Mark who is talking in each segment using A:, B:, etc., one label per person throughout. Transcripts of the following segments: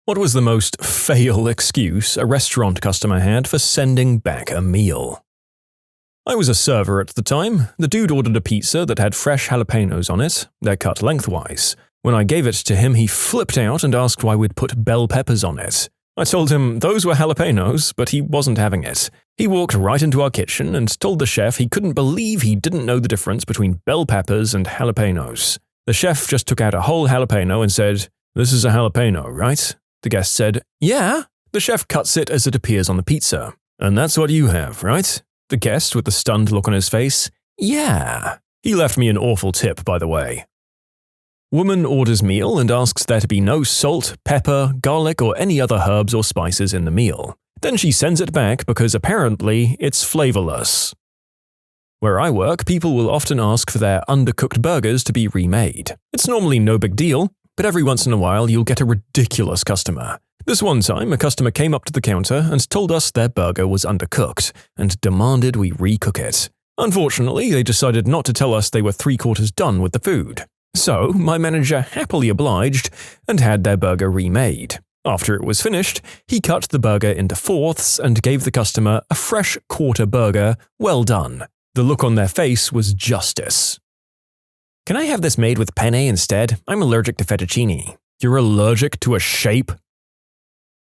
A: What was the most fail excuse a restaurant customer had for sending back a meal? I was a server at the time. The dude ordered a pizza that had fresh jalapenos on it. They're cut lengthwise. When I gave it to him, he flipped out and asked why we'd put bell peppers on it. I told him those were jalapenos, but he wasn't having it. He walked right into our kitchen and told the chef he couldn't believe he didn't know the difference between bell peppers and jalapenos. The chef just took out a whole jalapeno and said, "This is a jalapeno, right?" The guest said, "Yeah." The chef cuts it as it appears on the pizza. "And that's what you have, right?" The guest, with a stunned look on his face, "Yeah." He left me an awful tip, by the way. Woman orders meal and asks there to be no salt, pepper, garlic, or any other herbs or spices in the meal. Then she sends it back because apparently it's flavorless. Where I work, people will often ask for their undercooked burgers to be remade. It's normally no big deal, but every once in a while you'll get a ridiculous customer. This one time, a customer came up to the counter and told us their burger was undercooked and demanded we recook it. Unfortunately, they decided not to tell us they were 3/4 done with the food. So, my manager happily obliged and had their burger remade. After it was finished, he cut the burger into fourths and gave the customer a fresh quarter burger, well done. The look on their face was justice. "Can I have this made with penne instead? I'm allergic to fettuccine." "You're allergic to a shape?"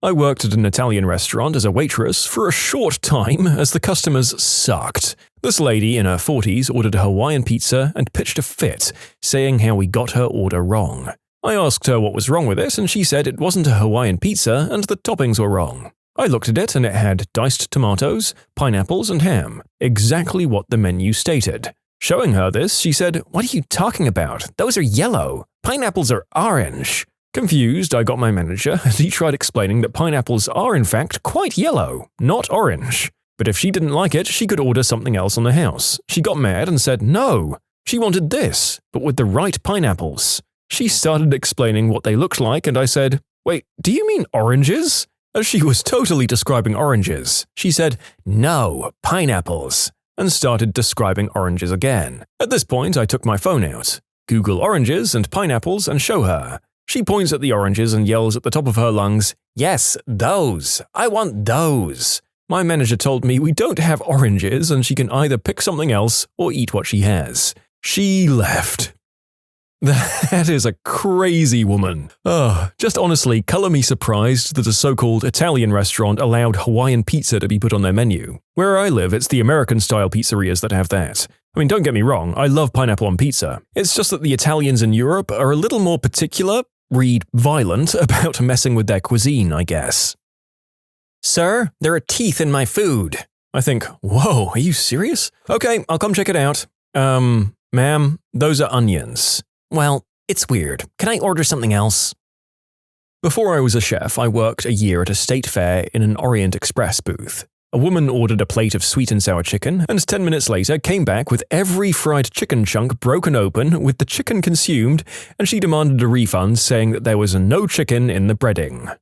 A: I worked at an Italian restaurant as a waitress for a short time as the customers sucked. This lady in her 40s ordered a Hawaiian pizza and pitched a fit, saying how we got her order wrong. I asked her what was wrong with it, and she said it wasn't a Hawaiian pizza and the toppings were wrong. I looked at it and it had diced tomatoes, pineapples, and ham, exactly what the menu stated. Showing her this, she said, "What are you talking about? Those are yellow. Pineapples are orange." Confused, I got my manager, and he tried explaining that pineapples are in fact quite yellow, not orange. But if she didn't like it, she could order something else on the house. She got mad and said no. She wanted this, but with the right pineapples. She started explaining what they looked like, and I said, "Wait, do you mean oranges?" As she was totally describing oranges, she said, "No, pineapples," and started describing oranges again. At this point, I took my phone out. Google oranges and pineapples and show her. She points at the oranges and yells at the top of her lungs, "Yes, those! I want those!" My manager told me we don't have oranges and she can either pick something else or eat what she has. She left. That is a crazy woman. Just honestly, color me surprised that a so-called Italian restaurant allowed Hawaiian pizza to be put on their menu. Where I live, it's the American-style pizzerias that have that. I mean, don't get me wrong, I love pineapple on pizza. It's just that the Italians in Europe are a little more particular, read violent, about messing with their cuisine, I guess. "Sir, there are teeth in my food." I think, whoa, are you serious? Okay, I'll come check it out. Ma'am, those are onions. "Well, it's weird. Can I order something else?" Before I was a chef, I worked a year at a state fair in an Orient Express booth. A woman ordered a plate of sweet and sour chicken, and 10 minutes later came back with every fried chicken chunk broken open with the chicken consumed, and she demanded a refund saying that there was no chicken in the breading.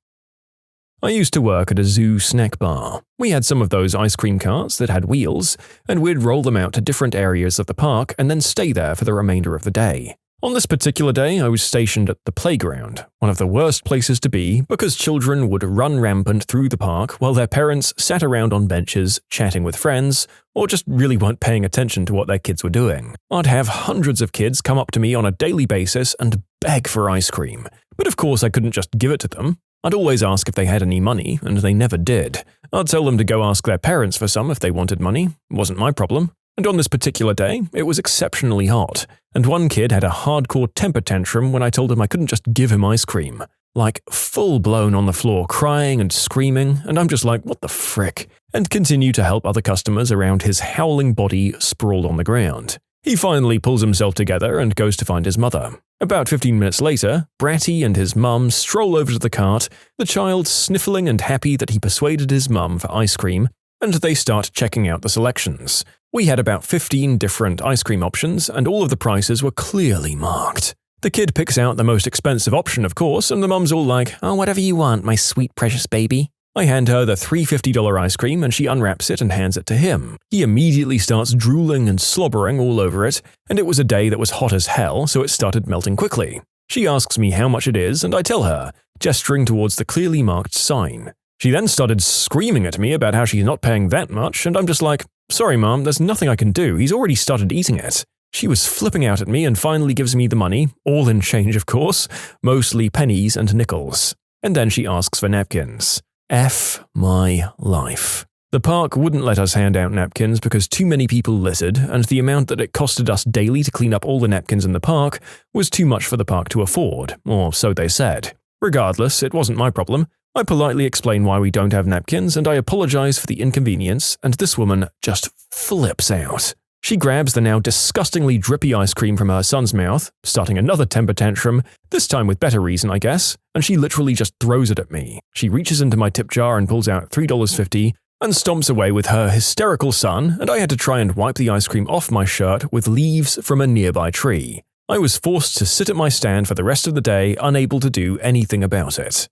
A: I used to work at a zoo snack bar. We had some of those ice cream carts that had wheels, and we'd roll them out to different areas of the park and then stay there for the remainder of the day. On this particular day, I was stationed at the playground, one of the worst places to be because children would run rampant through the park while their parents sat around on benches, chatting with friends, or just really weren't paying attention to what their kids were doing. I'd have hundreds of kids come up to me on a daily basis and beg for ice cream, but of course I couldn't just give it to them. I'd always ask if they had any money, and they never did. I'd tell them to go ask their parents for some if they wanted money. It wasn't my problem. And on this particular day, it was exceptionally hot, and one kid had a hardcore temper tantrum when I told him I couldn't just give him ice cream. Like, full-blown on the floor, crying and screaming, and I'm just like, what the frick? And continue to help other customers around his howling body sprawled on the ground. He finally pulls himself together and goes to find his mother. About 15 minutes later, Bratty and his mum stroll over to the cart, the child sniffling and happy that he persuaded his mum for ice cream, and they start checking out the selections. We had about 15 different ice cream options, and all of the prices were clearly marked. The kid picks out the most expensive option, of course, and the mum's all like, "Oh, whatever you want, my sweet precious baby." I hand her the $3.50 ice cream and she unwraps it and hands it to him. He immediately starts drooling and slobbering all over it, and it was a day that was hot as hell, so it started melting quickly. She asks me how much it is, and I tell her, gesturing towards the clearly marked sign. She then started screaming at me about how she's not paying that much, and I'm just like, sorry mom, there's nothing I can do, he's already started eating it. She was flipping out at me and finally gives me the money, all in change of course, mostly pennies and nickels. And then she asks for napkins. F my life. The park wouldn't let us hand out napkins because too many people littered, and the amount that it costed us daily to clean up all the napkins in the park was too much for the park to afford, or so they said. Regardless, it wasn't my problem. I politely explain why we don't have napkins, and I apologize for the inconvenience, and this woman just flips out. She grabs the now disgustingly drippy ice cream from her son's mouth, starting another temper tantrum, this time with better reason, I guess, and she literally just throws it at me. She reaches into my tip jar and pulls out $3.50 and stomps away with her hysterical son, and I had to try and wipe the ice cream off my shirt with leaves from a nearby tree. I was forced to sit at my stand for the rest of the day, unable to do anything about it.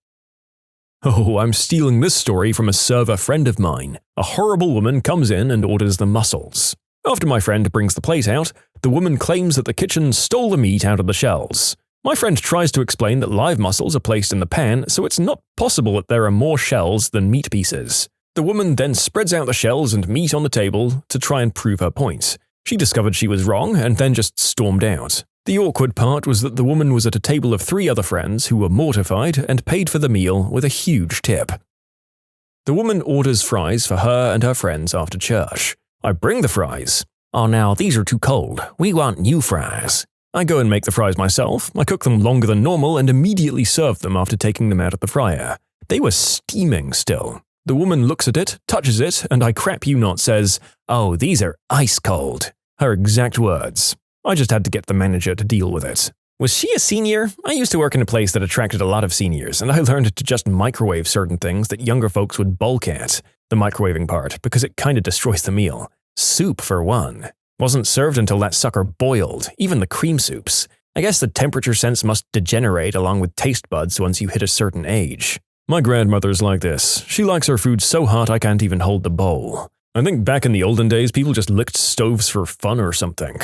A: Oh, I'm stealing this story from a server friend of mine. A horrible woman comes in and orders the mussels. After my friend brings the plate out, the woman claims that the kitchen stole the meat out of the shells. My friend tries to explain that live mussels are placed in the pan, so it's not possible that there are more shells than meat pieces. The woman then spreads out the shells and meat on the table to try and prove her point. She discovered she was wrong and then just stormed out. The awkward part was that the woman was at a table of 3 other friends who were mortified and paid for the meal with a huge tip. The woman orders fries for her and her friends after church. I bring the fries. Oh, now these are too cold. We want new fries. I go and make the fries myself. I cook them longer than normal and immediately serve them after taking them out of the fryer. They were steaming still. The woman looks at it, touches it, and I crap you not says, "Oh, these are ice cold." Her exact words. I just had to get the manager to deal with it. Was she a senior? I used to work in a place that attracted a lot of seniors, and I learned to just microwave certain things that younger folks would balk at. The microwaving part, because it kinda destroys the meal. Soup, for one. Wasn't served until that sucker boiled, even the cream soups. I guess the temperature sense must degenerate along with taste buds once you hit a certain age. My grandmother's like this. She likes her food so hot I can't even hold the bowl. I think back in the olden days people just licked stoves for fun or something.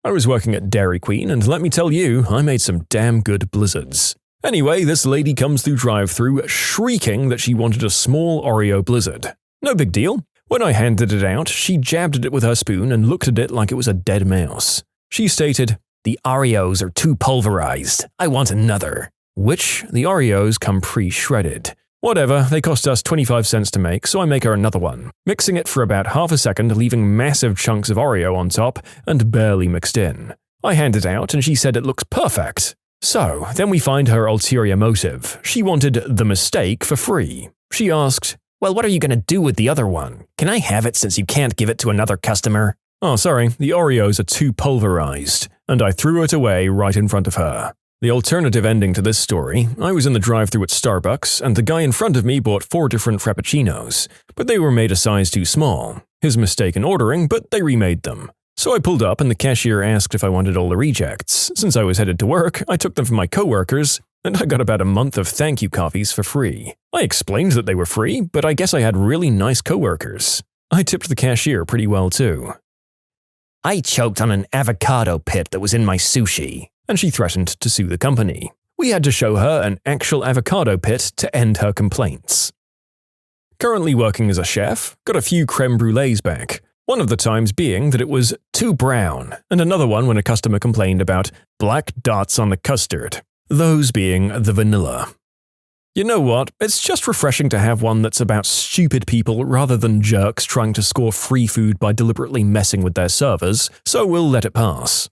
A: I was working at Dairy Queen, and let me tell you, I made some damn good blizzards. Anyway, this lady comes through drive-thru shrieking that she wanted a small Oreo blizzard. No big deal. When I handed it out, she jabbed at it with her spoon and looked at it like it was a dead mouse. She stated, "The Oreos are too pulverized. I want another." Which, the Oreos come pre-shredded. Whatever, they cost us 25 cents to make, so I make her another one, mixing it for about half a second, leaving massive chunks of Oreo on top and barely mixed in. I hand it out and she said it looks perfect. So, then we find her ulterior motive. She wanted the mistake for free. She asked, "Well, what are you going to do with the other one? Can I have it since you can't give it to another customer?" Oh, sorry, the Oreos are too pulverized, and I threw it away right in front of her. The alternative ending to this story, I was in the drive-thru at Starbucks, and the guy in front of me bought 4 different Frappuccinos, but they were made a size too small. His mistake in ordering, but they remade them. So I pulled up and the cashier asked if I wanted all the rejects. Since I was headed to work, I took them from my coworkers, and I got about a month of thank you coffees for free. I explained that they were free, but I guess I had really nice coworkers. I tipped the cashier pretty well too. "I choked on an avocado pit that was in my sushi," and she threatened to sue the company. We had to show her an actual avocado pit to end her complaints. Currently working as a chef, got a few creme brulees back. One of the times being that it was too brown, and another one when a customer complained about black dots on the custard, those being the vanilla. You know what, it's just refreshing to have one that's about stupid people rather than jerks trying to score free food by deliberately messing with their servers, so we'll let it pass.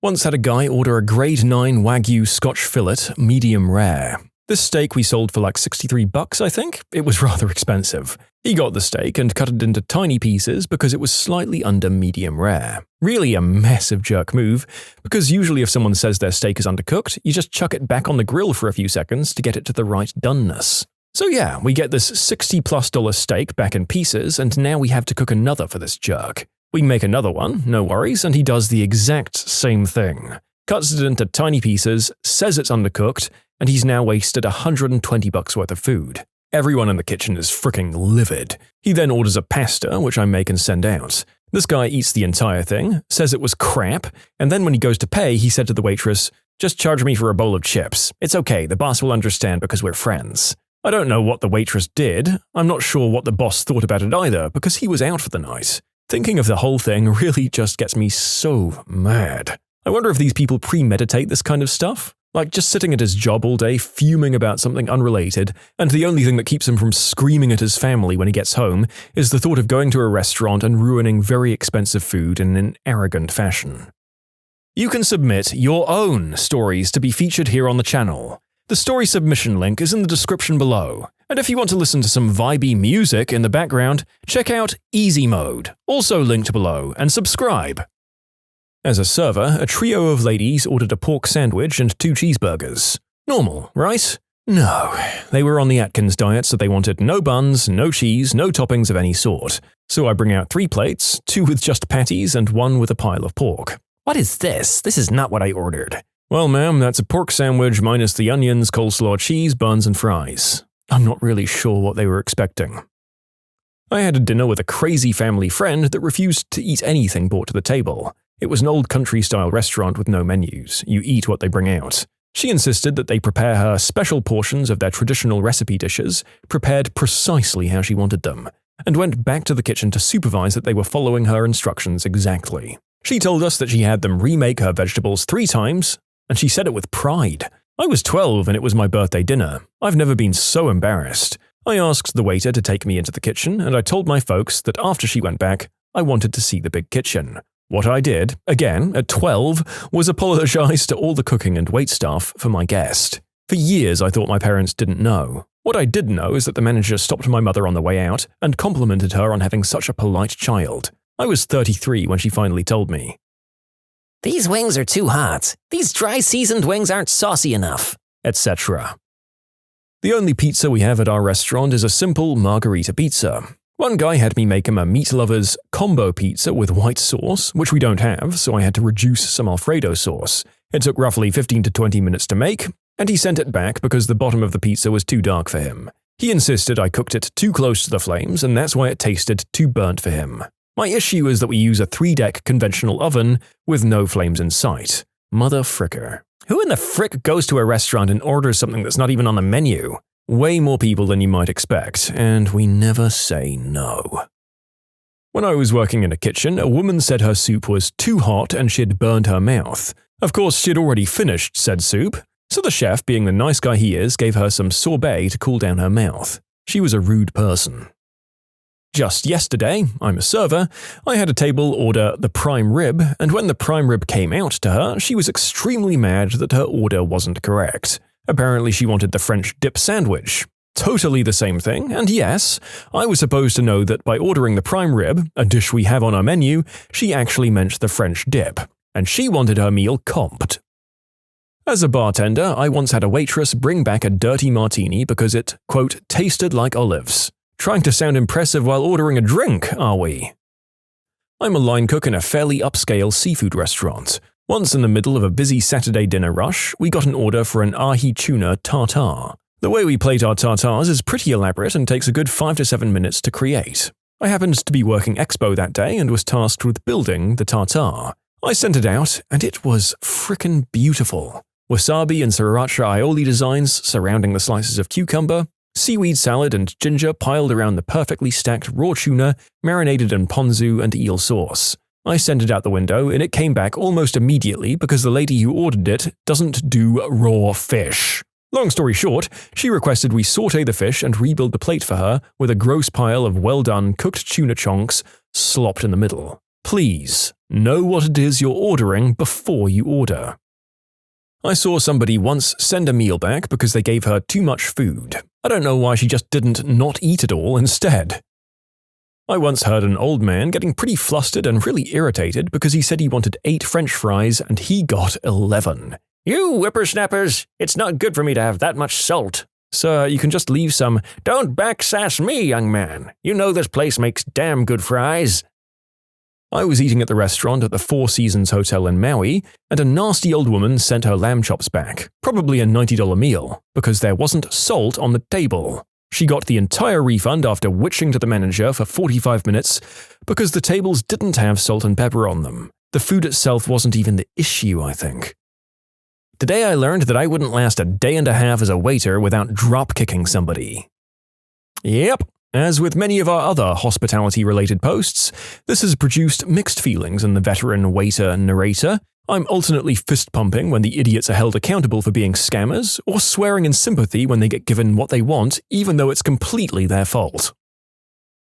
A: Once had a guy order a grade 9 Wagyu Scotch fillet, medium rare. This steak we sold for like $63, I think. It was rather expensive. He got the steak and cut it into tiny pieces because it was slightly under medium rare. Really a massive jerk move, because usually if someone says their steak is undercooked, you just chuck it back on the grill for a few seconds to get it to the right doneness. So yeah, we get this $60+ steak back in pieces, and now we have to cook another for this jerk. We make another one, no worries, and he does the exact same thing. Cuts it into tiny pieces, says it's undercooked, and he's now wasted $120 worth of food. Everyone in the kitchen is freaking livid. He then orders a pasta, which I make and send out. This guy eats the entire thing, says it was crap, and then when he goes to pay, he said to the waitress, Just charge me for a bowl of chips. It's okay, the boss will understand because we're friends. I don't know what the waitress did. I'm not sure what the boss thought about it either because he was out for the night. Thinking of the whole thing really just gets me so mad. I wonder if these people premeditate this kind of stuff? Like just sitting at his job all day fuming about something unrelated, and the only thing that keeps him from screaming at his family when he gets home is the thought of going to a restaurant and ruining very expensive food in an arrogant fashion. You can submit your own stories to be featured here on the channel. The story submission link is in the description below, and if you want to listen to some vibey music in the background, check out easymode, also linked below, and subscribe. As a server, a trio of ladies ordered a pork sandwich and 2 cheeseburgers. Normal, right? No, they were on the Atkins diet, so they wanted no buns, no cheese, no toppings of any sort. So I bring out 3 plates, 2 with just patties and 1 with a pile of pork. What is this? This is not what I ordered. Well, ma'am, that's a pork sandwich minus the onions, coleslaw, cheese, buns, and fries. I'm not really sure what they were expecting. I had a dinner with a crazy family friend that refused to eat anything brought to the table. It was an old country-style restaurant with no menus. You eat what they bring out. She insisted that they prepare her special portions of their traditional recipe dishes, prepared precisely how she wanted them, and went back to the kitchen to supervise that they were following her instructions exactly. She told us that she had them remake her vegetables 3 times, and she said it with pride. I was 12 and it was my birthday dinner. I've never been so embarrassed. I asked the waiter to take me into the kitchen, and I told my folks that after she went back, I wanted to see the big kitchen. What I did, again, at 12, was apologize to all the cooking and waitstaff for my guest. For years I thought my parents didn't know. What I did know is that the manager stopped my mother on the way out and complimented her on having such a polite child. I was 33 when she finally told me.
B: These wings are too hot. These dry seasoned wings aren't saucy enough,
A: etc. The only pizza we have at our restaurant is a simple margarita pizza. One guy had me make him a meat lover's combo pizza with white sauce, which we don't have, so I had to reduce some Alfredo sauce. It took roughly 15 to 20 minutes to make, and he sent it back because the bottom of the pizza was too dark for him. He insisted I cooked it too close to the flames, and that's why it tasted too burnt for him. My issue is that we use a 3-deck conventional oven with no flames in sight. Mother fricker. Who in the frick goes to a restaurant and orders something that's not even on the menu? Way more people than you might expect, and we never say no. When I was working in a kitchen, a woman said her soup was too hot and she'd burned her mouth. Of course, she'd already finished said soup, so the chef, being the nice guy he is, gave her some sorbet to cool down her mouth. She was a rude person. Just yesterday, I'm a server, I had a table order the prime rib, and when the prime rib came out to her, she was extremely mad that her order wasn't correct. Apparently she wanted the French dip sandwich. Totally the same thing, and yes, I was supposed to know that by ordering the prime rib, a dish we have on our menu, she actually meant the French dip, and she wanted her meal comped. As a bartender, I once had a waitress bring back a dirty martini because it, quote, tasted like olives. Trying to sound impressive while ordering a drink, are we? I'm a line cook in a fairly upscale seafood restaurant. Once in the middle of a busy Saturday dinner rush, we got an order for an ahi tuna tartar. The way we plate our tartars is pretty elaborate and takes a good 5 to 7 minutes to create. I happened to be working Expo that day and was tasked with building the tartar. I sent it out, and it was frickin' beautiful. Wasabi and sriracha aioli designs surrounding the slices of cucumber, seaweed salad and ginger piled around the perfectly stacked raw tuna marinated in ponzu and eel sauce. I sent it out the window and it came back almost immediately because the lady who ordered it doesn't do raw fish. Long story short, she requested we saute the fish and rebuild the plate for her with a gross pile of well-done cooked tuna chunks slopped in the middle. Please, know what it is you're ordering before you order. I saw somebody once send a meal back because they gave her too much food. I don't know why she just didn't not eat it all instead. I once heard an old man getting pretty flustered and really irritated because he said he wanted 8 French fries and he got 11. You whippersnappers, it's not good for me to have that much salt. Sir, you can just leave some. Don't backsass me, young man. You know this place makes damn good fries. I was eating at the restaurant at the Four Seasons Hotel in Maui, and a nasty old woman sent her lamb chops back, probably a $90 meal, because there wasn't salt on the table. She got the entire refund after witching to the manager for 45 minutes because the tables didn't have salt and pepper on them. The food itself wasn't even the issue, I think. Today I learned that I wouldn't last a day and a half as a waiter without drop-kicking somebody. Yep, as with many of our other hospitality-related posts, this has produced mixed feelings in the veteran waiter narrator. I'm alternately fist-pumping when the idiots are held accountable for being scammers, or swearing in sympathy when they get given what they want, even though it's completely their fault.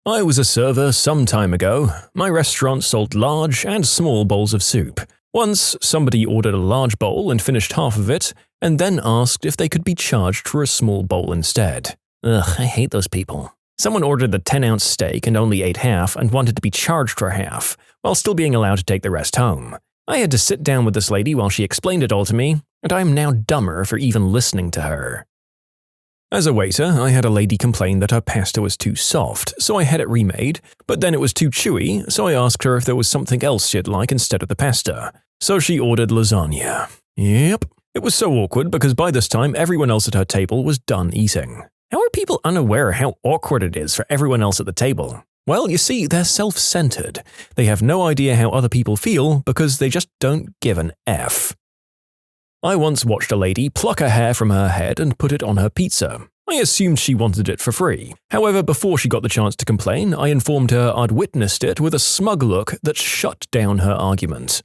A: I was a server some time ago. My restaurant sold large and small bowls of soup. Once, somebody ordered a large bowl and finished half of it, and then asked if they could be charged for a small bowl instead. Ugh, I hate those people. Someone ordered the 10-ounce steak and only ate half and wanted to be charged for half, while still being allowed to take the rest home. I had to sit down with this lady while she explained it all to me, and I am now dumber for even listening to her. As a waiter, I had a lady complain that her pasta was too soft, so I had it remade, but then it was too chewy, so I asked her if there was something else she'd like instead of the pasta. So she ordered lasagna. Yep. It was so awkward because by this time everyone else at her table was done eating. How are people unaware how awkward it is for everyone else at the table? Well, you see, they're self-centered. They have no idea how other people feel because they just don't give an F. I once watched a lady pluck a hair from her head and put it on her pizza. I assumed she wanted it for free. However, before she got the chance to complain, I informed her I'd witnessed it with a smug look that shut down her argument.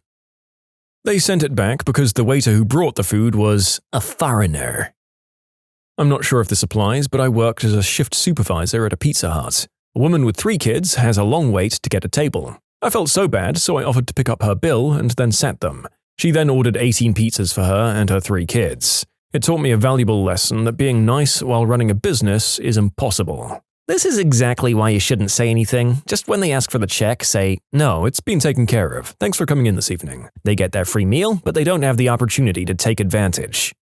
A: They sent it back because the waiter who brought the food was a foreigner. I'm not sure if this applies, but I worked as a shift supervisor at a Pizza Hut. A woman with 3 kids has a long wait to get a table. I felt so bad, so I offered to pick up her bill and then sat them. She then ordered 18 pizzas for her and her 3 kids. It taught me a valuable lesson that being nice while running a business is impossible. This is exactly why you shouldn't say anything. Just when they ask for the check, say, "No, it's been taken care of. Thanks for coming in this evening." They get their free meal, but they don't have the opportunity to take advantage.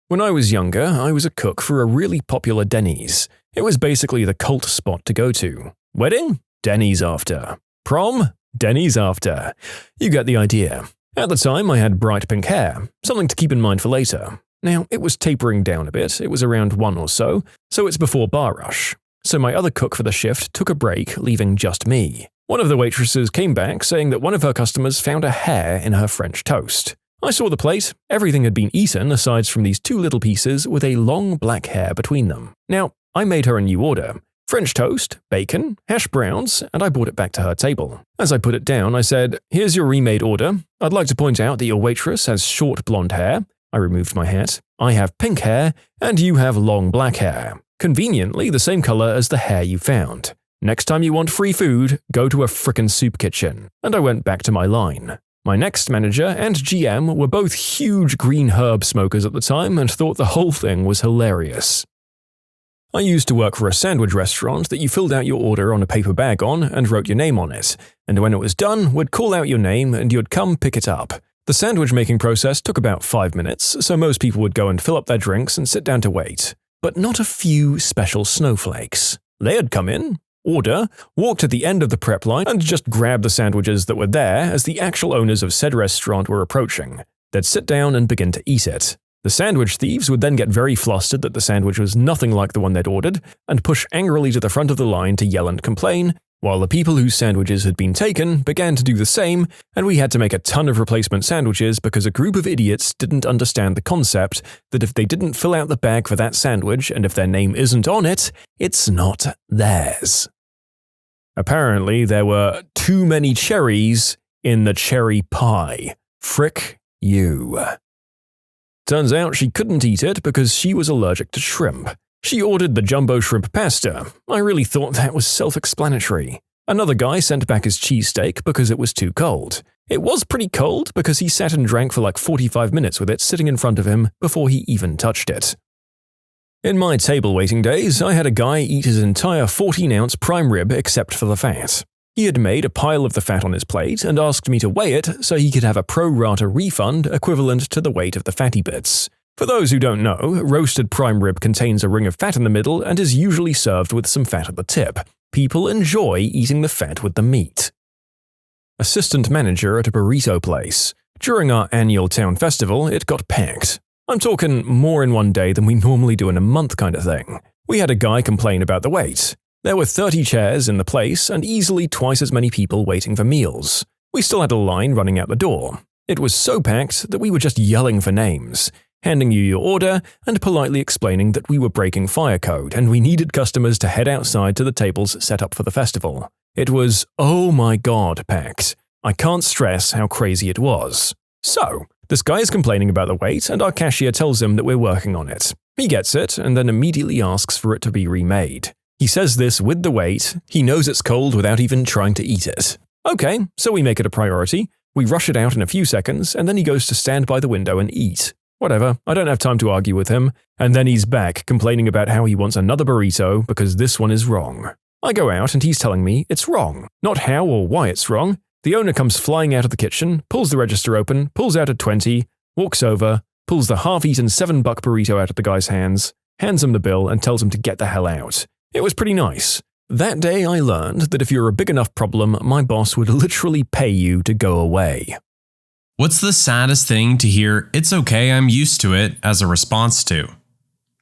A: When I was younger, I was a cook for a really popular Denny's. It was basically the cult spot to go to. Wedding? Denny's after. Prom? Denny's after. You get the idea. At the time, I had bright pink hair, something to keep in mind for later. Now, it was tapering down a bit, it was around 1 or so it's before bar rush. So my other cook for the shift took a break, leaving just me. One of the waitresses came back saying that one of her customers found a hair in her French toast. I saw the plate. Everything had been eaten aside from these 2 little pieces with a long black hair between them. Now, I made her a new order. French toast, bacon, hash browns, and I brought it back to her table. As I put it down, I said, "Here's your remade order. I'd like to point out that your waitress has short blonde hair." I removed my hat. "I have pink hair, and you have long black hair. Conveniently the same color as the hair you found. Next time you want free food, go to a frickin' soup kitchen." And I went back to my line. My next manager and GM were both huge green herb smokers at the time and thought the whole thing was hilarious. I used to work for a sandwich restaurant that you filled out your order on a paper bag on and wrote your name on it, and when it was done, we'd call out your name and you'd come pick it up. The sandwich making process took about 5 minutes, so most people would go and fill up their drinks and sit down to wait. But not a few special snowflakes. They'd come in, order, walk to the end of the prep line, and just grab the sandwiches that were there as the actual owners of said restaurant were approaching. They'd sit down and begin to eat it. The sandwich thieves would then get very flustered that the sandwich was nothing like the one they'd ordered, and push angrily to the front of the line to yell and complain, while the people whose sandwiches had been taken began to do the same, and we had to make a ton of replacement sandwiches because a group of idiots didn't understand the concept that if they didn't fill out the bag for that sandwich and if their name isn't on it, it's not theirs. Apparently, there were too many cherries in the cherry pie. Frick you. Turns out she couldn't eat it because she was allergic to shrimp. She ordered the jumbo shrimp pasta. I really thought that was self-explanatory. Another guy sent back his cheesesteak because it was too cold. It was pretty cold because he sat and drank for like 45 minutes with it sitting in front of him before he even touched it. In my table waiting days, I had a guy eat his entire 14-ounce prime rib except for the fat. He had made a pile of the fat on his plate and asked me to weigh it so he could have a pro rata refund equivalent to the weight of the fatty bits. For those who don't know, roasted prime rib contains a ring of fat in the middle and is usually served with some fat at the tip. People enjoy eating the fat with the meat. Assistant manager at a burrito place. During our annual town festival, it got packed. I'm talking more in one day than we normally do in a month kind of thing. We had a guy complain about the wait. There were 30 chairs in the place and easily twice as many people waiting for meals. We still had a line running out the door. It was so packed that we were just yelling for names, handing you your order and politely explaining that we were breaking fire code and we needed customers to head outside to the tables set up for the festival. It was, oh my god, packed. I can't stress how crazy it was. So, this guy is complaining about the wait and our cashier tells him that we're working on it. He gets it and then immediately asks for it to be remade. He says this with the wait, he knows it's cold without even trying to eat it. Okay, so we make it a priority, we rush it out in a few seconds, and then he goes to stand by the window and eat. Whatever, I don't have time to argue with him, and then he's back complaining about how he wants another burrito because this one is wrong. I go out and he's telling me it's wrong, not how or why it's wrong. The owner comes flying out of the kitchen, pulls the register open, pulls out a 20, walks over, pulls the half-eaten $7 burrito out of the guy's hands, hands him the bill and tells him to get the hell out. It was pretty nice. That day I learned that if you're a big enough problem, my boss would literally pay you to go away.
C: What's the saddest thing to hear "it's okay, I'm used to it" as a response to?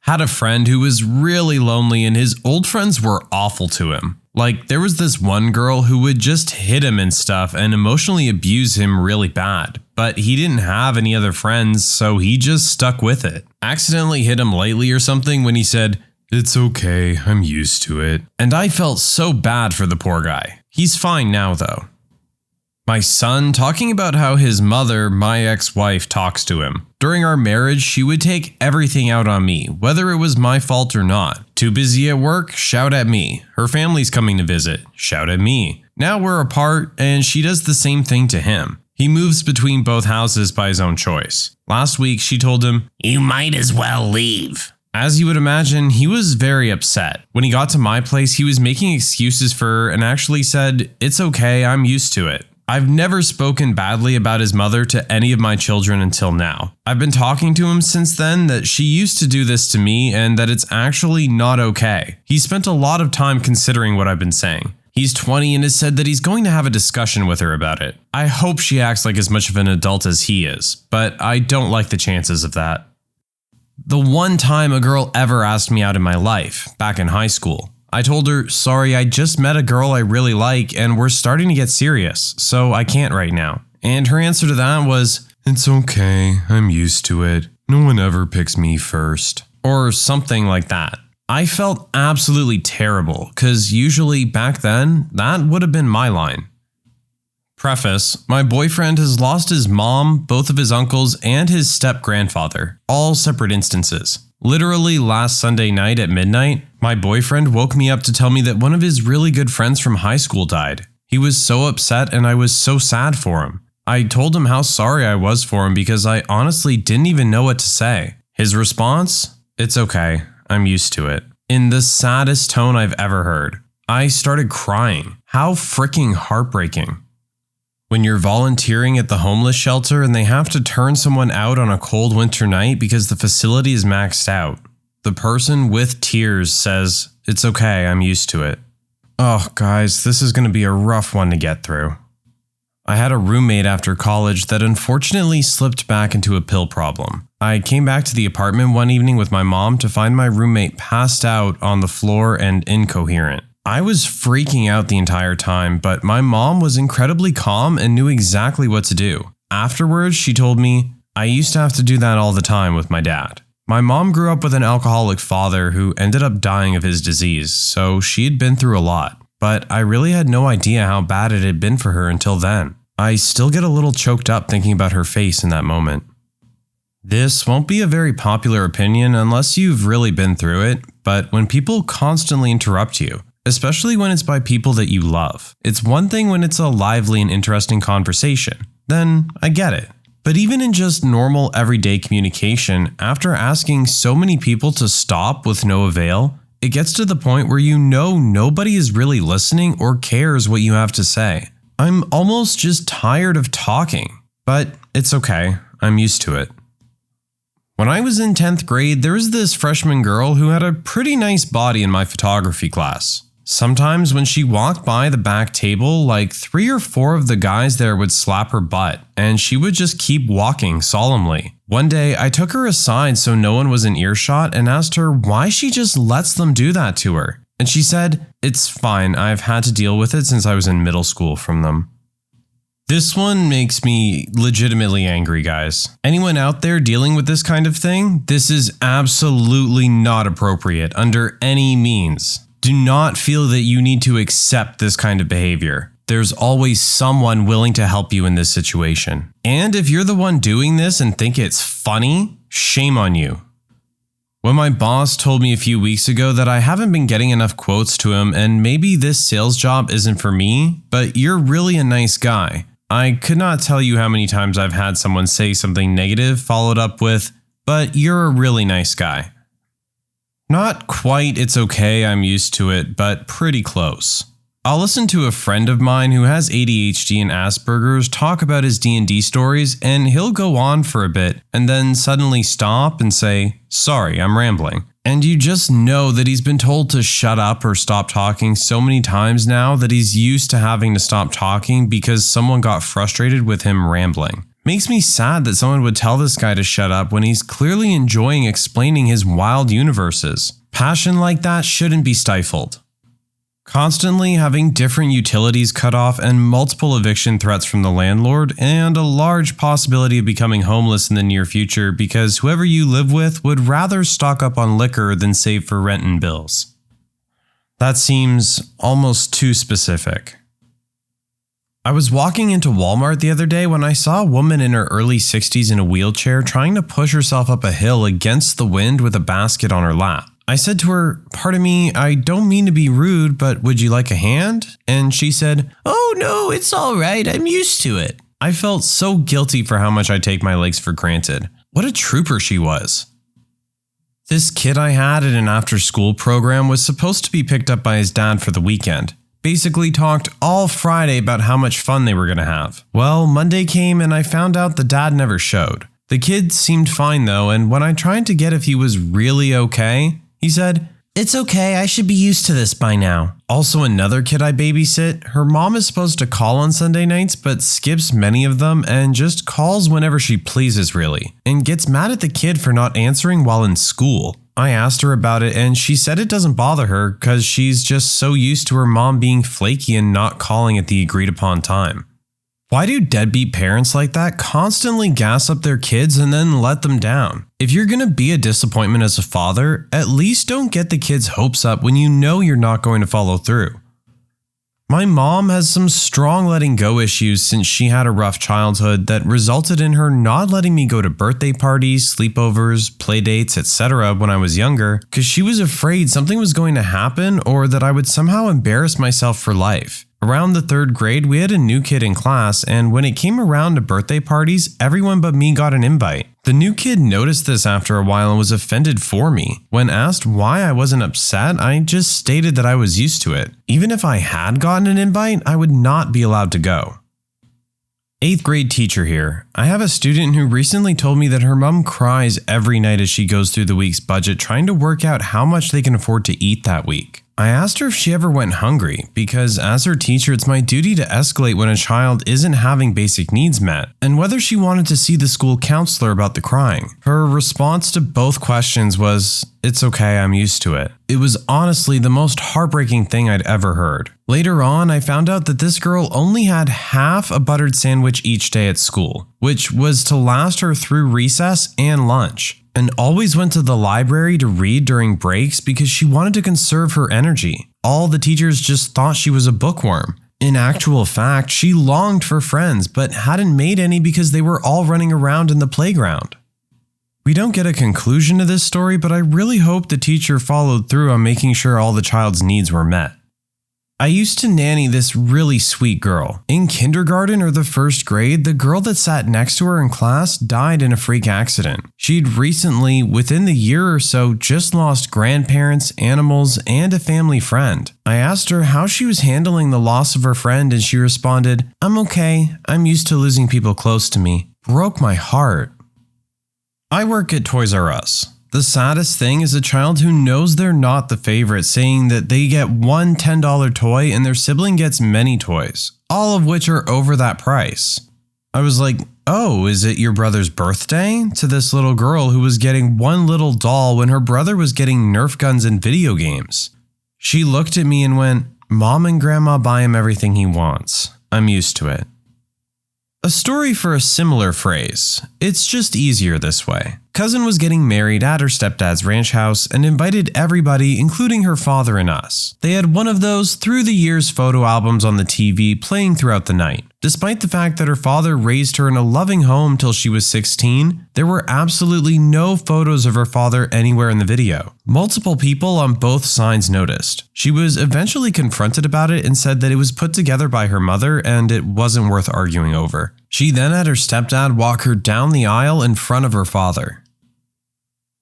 C: Had a friend who was really lonely and his old friends were awful to him. Like, there was this one girl who would just hit him and stuff and emotionally abuse him really bad. But he didn't have any other friends, so he just stuck with it. Accidentally hit him lightly or something when he said, "It's okay, I'm used to it." And I felt so bad for the poor guy. He's fine now though. My son talking about how his mother, my ex-wife, talks to him. During our marriage, she would take everything out on me, whether it was my fault or not. Too busy at work? Shout at me. Her family's coming to visit? Shout at me. Now we're apart, and she does the same thing to him. He moves between both houses by his own choice. Last week, she told him,
B: You might as well leave.
C: As you would imagine, he was very upset. When he got to my place, he was making excuses for her and actually said, "It's okay, I'm used to it." I've never spoken badly about his mother to any of my children until now. I've been talking to him since then that she used to do this to me and that it's actually not okay. He spent a lot of time considering what I've been saying. He's 20 and has said that he's going to have a discussion with her about it. I hope she acts like as much of an adult as he is, but I don't like the chances of that. The one time a girl ever asked me out in my life, back in high school, I told her, "Sorry, I just met a girl I really like and we're starting to get serious, so I can't right now." And her answer to that was, "It's okay, I'm used to it. No one ever picks me first." Or something like that. I felt absolutely terrible, because usually back then, that would have been my line. Preface, my boyfriend has lost his mom, both of his uncles, and his step-grandfather, all separate instances. Literally last Sunday night at midnight, my boyfriend woke me up to tell me that one of his really good friends from high school died. He was so upset and I was so sad for him. I told him how sorry I was for him because I honestly didn't even know what to say. His response? "It's okay, I'm used to it." In the saddest tone I've ever heard. I started crying. How freaking heartbreaking. When you're volunteering at the homeless shelter and they have to turn someone out on a cold winter night because the facility is maxed out, the person with tears says, "It's okay, I'm used to it." Oh, guys, this is going to be a rough one to get through. I had a roommate after college that unfortunately slipped back into a pill problem. I came back to the apartment one evening with my mom to find my roommate passed out on the floor and incoherent. I was freaking out the entire time, but my mom was incredibly calm and knew exactly what to do. Afterwards, she told me, "I used to have to do that all the time with my dad." My mom grew up with an alcoholic father who ended up dying of his disease, so she had been through a lot. But I really had no idea how bad it had been for her until then. I still get a little choked up thinking about her face in that moment. This won't be a very popular opinion unless you've really been through it, but when people constantly interrupt you, especially when it's by people that you love. It's one thing when it's a lively and interesting conversation. Then I get it. But even in just normal everyday communication, after asking so many people to stop with no avail, it gets to the point where you know nobody is really listening or cares what you have to say. I'm almost just tired of talking, but it's okay. I'm used to it. When I was in 10th grade, there was this freshman girl who had a pretty nice body in my photography class. Sometimes when she walked by the back table, like 3 or 4 of the guys there would slap her butt, and she would just keep walking solemnly. One day, I took her aside so no one was in earshot and asked her why she just lets them do that to her. And she said, "It's fine, I've had to deal with it since I was in middle school from them." This one makes me legitimately angry, guys. Anyone out there dealing with this kind of thing? This is absolutely not appropriate under any means. Do not feel that you need to accept this kind of behavior. There's always someone willing to help you in this situation. And if you're the one doing this and think it's funny, shame on you. When my boss told me a few weeks ago that I haven't been getting enough quotes to him and maybe this sales job isn't for me, but you're really a nice guy, I could not tell you how many times I've had someone say something negative followed up with, but you're a really nice guy. Not quite it's okay, I'm used to it, but pretty close. I'll listen to a friend of mine who has ADHD and Asperger's talk about his D&D stories, and he'll go on for a bit and then suddenly stop and say, "Sorry, I'm rambling." And you just know that he's been told to shut up or stop talking so many times now that he's used to having to stop talking because someone got frustrated with him rambling. Makes me sad that someone would tell this guy to shut up when he's clearly enjoying explaining his wild universes. Passion like that shouldn't be stifled. Constantly having different utilities cut off and multiple eviction threats from the landlord, and a large possibility of becoming homeless in the near future because whoever you live with would rather stock up on liquor than save for rent and bills. That seems almost too specific. I was walking into Walmart the other day when I saw a woman in her early 60s in a wheelchair trying to push herself up a hill against the wind with a basket on her lap. I said to her, "Pardon me, I don't mean to be rude, but would you like a hand?" And she said, "Oh no, it's all right, I'm used to it." I felt so guilty for how much I take my legs for granted. What a trooper she was. This kid I had at an after-school program was supposed to be picked up by his dad for the weekend. Basically talked all Friday about how much fun they were going to have. Well, Monday came and I found out the dad never showed. The kid seemed fine though, and when I tried to get if he was really okay, he said, "It's okay, I should be used to this by now." Also, another kid I babysit, her mom is supposed to call on Sunday nights but skips many of them and just calls whenever she pleases really, and gets mad at the kid for not answering while in school. I asked her about it and she said it doesn't bother her because she's just so used to her mom being flaky and not calling at the agreed upon time. Why do deadbeat parents like that constantly gas up their kids and then let them down? If you're going to be a disappointment as a father, at least don't get the kids' hopes up when you know you're not going to follow through. My mom has some strong letting go issues since she had a rough childhood that resulted in her not letting me go to birthday parties, sleepovers, playdates, etc. when I was younger because she was afraid something was going to happen or that I would somehow embarrass myself for life. Around the 3rd grade, we had a new kid in class, and when it came around to birthday parties, everyone but me got an invite. The new kid noticed this after a while and was offended for me. When asked why I wasn't upset, I just stated that I was used to it. Even if I had gotten an invite, I would not be allowed to go. 8th grade teacher here. I have a student who recently told me that her mom cries every night as she goes through the week's budget trying to work out how much they can afford to eat that week. I asked her if she ever went hungry, because as her teacher, it's my duty to escalate when a child isn't having basic needs met, and whether she wanted to see the school counselor about the crying. Her response to both questions was, "It's okay, I'm used to it." It was honestly the most heartbreaking thing I'd ever heard. Later on, I found out that this girl only had half a buttered sandwich each day at school, which was to last her through recess and lunch, and always went to the library to read during breaks because she wanted to conserve her energy. All the teachers just thought she was a bookworm. In actual fact, she longed for friends but hadn't made any because they were all running around in the playground. We don't get a conclusion to this story, but I really hope the teacher followed through on making sure all the child's needs were met. I used to nanny this really sweet girl. In kindergarten or the 1st grade, the girl that sat next to her in class died in a freak accident. She'd recently, within the year or so, just lost grandparents, animals, and a family friend. I asked her how she was handling the loss of her friend and she responded, "I'm okay, I'm used to losing people close to me." Broke my heart. I work at Toys R Us. The saddest thing is a child who knows they're not the favorite saying that they get one $10 toy and their sibling gets many toys, all of which are over that price. I was like, "Oh, is it your brother's birthday?" to this little girl who was getting one little doll when her brother was getting Nerf guns and video games. She looked at me and went, "Mom and Grandma buy him everything he wants. I'm used to it." A story for a similar phrase. It's just easier this way. Cousin was getting married at her stepdad's ranch house and invited everybody, including her father and us. They had one of those through the years photo albums on the TV playing throughout the night. Despite the fact that her father raised her in a loving home till she was 16, there were absolutely no photos of her father anywhere in the video. Multiple people on both sides noticed. She was eventually confronted about it and said that it was put together by her mother and it wasn't worth arguing over. She then had her stepdad walk her down the aisle in front of her father.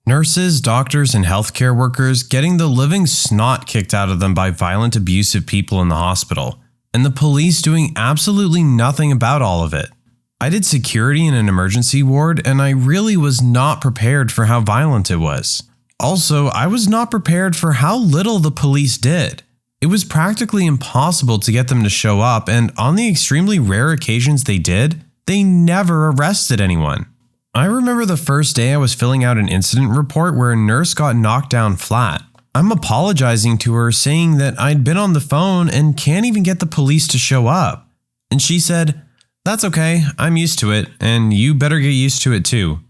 C: Nurses, doctors, and healthcare workers getting the living snot kicked out of them by violent, abusive people in the hospital, and the police doing absolutely nothing about all of it. I did security in an emergency ward, and I really was not prepared for how violent it was. Also, I was not prepared for how little the police did. It was practically impossible to get them to show up, and on the extremely rare occasions they did, they never arrested anyone. I remember the first day I was filling out an incident report where a nurse got knocked down flat. I'm apologizing to her, saying that I'd been on the phone and can't even get the police to show up. And she said, "That's okay, I'm used to it, and you better get used to it too."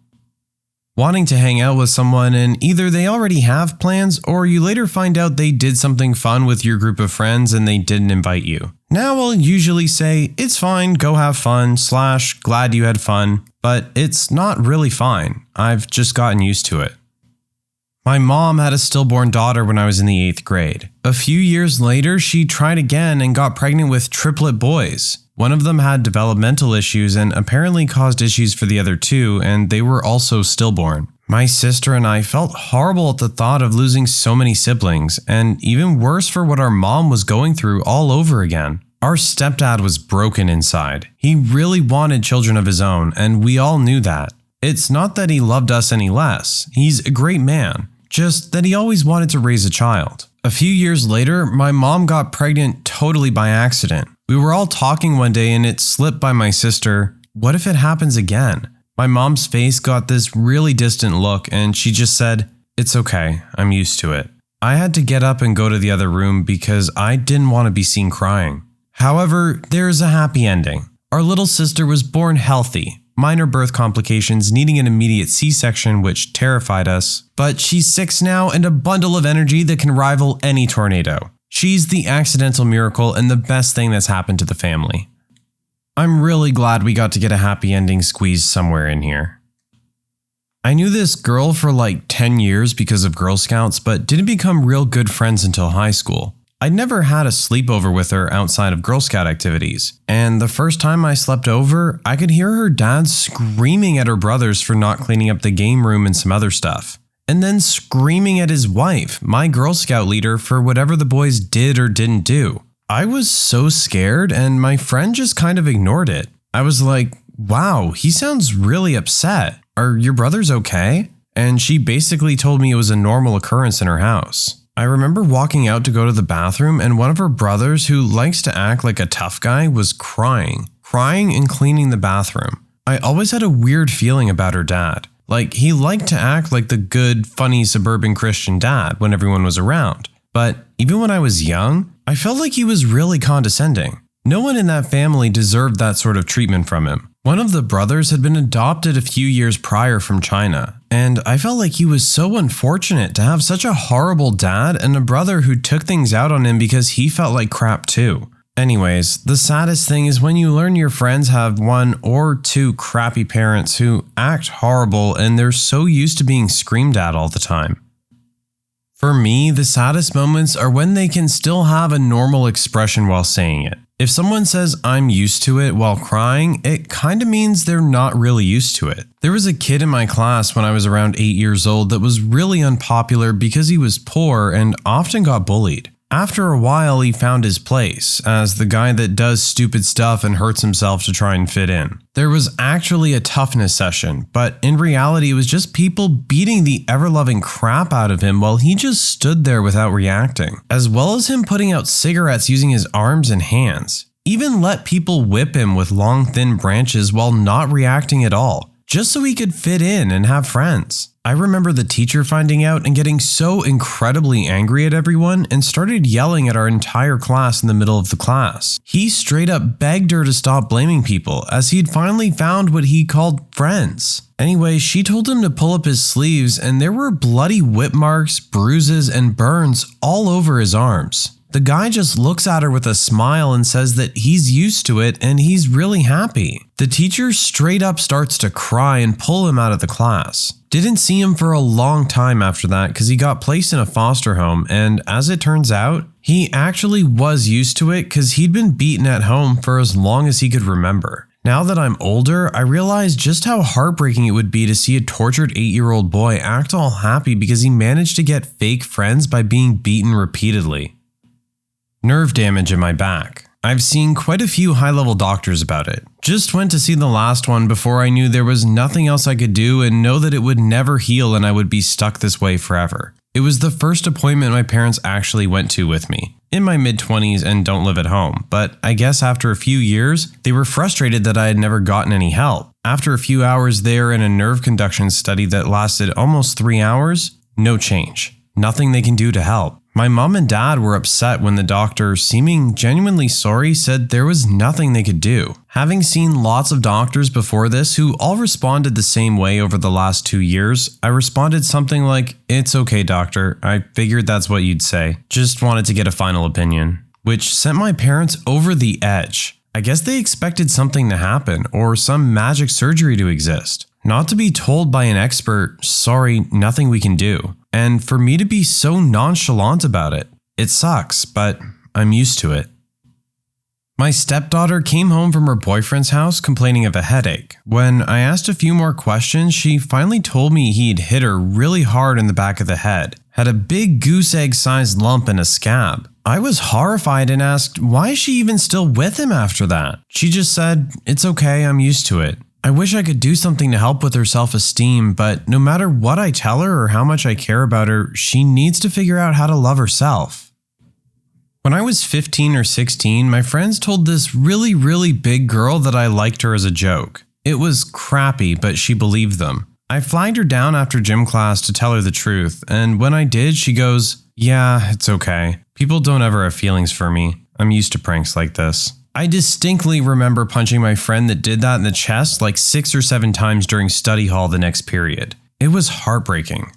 C: Wanting to hang out with someone and either they already have plans or you later find out they did something fun with your group of friends and they didn't invite you. Now I'll usually say, "It's fine, go have fun," / "glad you had fun," but it's not really fine. I've just gotten used to it. My mom had a stillborn daughter when I was in the 8th grade. A few years later, she tried again and got pregnant with triplet boys. One of them had developmental issues and apparently caused issues for the other two, and they were also stillborn. My sister and I felt horrible at the thought of losing so many siblings, and even worse for what our mom was going through all over again. Our stepdad was broken inside. He really wanted children of his own, and we all knew that. It's not that he loved us any less. He's a great man. Just that he always wanted to raise a child. A few years later, my mom got pregnant totally by accident. We were all talking one day and it slipped by my sister, "What if it happens again?" My mom's face got this really distant look and she just said, "It's okay, I'm used to it." I had to get up and go to the other room because I didn't want to be seen crying. However, there's a happy ending. Our little sister was born healthy. Minor birth complications, needing an immediate C-section, which terrified us. But she's 6 now and a bundle of energy that can rival any tornado. She's the accidental miracle and the best thing that's happened to the family. I'm really glad we got to get a happy ending squeezed somewhere in here. I knew this girl for like 10 years because of Girl Scouts, but didn't become real good friends until high school. I'd never had a sleepover with her outside of Girl Scout activities, and the first time I slept over, I could hear her dad screaming at her brothers for not cleaning up the game room and some other stuff, and then screaming at his wife, my Girl Scout leader, for whatever the boys did or didn't do. I was so scared, and my friend just kind of ignored it. I was like, "Wow, he sounds really upset. Are your brothers okay?" And she basically told me it was a normal occurrence in her house. I remember walking out to go to the bathroom and one of her brothers, who likes to act like a tough guy, was crying and cleaning the bathroom. I always had a weird feeling about her dad. Like, he liked to act like the good, funny suburban Christian dad when everyone was around. But even when I was young, I felt like he was really condescending. No one in that family deserved that sort of treatment from him. One of the brothers had been adopted a few years prior from China, and I felt like he was so unfortunate to have such a horrible dad and a brother who took things out on him because he felt like crap too. Anyways, the saddest thing is when you learn your friends have 1 or 2 crappy parents who act horrible and they're so used to being screamed at all the time. For me, the saddest moments are when they can still have a normal expression while saying it. If someone says "I'm used to it" while crying, it kind of means they're not really used to it. There was a kid in my class when I was around 8 years old that was really unpopular because he was poor and often got bullied. After a while, he found his place as the guy that does stupid stuff and hurts himself to try and fit in. There was actually a toughness session, but in reality, it was just people beating the ever-loving crap out of him while he just stood there without reacting, as well as him putting out cigarettes using his arms and hands. Even let people whip him with long, thin branches while not reacting at all, just so he could fit in and have friends. I remember the teacher finding out and getting so incredibly angry at everyone and started yelling at our entire class in the middle of the class. He straight up begged her to stop blaming people, as he'd finally found what he called friends. Anyway, she told him to pull up his sleeves, and there were bloody whip marks, bruises, and burns all over his arms. The guy just looks at her with a smile and says that he's used to it and he's really happy. The teacher straight up starts to cry and pull him out of the class. Didn't see him for a long time after that because he got placed in a foster home, and as it turns out, he actually was used to it because he'd been beaten at home for as long as he could remember. Now that I'm older, I realize just how heartbreaking it would be to see a tortured 8-year-old boy act all happy because he managed to get fake friends by being beaten repeatedly. Nerve damage in my back. I've seen quite a few high-level doctors about it. Just went to see the last one before I knew there was nothing else I could do and know that it would never heal and I would be stuck this way forever. It was the first appointment my parents actually went to with me. In my mid-20s and don't live at home, but I guess after a few years, they were frustrated that I had never gotten any help. After a few hours there in a nerve conduction study that lasted almost 3 hours, no change. Nothing they can do to help. My mom and dad were upset when the doctor, seeming genuinely sorry, said there was nothing they could do. Having seen lots of doctors before this who all responded the same way over the last 2 years, I responded something like, "It's okay, doctor. I figured that's what you'd say. Just wanted to get a final opinion." Which sent my parents over the edge. I guess they expected something to happen or some magic surgery to exist. Not to be told by an expert, "Sorry, nothing we can do." And for me to be so nonchalant about it. It sucks, but I'm used to it. My stepdaughter came home from her boyfriend's house complaining of a headache. When I asked a few more questions, she finally told me he'd hit her really hard in the back of the head, had a big goose egg-sized lump and a scab. I was horrified and asked, why is she even still with him after that? She just said, "It's okay, I'm used to it." I wish I could do something to help with her self-esteem, but no matter what I tell her or how much I care about her, she needs to figure out how to love herself. When I was 15 or 16, my friends told this really big girl that I liked her as a joke. It was crappy, but she believed them. I flagged her down after gym class to tell her the truth, and when I did, she goes, "Yeah, it's okay. People don't ever have feelings for me. I'm used to pranks like this." I distinctly remember punching my friend that did that in the chest like 6 or 7 times during study hall the next period. It was heartbreaking.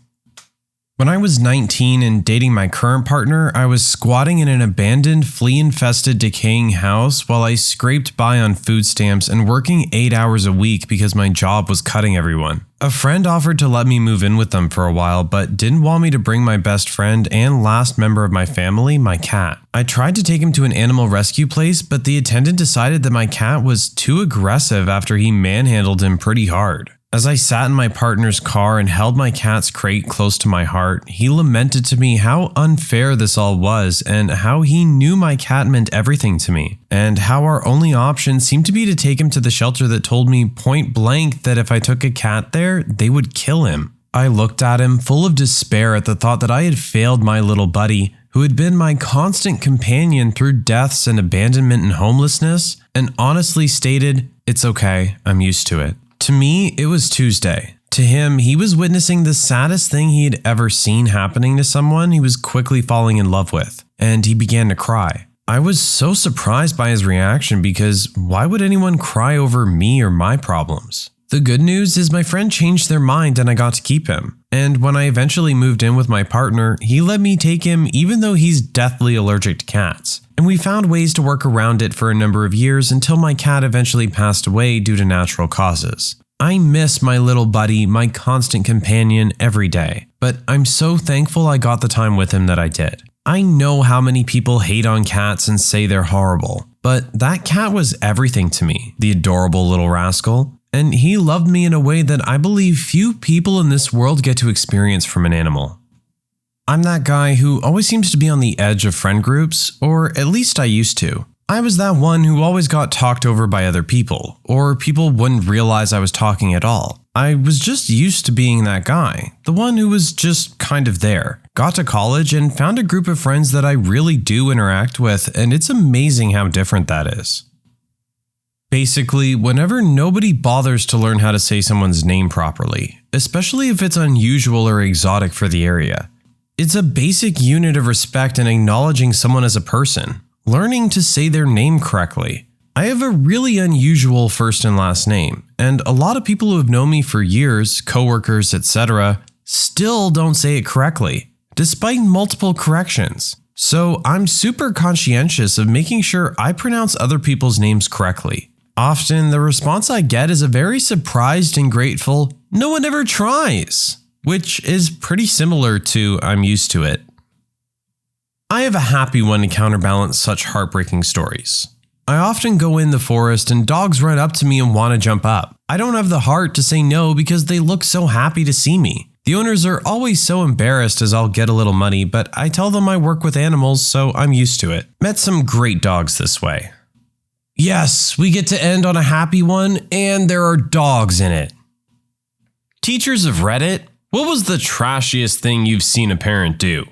C: When I was 19 and dating my current partner, I was squatting in an abandoned, flea-infested, decaying house while I scraped by on food stamps and working 8 hours a week because my job was cutting everyone. A friend offered to let me move in with them for a while, but didn't want me to bring my best friend and last member of my family, my cat. I tried to take him to an animal rescue place, but the attendant decided that my cat was too aggressive after he manhandled him pretty hard. As I sat in my partner's car and held my cat's crate close to my heart, he lamented to me how unfair this all was and how he knew my cat meant everything to me, and how our only option seemed to be to take him to the shelter that told me point blank that if I took a cat there, they would kill him. I looked at him full of despair at the thought that I had failed my little buddy, who had been my constant companion through deaths and abandonment and homelessness, and honestly stated, "It's okay, I'm used to it." To me, it was Tuesday. To him, he was witnessing the saddest thing he had ever seen happening to someone he was quickly falling in love with, and he began to cry. I was so surprised by his reaction because why would anyone cry over me or my problems? The good news is my friend changed their mind and I got to keep him. And when I eventually moved in with my partner, he let me take him even though he's deathly allergic to cats. And we found ways to work around it for a number of years until my cat eventually passed away due to natural causes. I miss my little buddy, my constant companion, every day, but I'm so thankful I got the time with him that I did. I know how many people hate on cats and say they're horrible, but that cat was everything to me, the adorable little rascal, and he loved me in a way that I believe few people in this world get to experience from an animal. I'm that guy who always seems to be on the edge of friend groups, or at least I used to. I was that one who always got talked over by other people, or people wouldn't realize I was talking at all. I was just used to being that guy, the one who was just kind of there. Got to college and found a group of friends that I really do interact with, and it's amazing how different that is. Basically, whenever nobody bothers to learn how to say someone's name properly, especially if it's unusual or exotic for the area. It's a basic unit of respect and acknowledging someone as a person, learning to say their name correctly. I have a really unusual first and last name, and a lot of people who have known me for years, coworkers, etc., still don't say it correctly, despite multiple corrections. So I'm super conscientious of making sure I pronounce other people's names correctly. Often the response I get is a very surprised and grateful, "No one ever tries," which is pretty similar to "I'm used to it." I have a happy one to counterbalance such heartbreaking stories. I often go in the forest and dogs run up to me and want to jump up. I don't have the heart to say no because they look so happy to see me. The owners are always so embarrassed as I'll get a little money, but I tell them I work with animals, so I'm used to it. Met some great dogs this way. Yes, we get to end on a happy one, and there are dogs in it. Teachers of Reddit, what was the trashiest thing you've seen a parent do?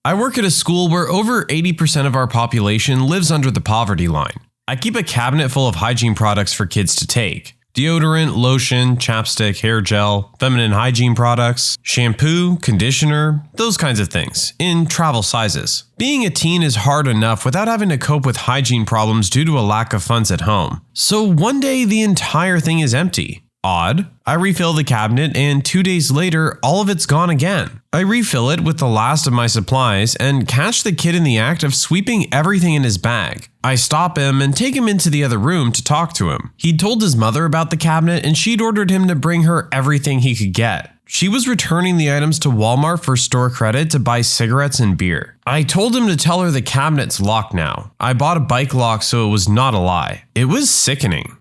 C: I work at a school where over 80% of our population lives under the poverty line. I keep a cabinet full of hygiene products for kids to take. Deodorant, lotion, chapstick, hair gel, feminine hygiene products, shampoo, conditioner, those kinds of things, in travel sizes. Being a teen is hard enough without having to cope with hygiene problems due to a lack of funds at home. So one day the entire thing is empty. Odd. I refill the cabinet and 2 days later, all of it's gone again. I refill it with the last of my supplies and catch the kid in the act of sweeping everything in his bag. I stop him and take him into the other room to talk to him. He'd told his mother about the cabinet and she'd ordered him to bring her everything he could get. She was returning the items to Walmart for store credit to buy cigarettes and beer. I told him to tell her the cabinet's locked now. I bought a bike lock so it was not a lie. It was sickening.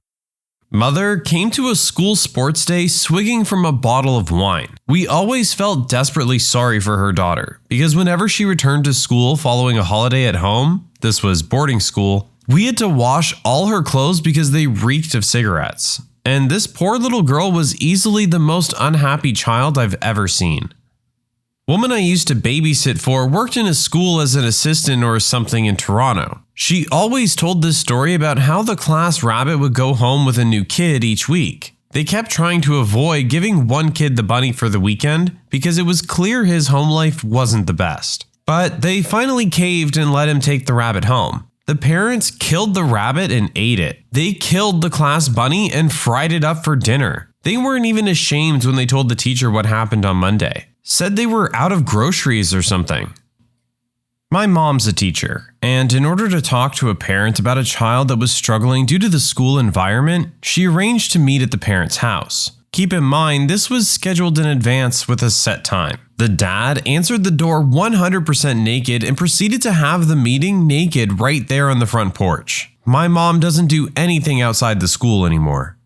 C: Mother came to a school sports day swigging from a bottle of wine. We always felt desperately sorry for her daughter, because whenever she returned to school following a holiday at home, this was boarding school, we had to wash all her clothes because they reeked of cigarettes. And this poor little girl was easily the most unhappy child I've ever seen. Woman I used to babysit for worked in a school as an assistant or something in Toronto. She always told this story about how the class rabbit would go home with a new kid each week. They kept trying to avoid giving one kid the bunny for the weekend because it was clear his home life wasn't the best. But they finally caved and let him take the rabbit home. The parents killed the rabbit and ate it. They killed the class bunny and fried it up for dinner. They weren't even ashamed when they told the teacher what happened on Monday. Said they were out of groceries or something. My mom's a teacher, and in order to talk to a parent about a child that was struggling due to the school environment, she arranged to meet at the parent's house. Keep in mind, this was scheduled in advance with a set time. The dad answered the door 100% naked and proceeded to have the meeting naked right there on the front porch. My mom doesn't do anything outside the school anymore.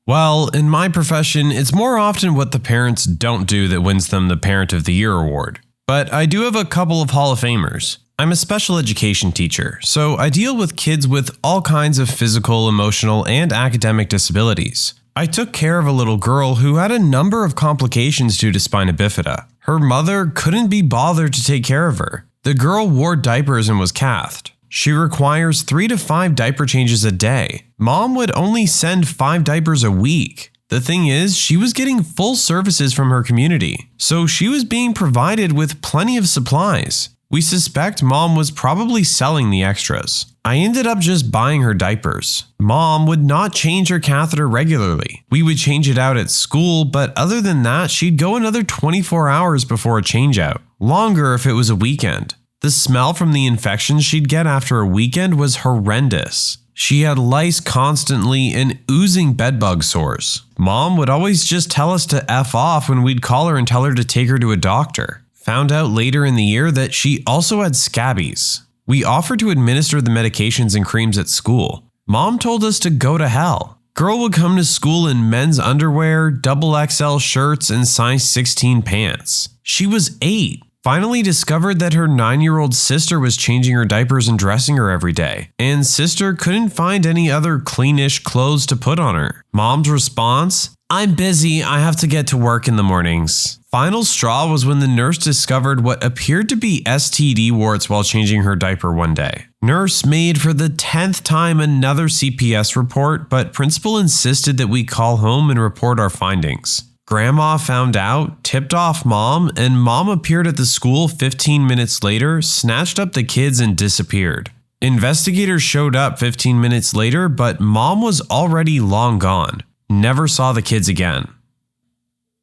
C: Well, in my profession, it's more often what the parents don't do that wins them the Parent of the Year award. But I do have a couple of Hall of Famers. I'm a special education teacher, so I deal with kids with all kinds of physical, emotional, and academic disabilities. I took care of a little girl who had a number of complications due to spina bifida. Her mother couldn't be bothered to take care of her. The girl wore diapers and was cathed. She requires 3 to 5 diaper changes a day. Mom would only send 5 diapers a week. The thing is, she was getting full services from her community, so she was being provided with plenty of supplies. We suspect Mom was probably selling the extras. I ended up just buying her diapers. Mom would not change her catheter regularly. We would change it out at school, but other than that, she'd go another 24 hours before a change out. Longer if it was a weekend. The smell from the infections she'd get after a weekend was horrendous. She had lice constantly and oozing bedbug sores. Mom would always just tell us to F off when we'd call her and tell her to take her to a doctor. Found out later in the year that she also had scabies. We offered to administer the medications and creams at school. Mom told us to go to hell. Girl would come to school in men's underwear, XXL shirts, and size 16 pants. She was 8. Finally discovered that her 9-year-old sister was changing her diapers and dressing her every day, and sister couldn't find any other cleanish clothes to put on her. Mom's response? I'm busy, I have to get to work in the mornings. Final straw was when the nurse discovered what appeared to be STD warts while changing her diaper one day. Nurse made for the 10th time another CPS report, but principal insisted that we call home and report our findings. Grandma found out, tipped off mom, and mom appeared at the school 15 minutes later, snatched up the kids and disappeared. Investigators showed up 15 minutes later, but mom was already long gone. Never saw the kids again.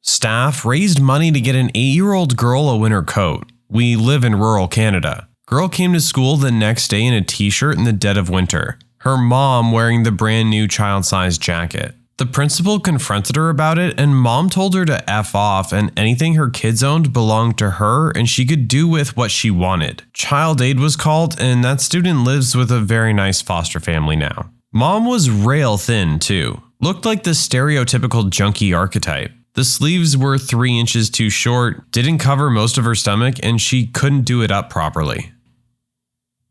C: Staff raised money to get an 8-year-old girl a winter coat. We live in rural Canada. Girl came to school the next day in a t-shirt in the dead of winter. Her mom wearing the brand new child-sized jacket. The principal confronted her about it, and mom told her to F off, and anything her kids owned belonged to her and she could do with what she wanted. Child aid was called, and that student lives with a very nice foster family now. Mom was rail thin too. Looked like the stereotypical junkie archetype. The sleeves were 3 inches too short, didn't cover most of her stomach, and she couldn't do it up properly.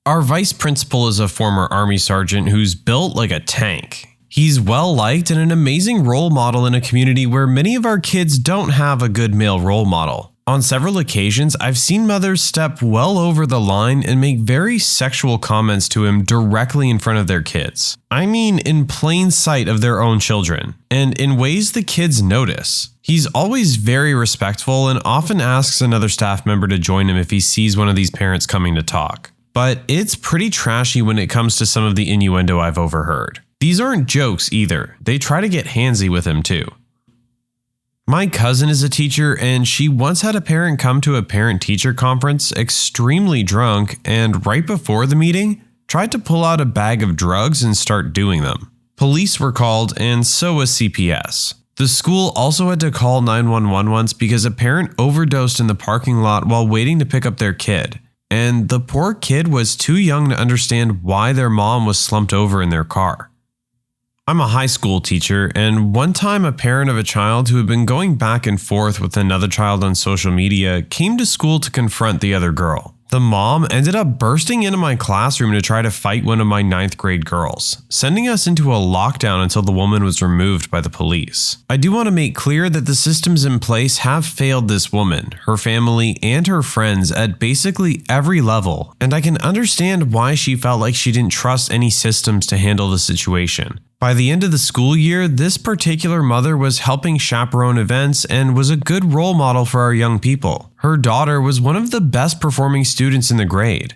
C: Our vice principal is a former army sergeant who's built like a tank. He's well-liked and an amazing role model in a community where many of our kids don't have a good male role model. On several occasions, I've seen mothers step well over the line and make very sexual comments to him directly in front of their kids. I mean, in plain sight of their own children, and in ways the kids notice. He's always very respectful and often asks another staff member to join him if he sees one of these parents coming to talk. But it's pretty trashy when it comes to some of the innuendo I've overheard. These aren't jokes either. They try to get handsy with him too. My cousin is a teacher, and she once had a parent come to a parent-teacher conference extremely drunk and right before the meeting, tried to pull out a bag of drugs and start doing them. Police were called, and so was CPS. The school also had to call 911 once because a parent overdosed in the parking lot while waiting to pick up their kid. And the poor kid was too young to understand why their mom was slumped over in their car. I'm a high school teacher, and one time a parent of a child who had been going back and forth with another child on social media came to school to confront the other girl. The mom ended up bursting into my classroom to try to fight one of my 9th grade girls, sending us into a lockdown until the woman was removed by the police. I do want to make clear that the systems in place have failed this woman, her family, and her friends at basically every level, and I can understand why she felt like she didn't trust any systems to handle the situation. By the end of the school year, this particular mother was helping chaperone events and was a good role model for our young people. Her daughter was one of the best performing students in the grade.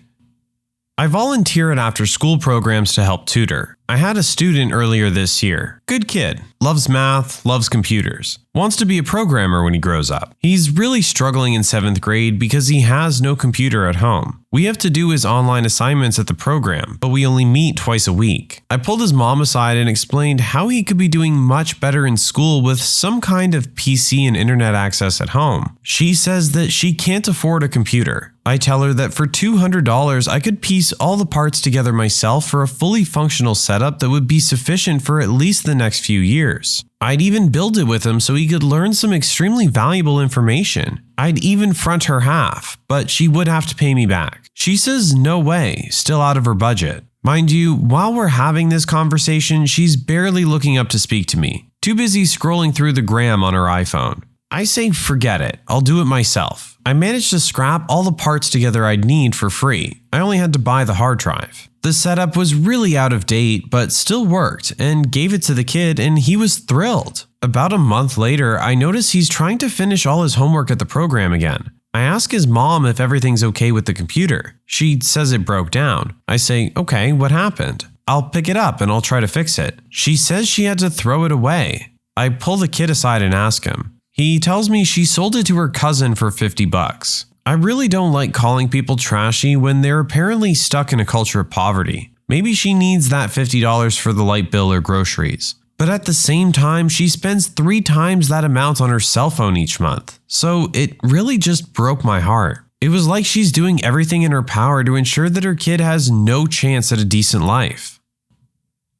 C: I volunteer at after-school programs to help tutor. I had a student earlier this year. Good kid. Loves math, loves computers. Wants to be a programmer when he grows up. He's really struggling in 7th grade because he has no computer at home. We have to do his online assignments at the program, but we only meet twice a week. I pulled his mom aside and explained how he could be doing much better in school with some kind of PC and internet access at home. She says that she can't afford a computer. I tell her that for $200, I could piece all the parts together myself for a fully functional setup that would be sufficient for at least the next few years. I'd even build it with him so he could learn some extremely valuable information. I'd even front her half, but she would have to pay me back. She says no way, still out of her budget. Mind you, while we're having this conversation, she's barely looking up to speak to me, too busy scrolling through the gram on her iPhone. I say forget it, I'll do it myself. I managed to scrap all the parts together I'd need for free. I only had to buy the hard drive. The setup was really out of date, but still worked, and gave it to the kid, and he was thrilled. About a month later, I notice he's trying to finish all his homework at the program again. I ask his mom if everything's okay with the computer. She says it broke down. I say, okay, what happened? I'll pick it up and I'll try to fix it. She says she had to throw it away. I pull the kid aside and ask him. He tells me she sold it to her cousin for $50. I really don't like calling people trashy when they're apparently stuck in a culture of poverty. Maybe she needs that $50 for the light bill or groceries. But at the same time, she spends 3 times that amount on her cell phone each month. So it really just broke my heart. It was like she's doing everything in her power to ensure that her kid has no chance at a decent life.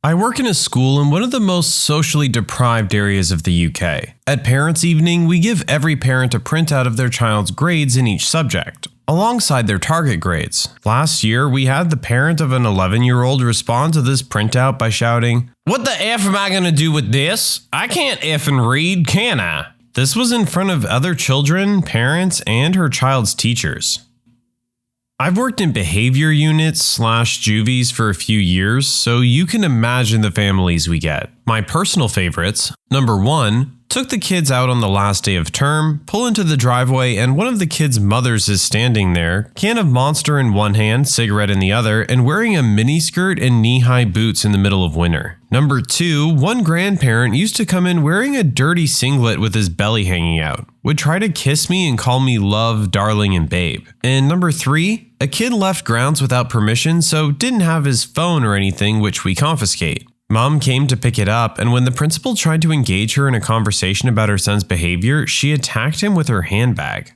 C: I work in a school in one of the most socially deprived areas of the UK. At Parents' Evening, we give every parent a printout of their child's grades in each subject, alongside their target grades. Last year, we had the parent of an 11-year-old respond to this printout by shouting, "What the F am I gonna do with this? I can't effing read, can I?" This was in front of other children, parents, and her child's teachers. I've worked in behavior units / juvies for a few years, so you can imagine the families we get. My personal favorites: number 1, Took the kids out on the last day of term, pull into the driveway, and one of the kids' mothers is standing there, can of Monster in one hand, cigarette in the other, and wearing a miniskirt and knee-high boots in the middle of winter. Number 2, one grandparent used to come in wearing a dirty singlet with his belly hanging out, would try to kiss me and call me love, darling, and babe. And number 3, a kid left grounds without permission, so didn't have his phone or anything, which we confiscate. Mom came to pick it up, and when the principal tried to engage her in a conversation about her son's behavior, she attacked him with her handbag.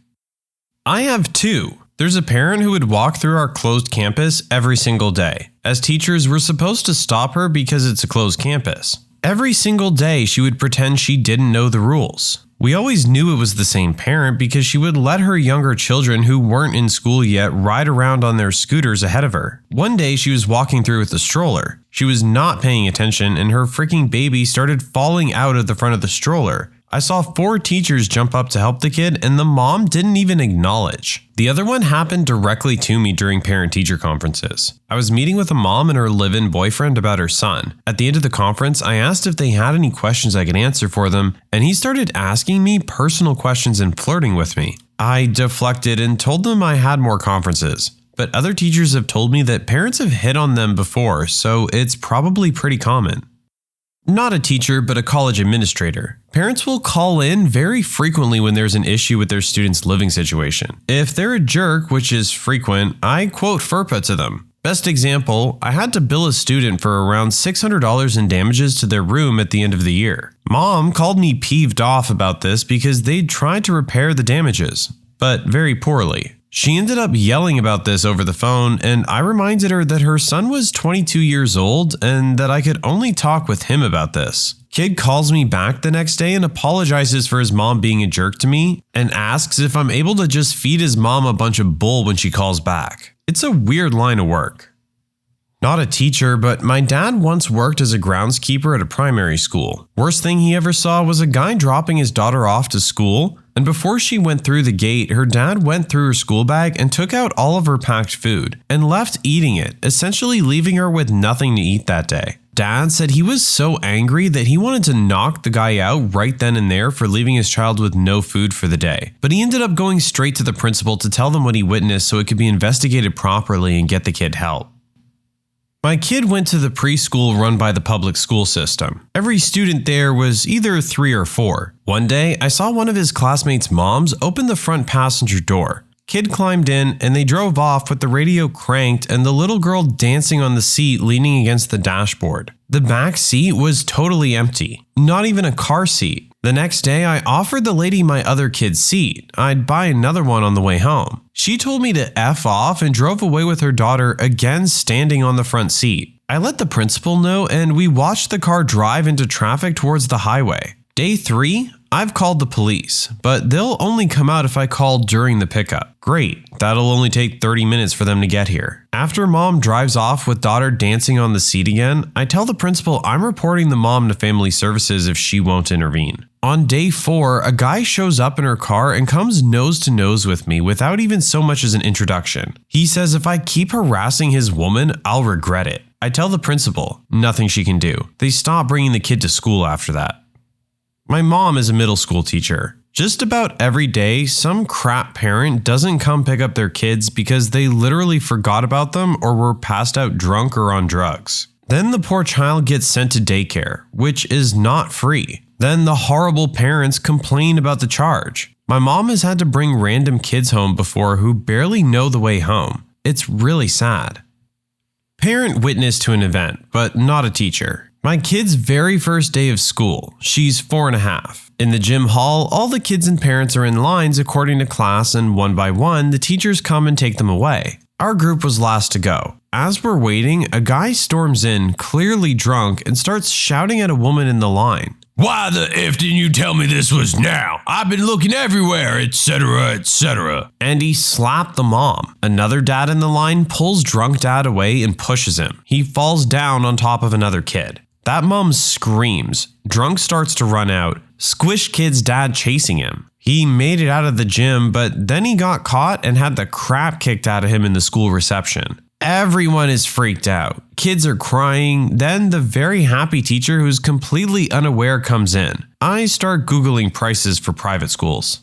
C: I have 2. There's a parent who would walk through our closed campus every single day. As teachers, we're supposed to stop her because it's a closed campus. Every single day, she would pretend she didn't know the rules. We always knew it was the same parent because she would let her younger children who weren't in school yet ride around on their scooters ahead of her. One day she was walking through with a stroller. She was not paying attention and her freaking baby started falling out of the front of the stroller. I saw 4 teachers jump up to help the kid and the mom didn't even acknowledge. The other one happened directly to me during parent-teacher conferences. I was meeting with a mom and her live-in boyfriend about her son. At the end of the conference, I asked if they had any questions I could answer for them, and he started asking me personal questions and flirting with me. I deflected and told them I had more conferences. But other teachers have told me that parents have hit on them before, so it's probably pretty common. Not a teacher, but a college administrator. Parents will call in very frequently when there's an issue with their student's living situation. If they're a jerk, which is frequent, I quote FERPA to them. Best example, I had to bill a student for around $600 in damages to their room at the end of the year. Mom called me peeved off about this because they'd tried to repair the damages, but very poorly. She ended up yelling about this over the phone, and I reminded her that her son was 22 years old and that I could only talk with him about this. Kid calls me back the next day and apologizes for his mom being a jerk to me and asks if I'm able to just feed his mom a bunch of bull when she calls back. It's a weird line of work. Not a teacher, but my dad once worked as a groundskeeper at a primary school. Worst thing he ever saw was a guy dropping his daughter off to school, and before she went through the gate, her dad went through her school bag and took out all of her packed food and left eating it, essentially leaving her with nothing to eat that day. Dad said he was so angry that he wanted to knock the guy out right then and there for leaving his child with no food for the day. But he ended up going straight to the principal to tell them what he witnessed so it could be investigated properly and get the kid help. My kid went to the preschool run by the public school system. Every student there was either 3 or 4. One day, I saw one of his classmates' moms open the front passenger door. Kid climbed in and they drove off with the radio cranked and the little girl dancing on the seat leaning against the dashboard. The back seat was totally empty, not even a car seat. The next day, I offered the lady my other kid's seat. I'd buy another one on the way home. She told me to F off and drove away with her daughter again standing on the front seat. I let the principal know and we watched the car drive into traffic towards the highway. Day 3, I've called the police, but they'll only come out if I call during the pickup. Great, that'll only take 30 minutes for them to get here. After mom drives off with daughter dancing on the seat again, I tell the principal I'm reporting the mom to family services if she won't intervene. On day 4, a guy shows up in her car and comes nose to nose with me without even so much as an introduction. He says if I keep harassing his woman, I'll regret it. I tell the principal, nothing she can do. They stop bringing the kid to school after that. My mom is a middle school teacher. Just about every day, some crap parent doesn't come pick up their kids because they literally forgot about them or were passed out drunk or on drugs. Then the poor child gets sent to daycare, which is not free. Then the horrible parents complain about the charge. My mom has had to bring random kids home before who barely know the way home. It's really sad. Parent witness to an event, but not a teacher. My kid's very first day of school. She's 4.5. In the gym hall, all the kids and parents are in lines according to class, and one by one, the teachers come and take them away. Our group was last to go. As we're waiting, a guy storms in, clearly drunk, and starts shouting at a woman in the line. "Why the F didn't you tell me this was now? I've been looking everywhere, etc., etc." And he slapped the mom. Another dad in the line pulls drunk dad away and pushes him. He falls down on top of another kid. That mom screams. Drunk starts to run out. Squish kid's dad chasing him. He made it out of the gym, but then he got caught and had the crap kicked out of him in the school reception. Everyone is freaked out. Kids are crying. Then the very happy teacher who's completely unaware comes in. I start Googling prices for private schools.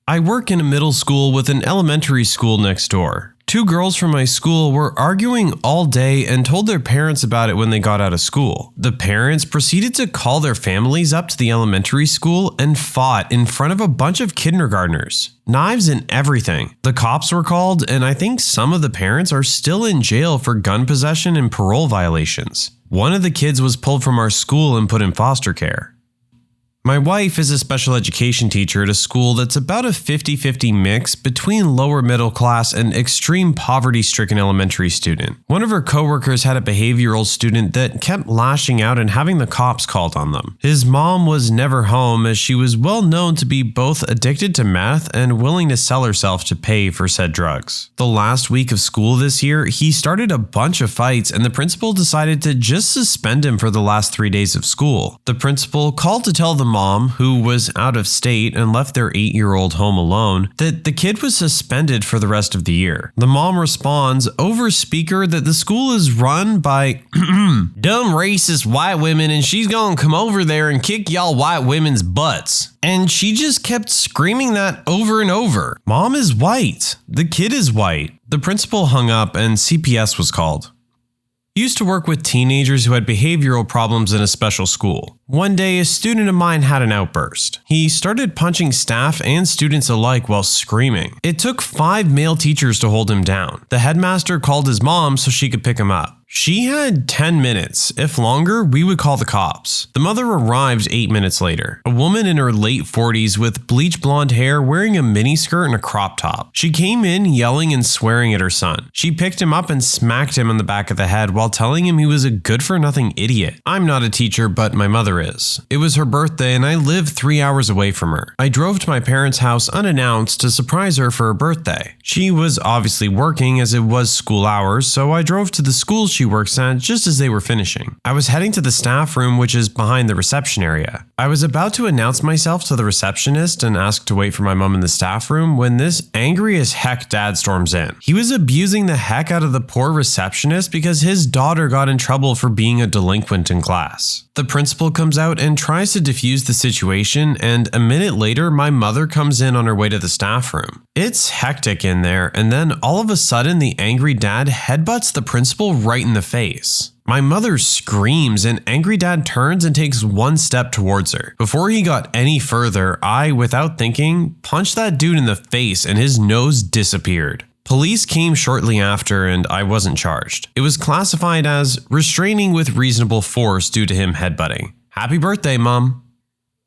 C: I work in a middle school with an elementary school next door. 2 girls from my school were arguing all day and told their parents about it when they got out of school. The parents proceeded to call their families up to the elementary school and fought in front of a bunch of kindergartners. Knives and everything. The cops were called, and I think some of the parents are still in jail for gun possession and parole violations. One of the kids was pulled from our school and put in foster care. My wife is a special education teacher at a school that's about a 50-50 mix between lower middle class and extreme poverty-stricken elementary student. One of her coworkers had a behavioral student that kept lashing out and having the cops called on them. His mom was never home as she was well known to be both addicted to meth and willing to sell herself to pay for said drugs. The last week of school this year, he started a bunch of fights and the principal decided to just suspend him for the last 3 days of school. The principal called to tell the mom, who was out of state and left their 8-year-old home alone, that the kid was suspended for the rest of the year. The mom responds over speaker that the school is run by dumb racist white women and she's gonna come over there and kick y'all white women's butts. And she just kept screaming that over and over. Mom is white. The kid is white. The principal hung up and CPS was called. Used to work with teenagers who had behavioral problems in a special school. One day, a student of mine had an outburst. He started punching staff and students alike while screaming. It took 5 male teachers to hold him down. The headmaster called his mom so she could pick him up. She had 10 minutes. If longer, we would call the cops. The mother arrived 8 minutes later. A woman in her late 40s with bleach blonde hair wearing a miniskirt and a crop top. She came in yelling and swearing at her son. She picked him up and smacked him on the back of the head while telling him he was a good-for-nothing idiot. I'm not a teacher, but my mother is. It was her birthday and I live 3 hours away from her. I drove to my parents' house unannounced to surprise her for her birthday. She was obviously working as it was school hours, so I drove to the school she works at just as they were finishing. I was heading to the staff room, which is behind the reception area. I was about to announce myself to the receptionist and ask to wait for my mom in the staff room when this angry as heck dad storms in. He was abusing the heck out of the poor receptionist because his daughter got in trouble for being a delinquent in class. The principal comes out and tries to defuse the situation, and a minute later, my mother comes in on her way to the staff room. It's hectic in there, and then all of a sudden, the angry dad headbutts the principal right in the face. My mother screams, and angry dad turns and takes 1 step towards her. Before he got any further, I, without thinking, punched that dude in the face and his nose disappeared. Police came shortly after and I wasn't charged. It was classified as restraining with reasonable force due to him headbutting. Happy birthday, Mom.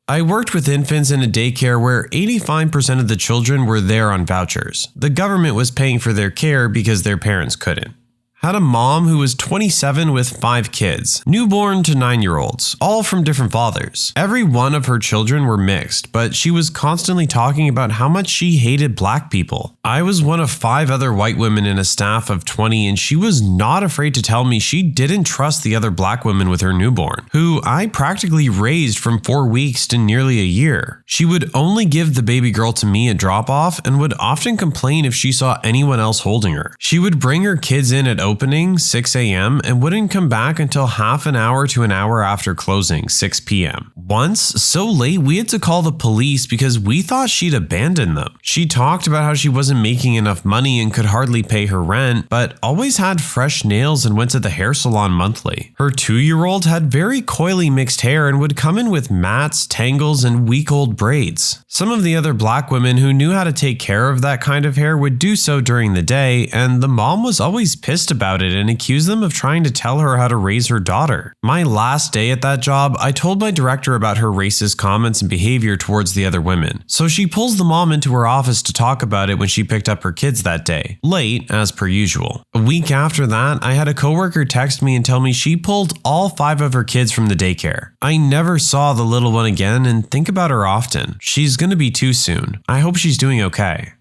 C: I worked with infants in a daycare where 85% of the children were there on vouchers. The government was paying for their care because their parents couldn't. Had a mom who was 27 with 5 kids, newborn to 9-year-olds, all from different fathers. Every one of her children were mixed, but she was constantly talking about how much she hated black people. I was one of 5 other white women in a staff of 20, and she was not afraid to tell me she didn't trust the other black women with her newborn, who I practically raised from 4 weeks to nearly a year. She would only give the baby girl to me at drop-off and would often complain if she saw anyone else holding her. She would bring her kids in at opening 6 a.m. and wouldn't come back until half an hour to an hour after closing 6 p.m. Once, so late we had to call the police because we thought she'd abandoned them. She talked about how she wasn't making enough money and could hardly pay her rent, but always had fresh nails and went to the hair salon monthly. Her 2-year-old had very coily mixed hair and would come in with mats, tangles, and week-old braids. Some of the other black women who knew how to take care of that kind of hair would do so during the day, and the mom was always pissed about it and accused them of trying to tell her how to raise her daughter. My last day at that job, I told my director about her racist comments and behavior towards the other women. So she pulls the mom into her office to talk about it when she picked up her kids that day. Late, as per usual. A week after that, I had a coworker text me and tell me she pulled all 5 of her kids from the daycare. I never saw the little one again and think about her often. She's gonna be 2 soon. I hope she's doing okay.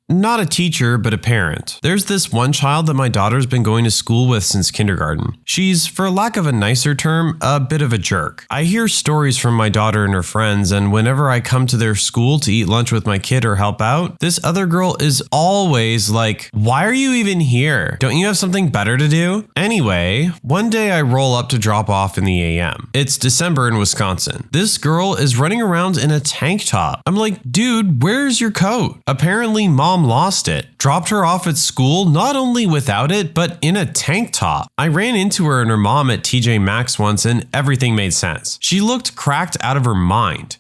C: Not a teacher, but a parent. There's this one child that my daughter's been going to school with since kindergarten. She's, for lack of a nicer term, a bit of a jerk. I hear stories from my daughter and her friends, and whenever I come to their school to eat lunch with my kid or help out, this other girl is always like, "Why are you even here? Don't you have something better to do?" Anyway, one day I roll up to drop off in the AM. It's December in Wisconsin. This girl is running around in a tank top. I'm like, dude, where's your coat? Apparently, mom lost it. Dropped her off at school not only without it, but in a tank top. I ran into her and her mom at TJ Maxx once and everything made sense. She looked cracked out of her mind.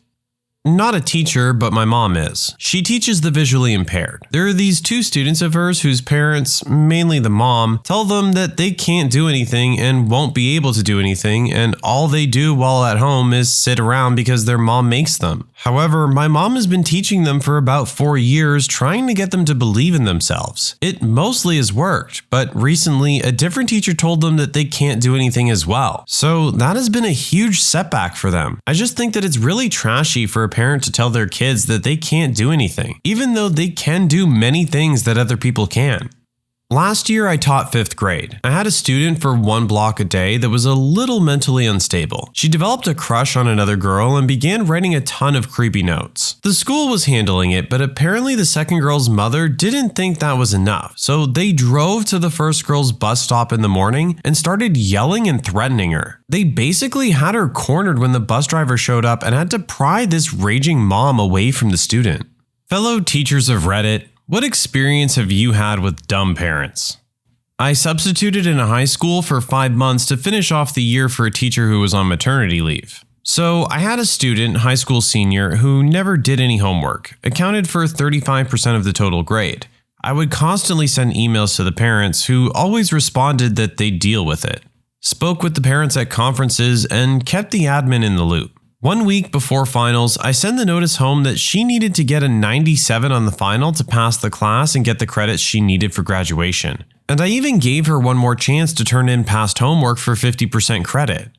C: Not a teacher, but my mom is. She teaches the visually impaired. There are these two students of hers whose parents, mainly the mom, tell them that they can't do anything and won't be able to do anything, and all they do while at home is sit around because their mom makes them. However, my mom has been teaching them for about 4 years, trying to get them to believe in themselves. It mostly has worked, but recently a different teacher told them that they can't do anything as well. So that has been a huge setback for them. I just think that it's really trashy for a parent to tell their kids that they can't do anything, even though they can do many things that other people can. Last year, I taught 5th grade. I had a student for 1 block a day that was a little mentally unstable. She developed a crush on another girl and began writing a ton of creepy notes. The school was handling it, but apparently the second girl's mother didn't think that was enough, so they drove to the first girl's bus stop in the morning and started yelling and threatening her. They basically had her cornered when the bus driver showed up and had to pry this raging mom away from the student. Fellow teachers of Reddit, what experience have you had with dumb parents? I substituted in a high school for 5 months to finish off the year for a teacher who was on maternity leave. So I had a student, high school senior, who never did any homework, accounted for 35% of the total grade. I would constantly send emails to the parents who always responded that they'd deal with it. Spoke with the parents at conferences and kept the admin in the loop. 1 week before finals, I sent the notice home that she needed to get a 97 on the final to pass the class and get the credits she needed for graduation. And I even gave her one more chance to turn in past homework for 50% credit.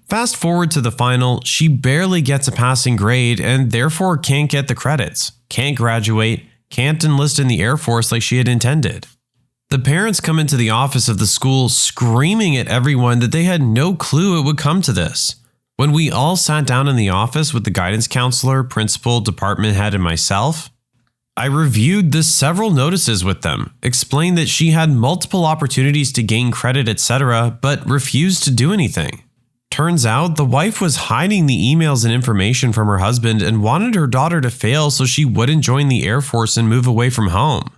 C: Fast forward to the final, she barely gets a passing grade and therefore can't get the credits, can't graduate, can't enlist in the Air Force like she had intended. The parents come into the office of the school screaming at everyone that they had no clue it would come to this. When we all sat down in the office with the guidance counselor, principal, department head, and myself, I reviewed the several notices with them, explained that she had multiple opportunities to gain credit, etc., but refused to do anything. Turns out the wife was hiding the emails and information from her husband and wanted her daughter to fail so she wouldn't join the Air Force and move away from home.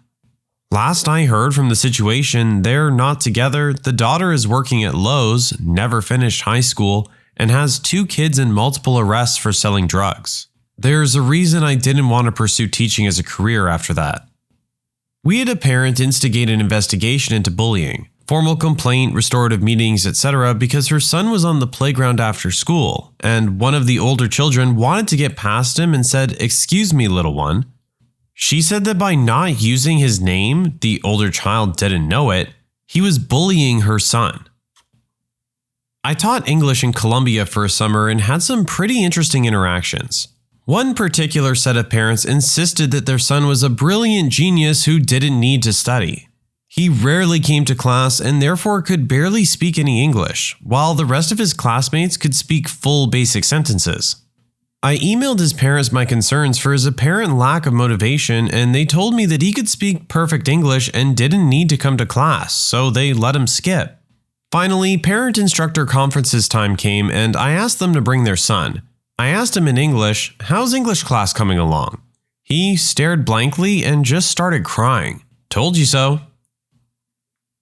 C: Last I heard from the situation, they're not together, the daughter is working at Lowe's, never finished high school, and has 2 kids and multiple arrests for selling drugs. There's a reason I didn't want to pursue teaching as a career after that. We had a parent instigate an investigation into bullying, formal complaint, restorative meetings, etc. because her son was on the playground after school, and one of the older children wanted to get past him and said, "Excuse me, little one." She said that by not using his name, the older child didn't know it, he was bullying her son. I taught English in Colombia for a summer and had some pretty interesting interactions. One particular set of parents insisted that their son was a brilliant genius who didn't need to study. He rarely came to class and therefore could barely speak any English, while the rest of his classmates could speak full basic sentences. I emailed his parents my concerns for his apparent lack of motivation, and they told me that he could speak perfect English and didn't need to come to class, so they let him skip. Finally, parent-instructor conferences time came and I asked them to bring their son. I asked him in English, "How's English class coming along?" He stared blankly and just started crying. "Told you so."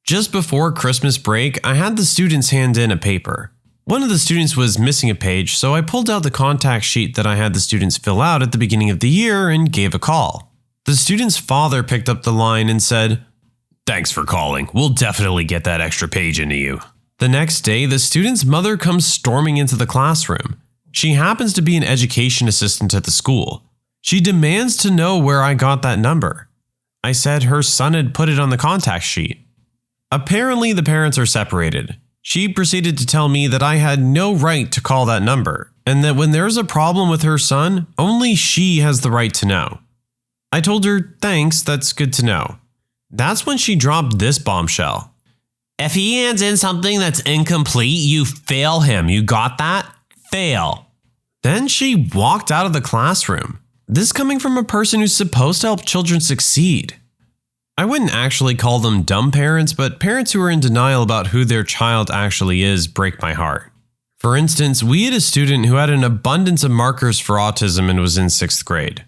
C: Just before Christmas break, I had the students hand in a paper. One of the students was missing a page, so I pulled out the contact sheet that I had the students fill out at the beginning of the year and gave a call. The student's father picked up the line and said, "Thanks for calling. We'll definitely get that extra page into you." The next day, the student's mother comes storming into the classroom. She happens to be an education assistant at the school. She demands to know where I got that number. I said her son had put it on the contact sheet. Apparently, the parents are separated. She proceeded to tell me that I had no right to call that number, and that when there's a problem with her son, only she has the right to know. I told her, thanks, that's good to know. That's when she dropped this bombshell. If he hands in something that's incomplete, you fail him. You got that? Fail. Then she walked out of the classroom. This coming from a person who's supposed to help children succeed. I wouldn't actually call them dumb parents, but parents who are in denial about who their child actually is break my heart. For instance, we had a student who had an abundance of markers for autism and was in 6th grade.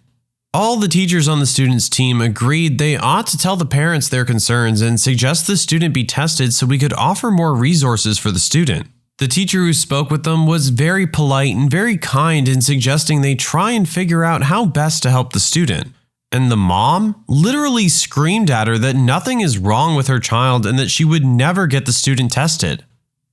C: All the teachers on the student's team agreed they ought to tell the parents their concerns and suggest the student be tested so we could offer more resources for the student. The teacher who spoke with them was very polite and very kind in suggesting they try and figure out how best to help the student. And the mom literally screamed at her that nothing is wrong with her child and that she would never get the student tested.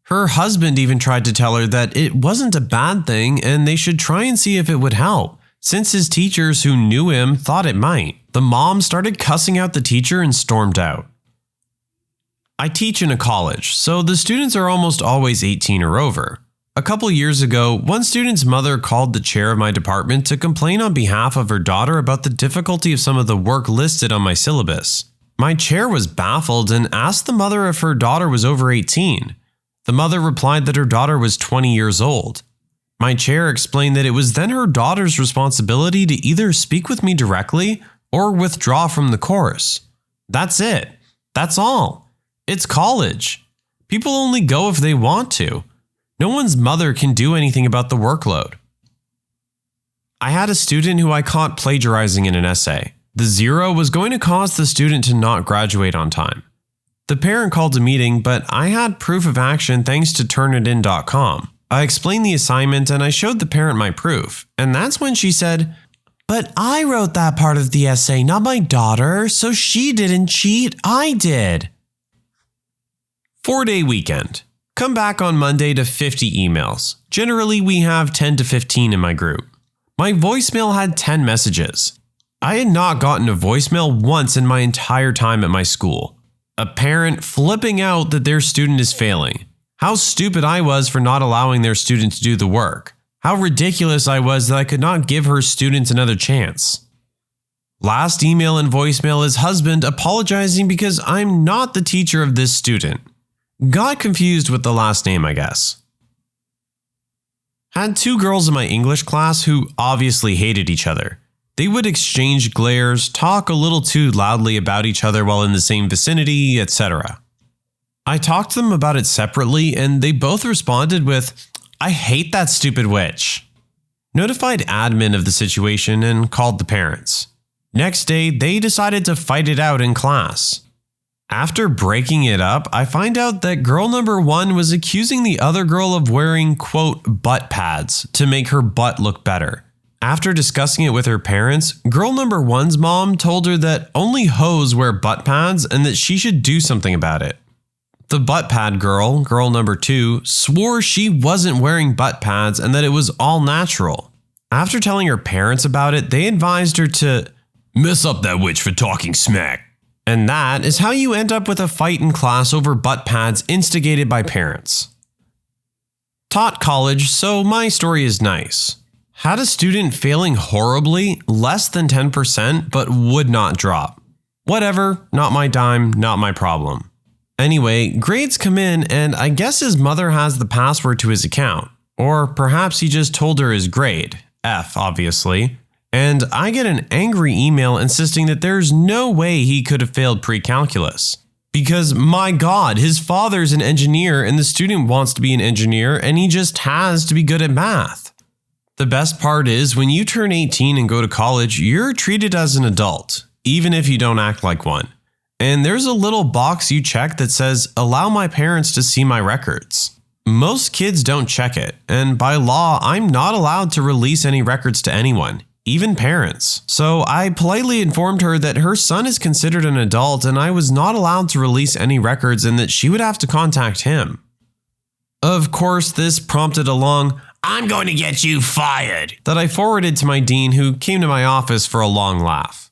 C: Her husband even tried to tell her that it wasn't a bad thing and they should try and see if it would help, since his teachers who knew him thought it might. The mom started cussing out the teacher and stormed out. I teach in a college, so the students are almost always 18 or over. A couple years ago, one student's mother called the chair of my department to complain on behalf of her daughter about the difficulty of some of the work listed on my syllabus. My chair was baffled and asked the mother if her daughter was over 18. The mother replied that her daughter was 20 years old. My chair explained that it was then her daughter's responsibility to either speak with me directly or withdraw from the course. That's it. That's all. It's college. People only go if they want to. No one's mother can do anything about the workload. I had a student who I caught plagiarizing in an essay. The 0 was going to cause the student to not graduate on time. The parent called a meeting, but I had proof of action thanks to turnitin.com. I explained the assignment and I showed the parent my proof, and that's when she said, "But I wrote that part of the essay, not my daughter, so she didn't cheat, I did." 4-day weekend. Come back on Monday to 50 emails. Generally, we have 10 to 15 in my group. My voicemail had 10 messages. I had not gotten a voicemail once in my entire time at my school. A parent flipping out that their student is failing. How stupid I was for not allowing their student to do the work. How ridiculous I was that I could not give her student another chance. Last email and voicemail is husband apologizing because I'm not the teacher of this student. Got confused with the last name, I guess. Had 2 girls in my English class who obviously hated each other. They would exchange glares, talk a little too loudly about each other while in the same vicinity, etc. I talked to them about it separately and they both responded with, "I hate that stupid witch." Notified admin of the situation and called the parents. Next day, they decided to fight it out in class. After breaking it up, I find out that girl number 1 was accusing the other girl of wearing, quote, butt pads to make her butt look better. After discussing it with her parents, girl number 1's mom told her that only hoes wear butt pads and that she should do something about it. The butt pad girl, girl number 2, swore she wasn't wearing butt pads and that it was all natural. After telling her parents about it, they advised her to mess up that witch for talking smack. And that is how you end up with a fight in class over butt pads instigated by parents. Taught college, so my story is nice. Had a student failing horribly, less than 10%, but would not drop. Whatever, not my dime, not my problem. Anyway, grades come in and I guess his mother has the password to his account. Or perhaps he just told her his grade, F obviously. And I get an angry email insisting that there's no way he could have failed pre-calculus. Because my God, his father's an engineer and the student wants to be an engineer and he just has to be good at math. The best part is when you turn 18 and go to college, you're treated as an adult, even if you don't act like one. And there's a little box you check that says, "Allow my parents to see my records." Most kids don't check it, and by law, I'm not allowed to release any records to anyone, even parents. So I politely informed her that her son is considered an adult and I was not allowed to release any records and that she would have to contact him. Of course, this prompted a long, "I'm going to get you fired," that I forwarded to my dean, who came to my office for a long laugh.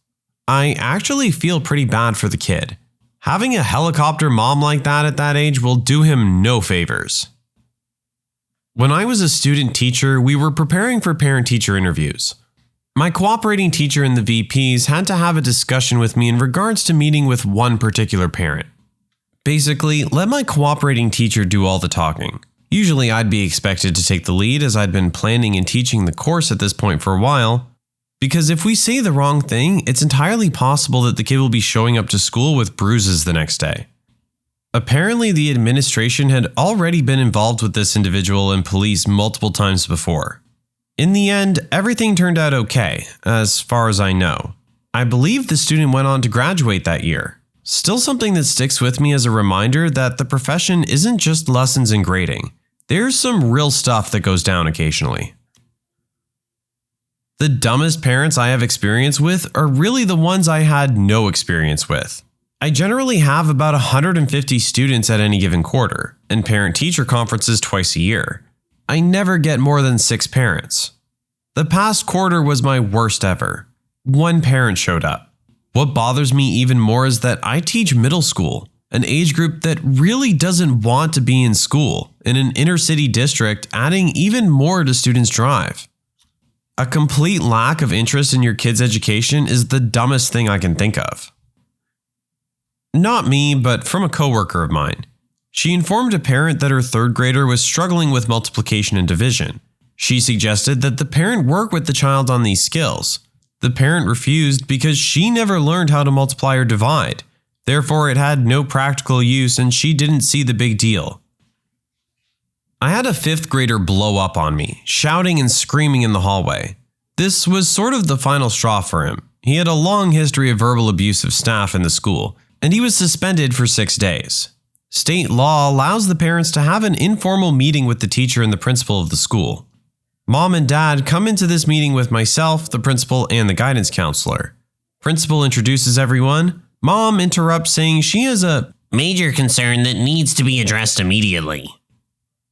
C: I actually feel pretty bad for the kid. Having a helicopter mom like that at that age will do him no favors. When I was a student teacher, we were preparing for parent-teacher interviews. My cooperating teacher and the VPs had to have a discussion with me in regards to meeting with one particular parent. Basically, let my cooperating teacher do all the talking. Usually I'd be expected to take the lead as I'd been planning and teaching the course at this point for a while, because if we say the wrong thing, it's entirely possible that the kid will be showing up to school with bruises the next day. Apparently, the administration had already been involved with this individual and police multiple times before. In the end, everything turned out okay, as far as I know. I believe the student went on to graduate that year. Still something that sticks with me as a reminder that the profession isn't just lessons and grading. There's some real stuff that goes down occasionally. The dumbest parents I have experience with are really the ones I had no experience with. I generally have about 150 students at any given quarter, and parent-teacher conferences twice a year. I never get more than 6 parents. The past quarter was my worst ever. 1 parent showed up. What bothers me even more is that I teach middle school, an age group that really doesn't want to be in school, in an inner city district, adding even more to students' drive. A complete lack of interest in your kid's education is the dumbest thing I can think of. Not me, but from a coworker of mine. She informed a parent that her 3rd grader was struggling with multiplication and division. She suggested that the parent work with the child on these skills. The parent refused because she never learned how to multiply or divide. Therefore, it had no practical use and she didn't see the big deal. I had a 5th grader blow up on me, shouting and screaming in the hallway. This was sort of the final straw for him. He had a long history of verbal abuse of staff in the school, and he was suspended for 6 days. State law allows the parents to have an informal meeting with the teacher and the principal of the school. Mom and Dad come into this meeting with myself, the principal, and the guidance counselor. Principal introduces everyone. Mom interrupts saying she has a
B: major concern that needs to be addressed immediately.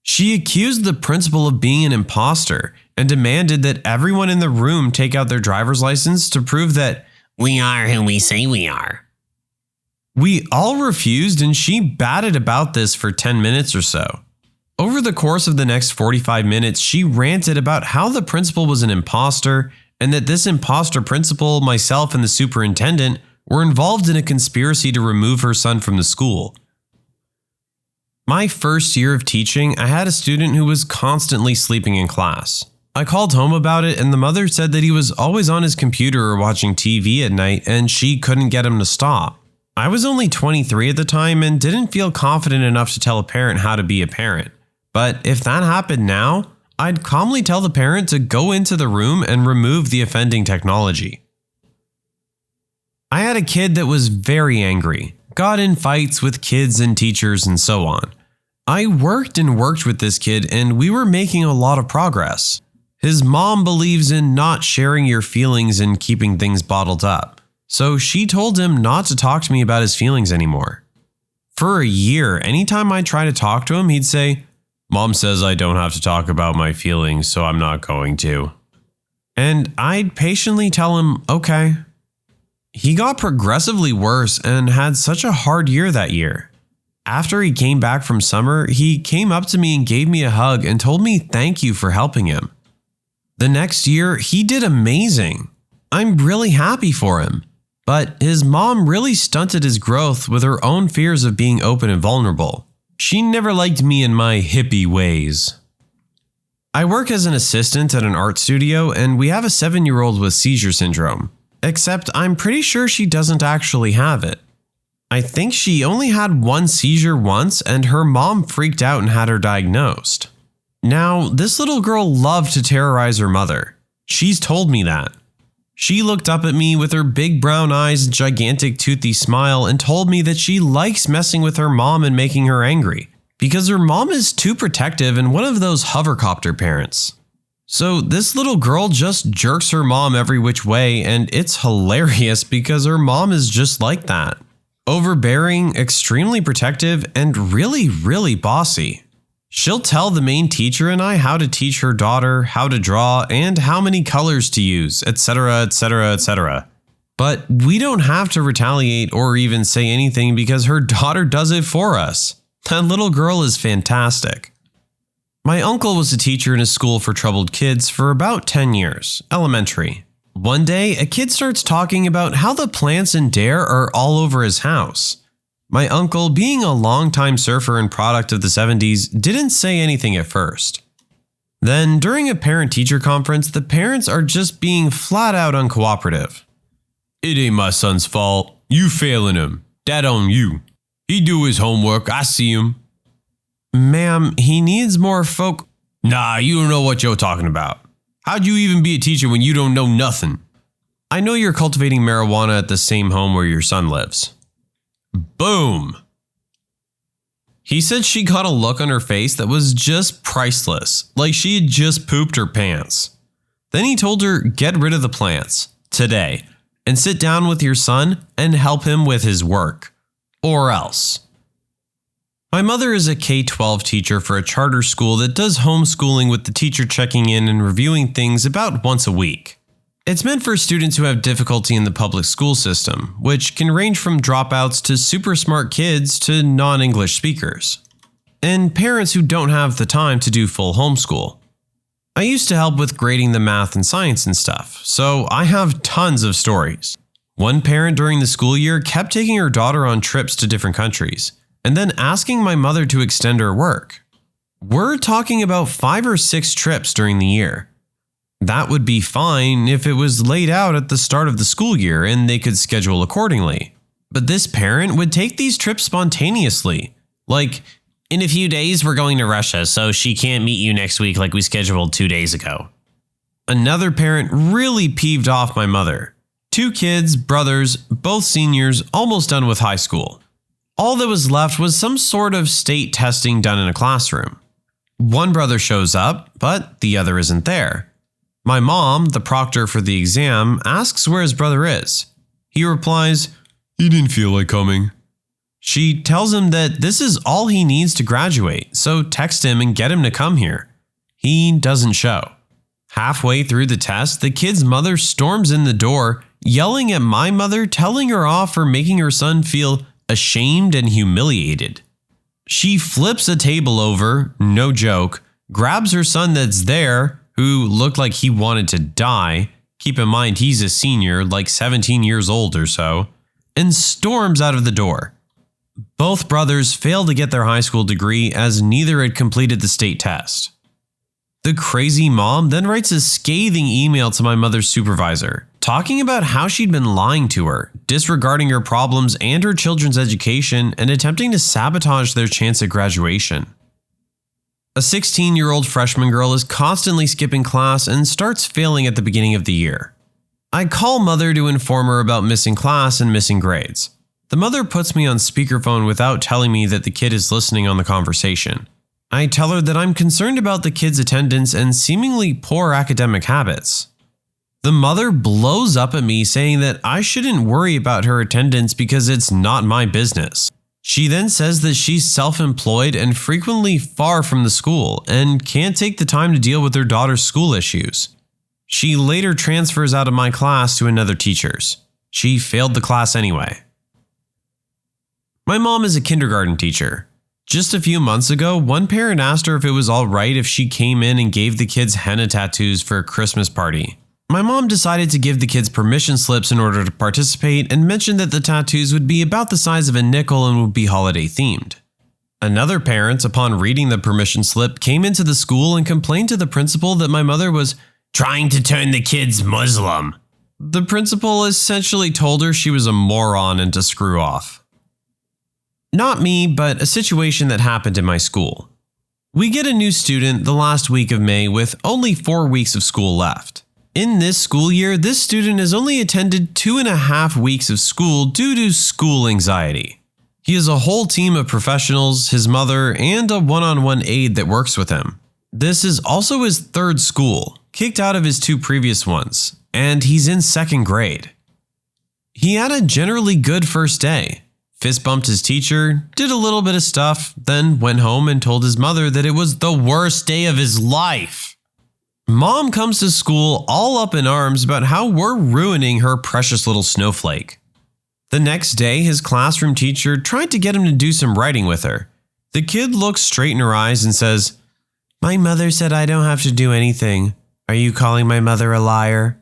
C: She accused the principal of being an imposter and demanded that everyone in the room take out their driver's license to prove that
B: we are who we say we are.
C: We all refused and she batted about this for 10 minutes or so. Over the course of the next 45 minutes, she ranted about how the principal was an imposter and that this imposter principal, myself, and the superintendent were involved in a conspiracy to remove her son from the school. My first year of teaching, I had a student who was constantly sleeping in class. I called home about it and the mother said that he was always on his computer or watching TV at night and she couldn't get him to stop. I was only 23 at the time and didn't feel confident enough to tell a parent how to be a parent. But if that happened now, I'd calmly tell the parent to go into the room and remove the offending technology. I had a kid that was very angry, got in fights with kids and teachers and so on. I worked with this kid and we were making a lot of progress. His mom believes in not sharing your feelings and keeping things bottled up. So she told him not to talk to me about his feelings anymore. For a year, anytime I tried to talk to him, he'd say, "Mom says I don't have to talk about my feelings, so I'm not going to." And I'd patiently tell him, okay. He got progressively worse and had such a hard year that year. After he came back from summer, he came up to me and gave me a hug and told me thank you for helping him. The next year, he did amazing. I'm really happy for him. But his mom really stunted his growth with her own fears of being open and vulnerable. She never liked me and my hippie ways. I work as an assistant at an art studio and we have a 7-year-old with seizure syndrome. Except I'm pretty sure she doesn't actually have it. I think she only had 1 seizure once and her mom freaked out and had her diagnosed. Now, this little girl loved to terrorize her mother. She's told me that. She looked up at me with her big brown eyes and gigantic toothy smile and told me that she likes messing with her mom and making her angry because her mom is too protective and one of those hovercopter parents. So this little girl just jerks her mom every which way and it's hilarious because her mom is just like that. Overbearing, extremely protective, and really, really bossy. She'll tell the main teacher and I how to teach her daughter, how to draw, and how many colors to use, etc., etc., etc. But we don't have to retaliate or even say anything because her daughter does it for us. That little girl is fantastic. My uncle was a teacher in a school for troubled kids for about 10 years, elementary. One day, a kid starts talking about how the plants in Dare are all over his house. My uncle, being a longtime surfer and product of the 70s, didn't say anything at first. Then, during a parent-teacher conference, the parents are just being flat out uncooperative. "It ain't my son's fault. You failing him. That on you. He do his homework. I see him." "Ma'am, he needs more folk." "Nah, you don't know what you're talking about. How'd you even be a teacher when you don't know nothing?" "I know you're cultivating marijuana at the same home where your son lives." Boom. He said she got a look on her face that was just priceless, like she had just pooped her pants. Then he told her, "Get rid of the plants, today, and sit down with your son and help him with his work. Or else." My mother is a K-12 teacher for a charter school that does homeschooling with the teacher checking in and reviewing things about once a week. It's meant for students who have difficulty in the public school system, which can range from dropouts to super smart kids to non-English speakers, and parents who don't have the time to do full homeschool. I used to help with grading the math and science and stuff, so I have tons of stories. One parent during the school year kept taking her daughter on trips to different countries, and then asking my mother to extend her work. We're talking about 5 or 6 trips during the year. That would be fine if it was laid out at the start of the school year and they could schedule accordingly. But this parent would take these trips spontaneously. Like, "In a few days we're going to Russia, so she can't meet you next week like we scheduled 2 days ago." Another parent really peeved off my mother. 2 kids, brothers, both seniors, almost done with high school. All that was left was some sort of state testing done in a classroom. One brother shows up, but the other isn't there. My mom, the proctor for the exam, asks where his brother is. He replies, "He didn't feel like coming." She tells him that this is all he needs to graduate, so text him and get him to come here. He doesn't show. Halfway through the test, the kid's mother storms in the door, yelling at my mother, telling her off for making her son feel ashamed and humiliated. She flips a table over, no joke, grabs her son that's there, who looked like he wanted to die, keep in mind he's a senior, like 17 years old or so, and storms out of the door. Both brothers failed to get their high school degree as neither had completed the state test. The crazy mom then writes a scathing email to my mother's supervisor, talking about how she'd been lying to her, disregarding her problems and her children's education, and attempting to sabotage their chance at graduation. A 16-year-old freshman girl is constantly skipping class and starts failing at the beginning of the year. I call mother to inform her about missing class and missing grades. The mother puts me on speakerphone without telling me that the kid is listening on the conversation. I tell her that I'm concerned about the kid's attendance and seemingly poor academic habits. The mother blows up at me saying that I shouldn't worry about her attendance because it's not my business. She then says that she's self-employed and frequently far from the school and can't take the time to deal with her daughter's school issues. She later transfers out of my class to another teacher's. She failed the class anyway. My mom is a kindergarten teacher. Just a few months ago, one parent asked her if it was all right if she came in and gave the kids henna tattoos for a Christmas party. My mom decided to give the kids permission slips in order to participate and mentioned that the tattoos would be about the size of a nickel and would be holiday themed. Another parent, upon reading the permission slip, came into the school and complained to the principal that my mother was trying to turn the kids Muslim. The principal essentially told her she was a moron and to screw off. Not me, but a situation that happened in my school. We get a new student the last week of May with only 4 weeks of school left. In this school year, this student has only attended 2.5 weeks of school due to school anxiety. He has a whole team of professionals, his mother, and a one-on-one aide that works with him. This is also his 3rd school, kicked out of his 2 previous ones, and he's in 2nd grade. He had a generally good first day. Fist bumped his teacher, did a little bit of stuff, then went home and told his mother that it was the worst day of his life. Mom comes to school all up in arms about how we're ruining her precious little snowflake. The next day, his classroom teacher tried to get him to do some writing with her. The kid looks straight in her eyes and says, "My mother said I don't have to do anything. Are you calling my mother a liar?"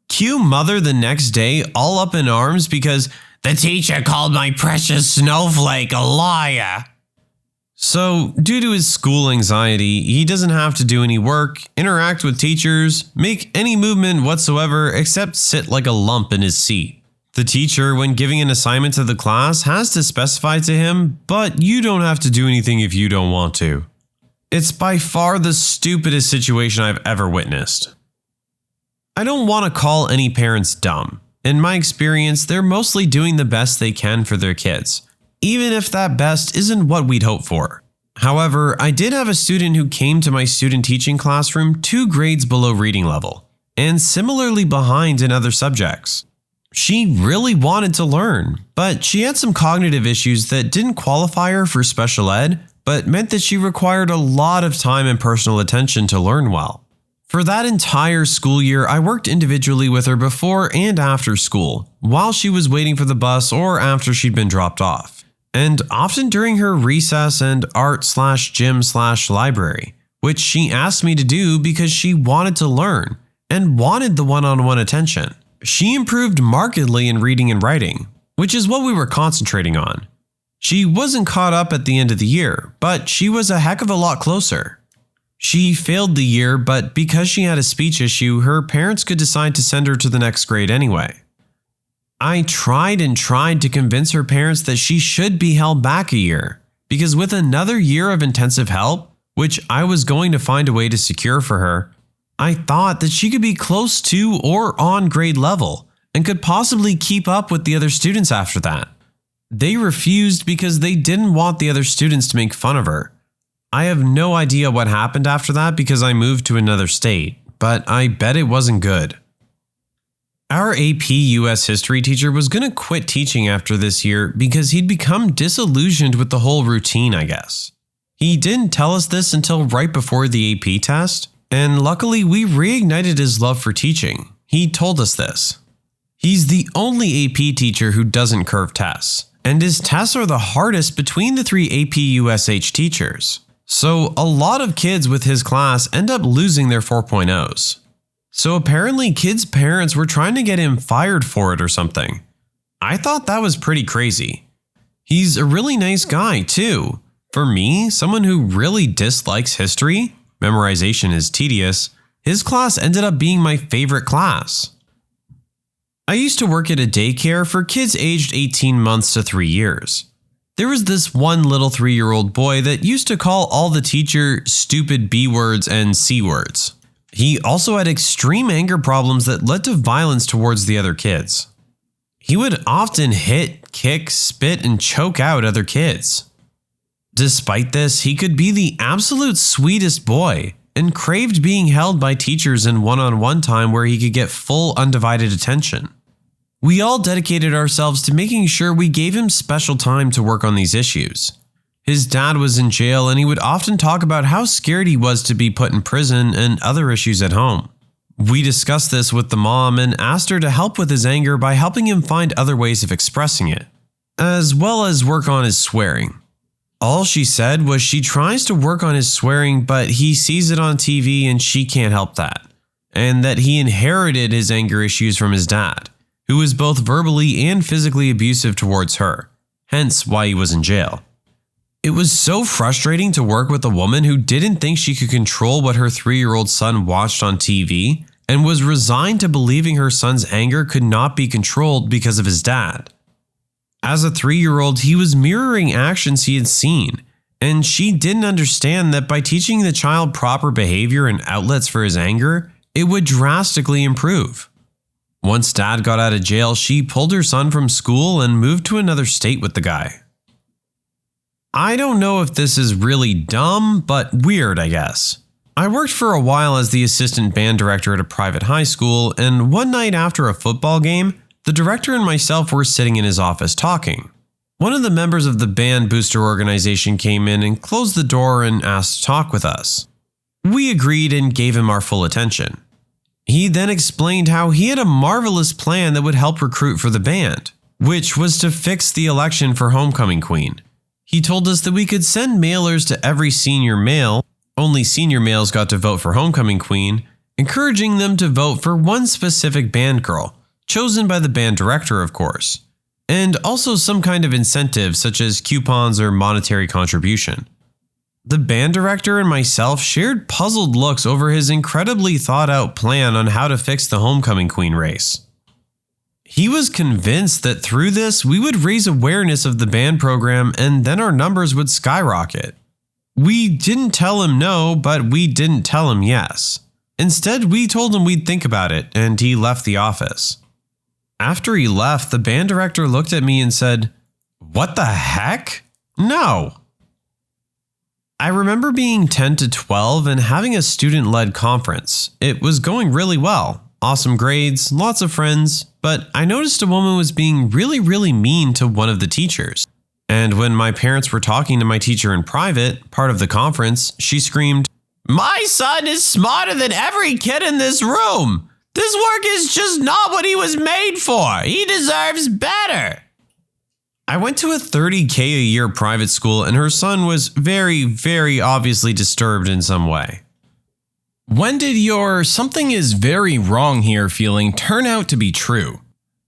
C: Cue mother the next day all up in arms because the teacher called my precious snowflake a liar. So, due to his school anxiety, he doesn't have to do any work, interact with teachers, make any movement whatsoever except sit like a lump in his seat. The teacher, when giving an assignment to the class, has to specify to him, but you don't have to do anything if you don't want to. It's by far the stupidest situation I've ever witnessed. I don't want to call any parents dumb. In my experience, they're mostly doing the best they can for their kids, even if that best isn't what we'd hope for. However, I did have a student who came to my student teaching classroom 2 grades below reading level, and similarly behind in other subjects. She really wanted to learn, but she had some cognitive issues that didn't qualify her for special ed, but meant that she required a lot of time and personal attention to learn well. For that entire school year, I worked individually with her before and after school, while she was waiting for the bus or after she'd been dropped off, and often during her recess and art/gym/library, which she asked me to do because she wanted to learn and wanted the one-on-one attention. She improved markedly in reading and writing, which is what we were concentrating on. She wasn't caught up at the end of the year, but she was a heck of a lot closer. She failed the year, but because she had a speech issue, her parents could decide to send her to the next grade anyway. I tried and tried to convince her parents that she should be held back a year, because with another year of intensive help, which I was going to find a way to secure for her, I thought that she could be close to or on grade level and could possibly keep up with the other students after that. They refused because they didn't want the other students to make fun of her. I have no idea what happened after that because I moved to another state, but I bet it wasn't good. Our AP US history teacher was going to quit teaching after this year because he'd become disillusioned with the whole routine, I guess. He didn't tell us this until right before the AP test, and luckily we reignited his love for teaching. He told us this. He's the only AP teacher who doesn't curve tests, and his tests are the hardest between the 3 AP USH teachers. So a lot of kids with his class end up losing their 4.0s. So apparently kids' parents were trying to get him fired for it or something. I thought that was pretty crazy. He's a really nice guy too. For me, someone who really dislikes history, memorization is tedious, his class ended up being my favorite class. I used to work at a daycare for kids aged 18 months to 3 years. There was this one little 3-year-old boy that used to call all the teacher stupid B words and C words. He also had extreme anger problems that led to violence towards the other kids. He would often hit, kick, spit, and choke out other kids. Despite this, he could be the absolute sweetest boy and craved being held by teachers in one-on-one time where he could get full undivided attention. We all dedicated ourselves to making sure we gave him special time to work on these issues. His dad was in jail and he would often talk about how scared he was to be put in prison and other issues at home. We discussed this with the mom and asked her to help with his anger by helping him find other ways of expressing it, as well as work on his swearing. All she said was she tries to work on his swearing, but he sees it on TV and she can't help that, and that he inherited his anger issues from his dad, who was both verbally and physically abusive towards her, hence why he was in jail. It was so frustrating to work with a woman who didn't think she could control what her 3-year-old son watched on TV and was resigned to believing her son's anger could not be controlled because of his dad. As a 3-year-old, he was mirroring actions he had seen, and she didn't understand that by teaching the child proper behavior and outlets for his anger, it would drastically improve. Once dad got out of jail, she pulled her son from school and moved to another state with the guy. I don't know if this is really dumb, but weird, I guess. I worked for a while as the assistant band director at a private high school, and one night after a football game, the director and myself were sitting in his office talking. One of the members of the band booster organization came in and closed the door and asked to talk with us. We agreed and gave him our full attention. He then explained how he had a marvelous plan that would help recruit for the band, which was to fix the election for homecoming queen. He told us that we could send mailers to every senior male, only senior males got to vote for homecoming queen, encouraging them to vote for one specific band girl, chosen by the band director, of course, and also some kind of incentive such as coupons or monetary contribution. The band director and myself shared puzzled looks over his incredibly thought-out plan on how to fix the homecoming queen race. He was convinced that through this, we would raise awareness of the band program and then our numbers would skyrocket. We didn't tell him no, but we didn't tell him yes. Instead, we told him we'd think about it, and he left the office. After he left, the band director looked at me and said, "What the heck? No." I remember being 10 to 12 and having a student-led conference. It was going really well. Awesome grades, lots of friends, but I noticed a woman was being really mean to one of the teachers. And when my parents were talking to my teacher in private, part of the conference, she screamed, "My son is smarter than every kid in this room. This work is just not what he was made for. He deserves better." I went to a $30K a year private school and her son was very obviously disturbed in some way. When did your "something is very wrong here" feeling turn out to be true?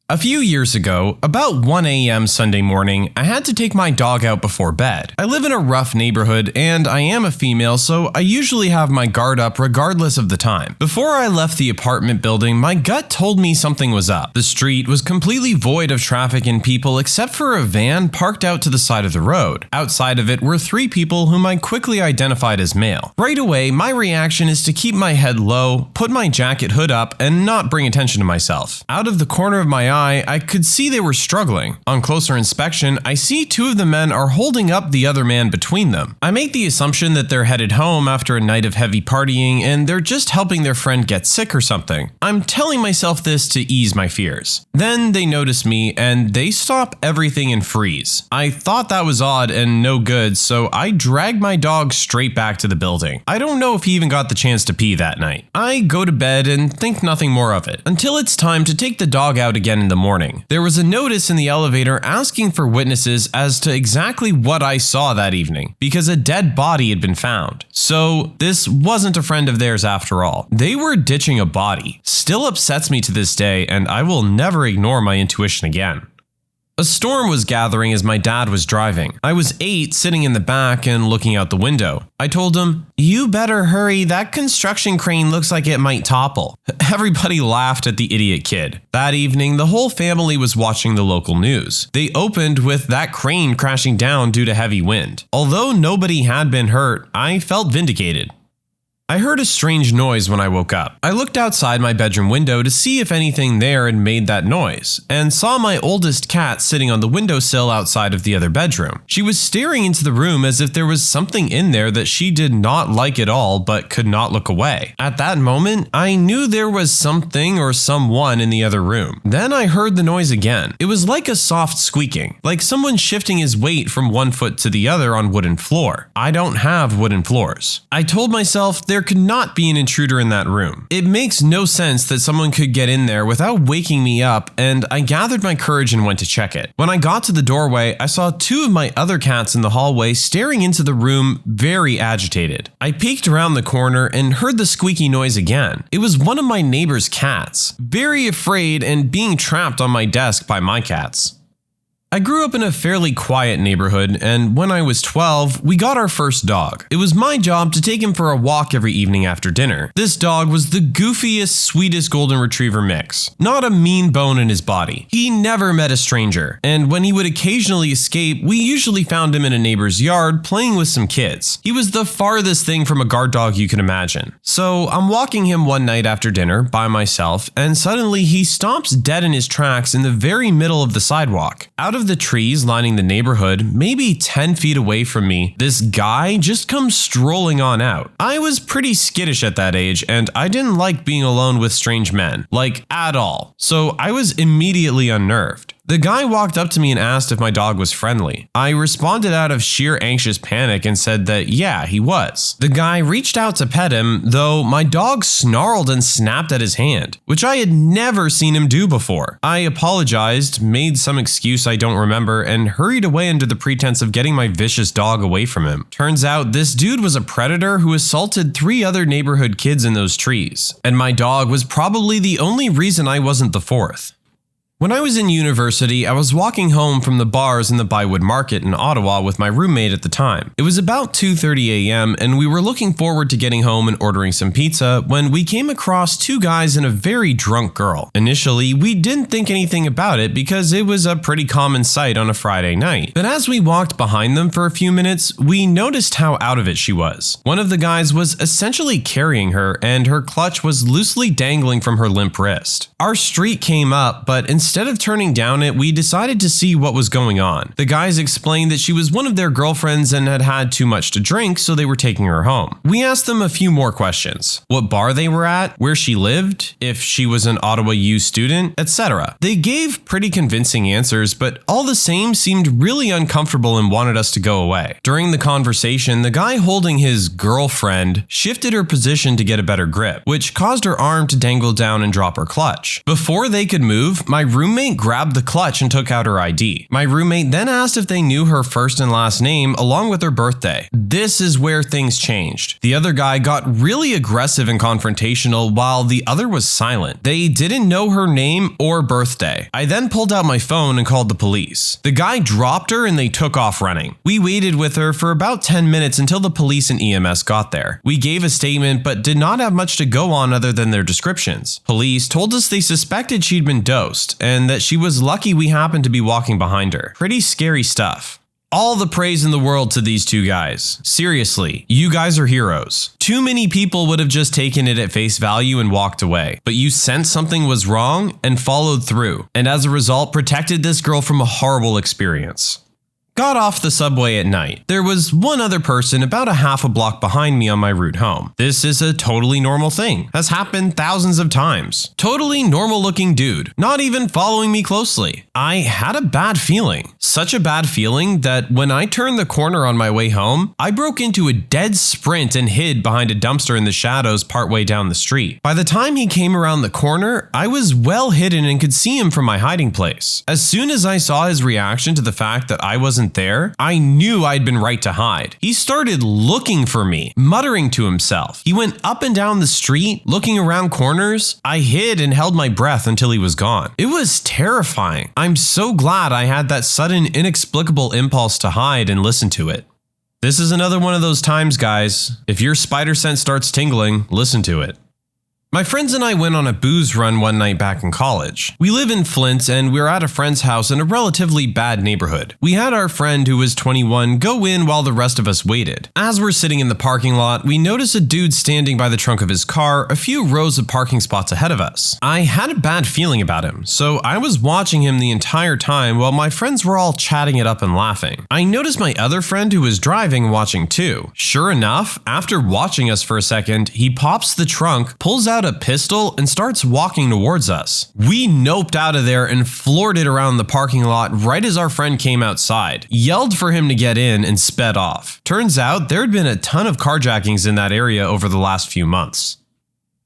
C: A few years ago, about 1 a.m. Sunday morning, I had to take my dog out before bed. I live in a rough neighborhood and I am a female, so I usually have my guard up regardless of the time. Before I left the apartment building, my gut told me something was up. The street was completely void of traffic and people except for a van parked out to the side of the road. Outside of it were 3 people whom I quickly identified as male. Right away, my reaction is to keep my head low, put my jacket hood up, and not bring attention to myself. Out of the corner of my eye, I could see they were struggling. On closer inspection, I see 2 of the men are holding up the other man between them. I make the assumption that they're headed home after a night of heavy partying and they're just helping their friend get sick or something. I'm telling myself this to ease my fears. Then they notice me and they stop everything and freeze. I thought that was odd and no good, so I dragged my dog straight back to the building. I don't know if he even got the chance to pee that night. I go to bed and think nothing more of it, until it's time to take the dog out again in the morning. There was a notice in the elevator asking for witnesses as to exactly what I saw that evening, because a dead body had been found. So this wasn't a friend of theirs after all. They were ditching a body. Still upsets me to this day, and I will never ignore my intuition again. A storm was gathering as my dad was driving. I was 8, sitting in the back and looking out the window. I told him, "You better hurry, that construction crane looks like it might topple." Everybody laughed at the idiot kid. That evening, the whole family was watching the local news. They opened with that crane crashing down due to heavy wind. Although nobody had been hurt, I felt vindicated. I heard a strange noise when I woke up. I looked outside my bedroom window to see if anything there had made that noise, and saw my oldest cat sitting on the windowsill outside of the other bedroom. She was staring into the room as if there was something in there that she did not like at all but could not look away. At that moment, I knew there was something or someone in the other room. Then I heard the noise again. It was like a soft squeaking, like someone shifting his weight from one foot to the other on wooden floor. I don't have wooden floors. I told myself there could not be an intruder in that room. It makes no sense that someone could get in there without waking me up, and I gathered my courage and went to check it. When I got to the doorway, I saw 2 of my other cats in the hallway staring into the room, very agitated. I peeked around the corner and heard the squeaky noise again. It was one of my neighbor's cats, very afraid and being trapped on my desk by my cats. I grew up in a fairly quiet neighborhood, and when I was 12, we got our first dog. It was my job to take him for a walk every evening after dinner. This dog was the goofiest, sweetest golden retriever mix. Not a mean bone in his body. He never met a stranger, and when he would occasionally escape, we usually found him in a neighbor's yard playing with some kids. He was the farthest thing from a guard dog you can imagine. So I'm walking him one night after dinner by myself, and suddenly he stops dead in his tracks in the very middle of the sidewalk. Out of the trees lining the neighborhood, maybe 10 feet away from me, this guy just comes strolling on out. I was pretty skittish at that age, and I didn't like being alone with strange men, like at all. So I was immediately unnerved. The guy walked up to me and asked if my dog was friendly. I responded out of sheer anxious panic and said that yeah, he was. The guy reached out to pet him, though my dog snarled and snapped at his hand, which I had never seen him do before. I apologized, made some excuse I don't remember, and hurried away under the pretense of getting my vicious dog away from him. Turns out this dude was a predator who assaulted 3 other neighborhood kids in those trees, and my dog was probably the only reason I wasn't the 4th. When I was in university, I was walking home from the bars in the Bywood Market in Ottawa with my roommate at the time. It was about 2:30 a.m. and we were looking forward to getting home and ordering some pizza when we came across 2 guys and a very drunk girl. Initially, we didn't think anything about it because it was a pretty common sight on a Friday night. But as we walked behind them for a few minutes, we noticed how out of it she was. One of the guys was essentially carrying her and her clutch was loosely dangling from her limp wrist. Our street came up, but instead of turning down it, we decided to see what was going on. The guys explained that she was one of their girlfriends and had had too much to drink, so they were taking her home. We asked them a few more questions. What bar they were at, where she lived, if she was an Ottawa U student, etc. They gave pretty convincing answers, but all the same seemed really uncomfortable and wanted us to go away. During the conversation, the guy holding his girlfriend shifted her position to get a better grip, which caused her arm to dangle down and drop her clutch. Before they could move, my roommate grabbed the clutch and took out her ID. My roommate then asked if they knew her first and last name along with her birthday. This is where things changed. The other guy got really aggressive and confrontational while the other was silent. They didn't know her name or birthday. I then pulled out my phone and called the police. The guy dropped her and they took off running. We waited with her for about 10 minutes until the police and EMS got there. We gave a statement but did not have much to go on other than their descriptions. Police told us they suspected she'd been dosed and that she was lucky we happened to be walking behind her. Pretty scary stuff. All the praise in the world to these 2 guys. Seriously, you guys are heroes. Too many people would have just taken it at face value and walked away, but you sensed something was wrong and followed through, and as a result protected this girl from a horrible experience. Got off the subway at night. There was one other person about a half a block behind me on my route home. This is a totally normal thing. Has happened thousands of times. Totally normal looking dude. Not even following me closely. I had a bad feeling. Such a bad feeling that when I turned the corner on my way home, I broke into a dead sprint and hid behind a dumpster in the shadows partway down the street. By the time he came around the corner, I was well hidden and could see him from my hiding place. As soon as I saw his reaction to the fact that I wasn't there, I knew I'd been right to hide. He started looking for me, muttering to himself. He went up and down the street, looking around corners. I hid and held my breath until he was gone. It was terrifying. I'm so glad I had that sudden, inexplicable impulse to hide and listen to it. This is another one of those times, guys. If your spider sense starts tingling, listen to it. My friends and I went on a booze run one night back in college. We live in Flint and we were at a friend's house in a relatively bad neighborhood. We had our friend who was 21 go in while the rest of us waited. As we're sitting in the parking lot, we notice a dude standing by the trunk of his car a few rows of parking spots ahead of us. I had a bad feeling about him, so I was watching him the entire time while my friends were all chatting it up and laughing. I noticed my other friend who was driving watching too. Sure enough, after watching us for a second, he pops the trunk, pulls out a pistol and starts walking towards us. We noped out of there and floored it around the parking lot right as our friend came outside, yelled for him to get in and sped off. Turns out there had been a ton of carjackings in that area over the last few months.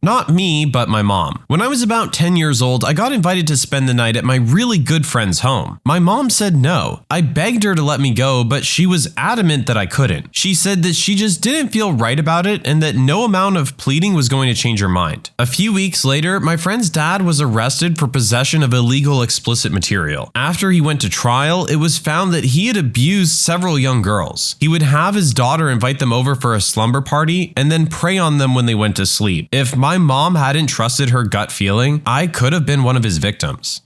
C: Not me, but my mom. When I was about 10 years old, I got invited to spend the night at my really good friend's home. My mom said no. I begged her to let me go, but she was adamant that I couldn't. She said that she just didn't feel right about it and that no amount of pleading was going to change her mind. A few weeks later, my friend's dad was arrested for possession of illegal explicit material. After he went to trial, it was found that he had abused several young girls. He would have his daughter invite them over for a slumber party and then prey on them when they went to sleep. If my mom hadn't trusted her gut feeling, I could have been one of his victims.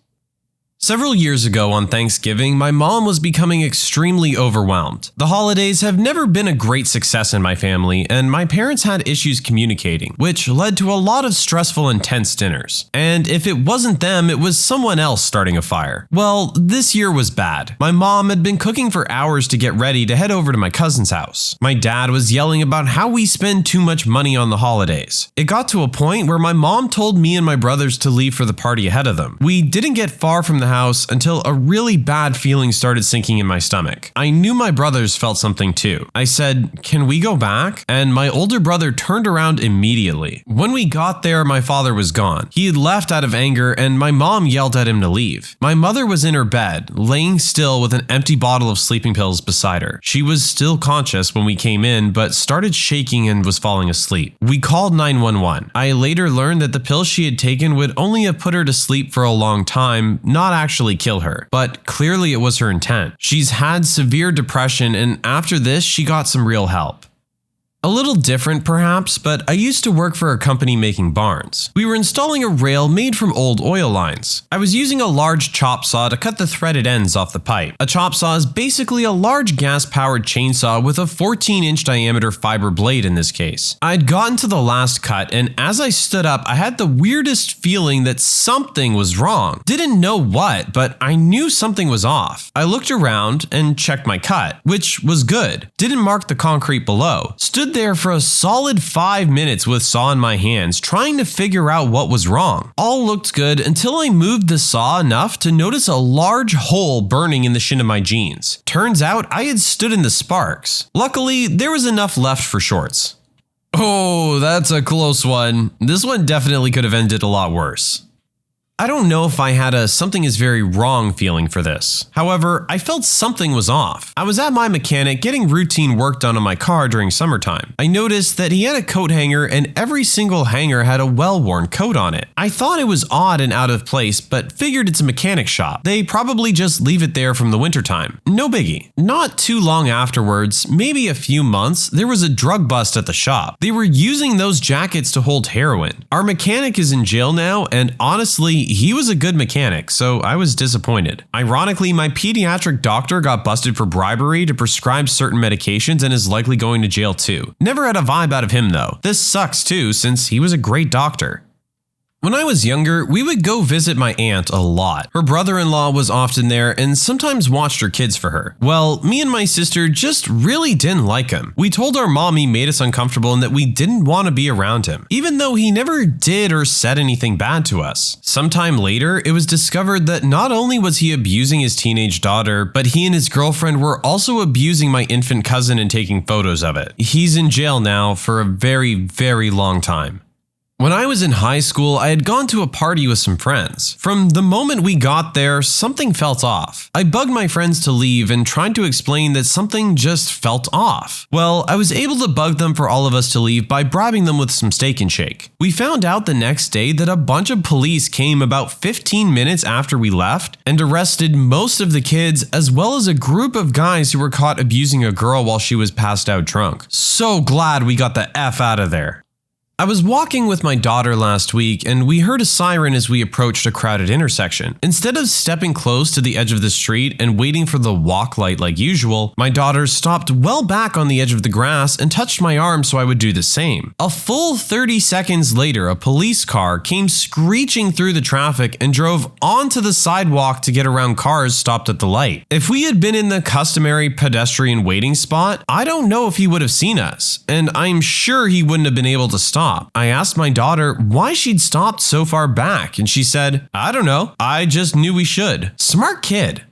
C: Several years ago on Thanksgiving, my mom was becoming extremely overwhelmed. The holidays have never been a great success in my family, and my parents had issues communicating, which led to a lot of stressful, intense dinners. And if it wasn't them, it was someone else starting a fire. Well, this year was bad. My mom had been cooking for hours to get ready to head over to my cousin's house. My dad was yelling about how we spend too much money on the holidays. It got to a point where my mom told me and my brothers to leave for the party ahead of them. We didn't get far from the house until a really bad feeling started sinking in my stomach. I knew my brothers felt something too. I said, "Can we go back?" And my older brother turned around immediately. When we got there, my father was gone. He had left out of anger and my mom yelled at him to leave. My mother was in her bed, laying still with an empty bottle of sleeping pills beside her. She was still conscious when we came in, but started shaking and was falling asleep. We called 911. I later learned that the pills she had taken would only have put her to sleep for a long time, not actually kill her. But clearly it was her intent. She's had severe depression, and after this, she got some real help. A little different perhaps, but I used to work for a company making barns. We were installing a rail made from old oil lines. I was using a large chop saw to cut the threaded ends off the pipe. A chop saw is basically a large gas-powered chainsaw with a 14-inch diameter fiber blade in this case. I'd gotten to the last cut, and as I stood up, I had the weirdest feeling that something was wrong. Didn't know what, but I knew something was off. I looked around and checked my cut, which was good. Didn't mark the concrete below. Stood there for a solid 5 minutes with saw in my hands, trying to figure out what was wrong. All looked good until I moved the saw enough to notice a large hole burning in the shin of my jeans. Turns out I had stood in the sparks. Luckily, there was enough left for shorts. Oh, that's a close one. This one definitely could have ended a lot worse. I don't know if I had a something is very wrong feeling for this. However, I felt something was off. I was at my mechanic getting routine work done on my car during summertime. I noticed that he had a coat hanger and every single hanger had a well-worn coat on it. I thought it was odd and out of place, but figured it's a mechanic shop. They probably just leave it there from the wintertime. No biggie. Not too long afterwards, maybe a few months, there was a drug bust at the shop. They were using those jackets to hold heroin. Our mechanic is in jail now, and honestly, he was a good mechanic, so I was disappointed. Ironically, my pediatric doctor got busted for bribery to prescribe certain medications and is likely going to jail too. Never had a vibe out of him though. This sucks too, since he was a great doctor. When I was younger, we would go visit my aunt a lot. Her brother-in-law was often there and sometimes watched her kids for her. Well, me and my sister just really didn't like him. We told our mom he made us uncomfortable and that we didn't want to be around him, even though he never did or said anything bad to us. Sometime later, it was discovered that not only was he abusing his teenage daughter, but he and his girlfriend were also abusing my infant cousin and taking photos of it. He's in jail now for a very, very long time. When I was in high school, I had gone to a party with some friends. From the moment we got there, something felt off. I bugged my friends to leave and tried to explain that something just felt off. Well, I was able to bug them for all of us to leave by bribing them with some steak and shake. We found out the next day that a bunch of police came about 15 minutes after we left and arrested most of the kids as well as a group of guys who were caught abusing a girl while she was passed out drunk. So glad we got the F out of there. I was walking with my daughter last week and we heard a siren as we approached a crowded intersection. Instead of stepping close to the edge of the street and waiting for the walk light like usual, my daughter stopped well back on the edge of the grass and touched my arm so I would do the same. A full 30 seconds later, a police car came screeching through the traffic and drove onto the sidewalk to get around cars stopped at the light. If we had been in the customary pedestrian waiting spot, I don't know if he would have seen us, and I'm sure he wouldn't have been able to stop. I asked my daughter why she'd stopped so far back, and she said, "I don't know, I just knew we should." Smart kid.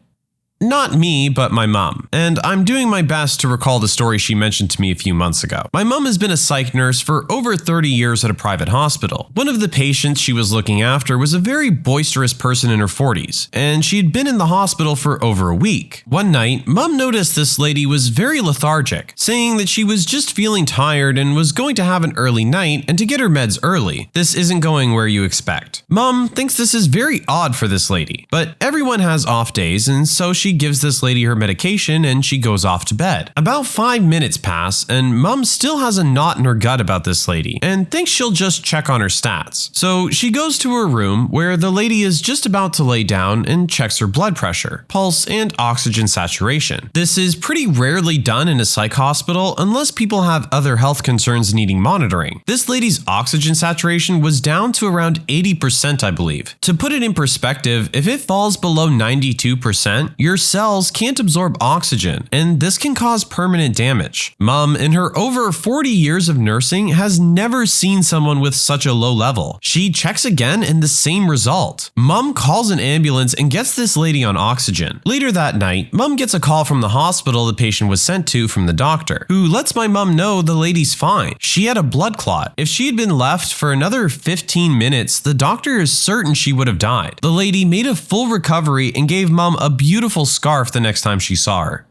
C: Not me, but my mom. And I'm doing my best to recall the story she mentioned to me a few months ago. My mom has been a psych nurse for over 30 years at a private hospital. One of the patients she was looking after was a very boisterous person in her 40s, and she'd been in the hospital for over a week. One night, Mom noticed this lady was very lethargic, saying that she was just feeling tired and was going to have an early night and to get her meds early. This isn't going where you expect. Mom thinks this is very odd for this lady, but everyone has off days, and so she gives this lady her medication and she goes off to bed. About 5 minutes pass and Mom still has a knot in her gut about this lady and thinks she'll just check on her stats. So she goes to her room where the lady is just about to lay down and checks her blood pressure, pulse, and oxygen saturation. This is pretty rarely done in a psych hospital unless people have other health concerns needing monitoring. This lady's oxygen saturation was down to around 80%, I believe. To put it in perspective, if it falls below 92%, you're cells can't absorb oxygen, and this can cause permanent damage. Mom, in her over 40 years of nursing, has never seen someone with such a low level. She checks again and the same result. Mom calls an ambulance and gets this lady on oxygen. Later that night, Mom gets a call from the hospital the patient was sent to from the doctor, who lets my mom know the lady's fine. She had a blood clot. If she had been left for another 15 minutes, the doctor is certain she would have died. The lady made a full recovery and gave Mom a beautiful scarf the next time she saw her.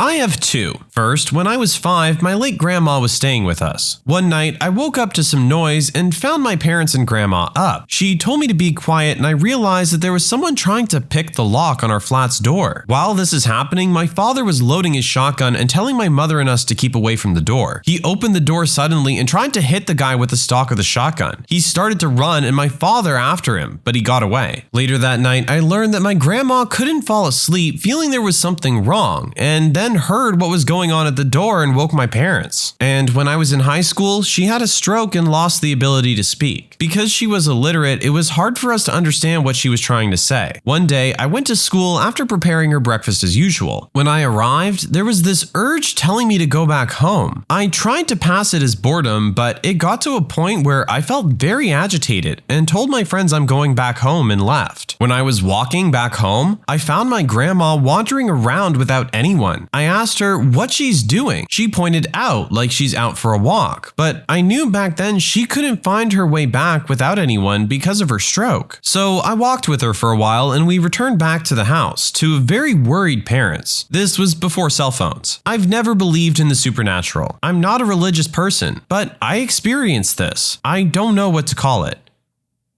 C: I have two. First, when I was 5, my late grandma was staying with us. One night, I woke up to some noise and found my parents and grandma up. She told me to be quiet and I realized that there was someone trying to pick the lock on our flat's door. While this is happening, my father was loading his shotgun and telling my mother and us to keep away from the door. He opened the door suddenly and tried to hit the guy with the stock of the shotgun. He started to run and my father after him, but he got away. Later that night, I learned that my grandma couldn't fall asleep, feeling there was something wrong, and then heard what was going on at the door and woke my parents. And when I was in high school, she had a stroke and lost the ability to speak. Because she was illiterate, it was hard for us to understand what she was trying to say. One day, I went to school after preparing her breakfast as usual. When I arrived, there was this urge telling me to go back home. I tried to pass it as boredom, but it got to a point where I felt very agitated and told my friends I'm going back home and left. When I was walking back home, I found my grandma wandering around without anyone. I asked her what she's doing. She pointed out like she's out for a walk, but I knew back then she couldn't find her way back without anyone because of her stroke. So I walked with her for a while and we returned back to the house to very worried parents. This was before cell phones. I've never believed in the supernatural. I'm not a religious person, but I experienced this. I don't know what to call it.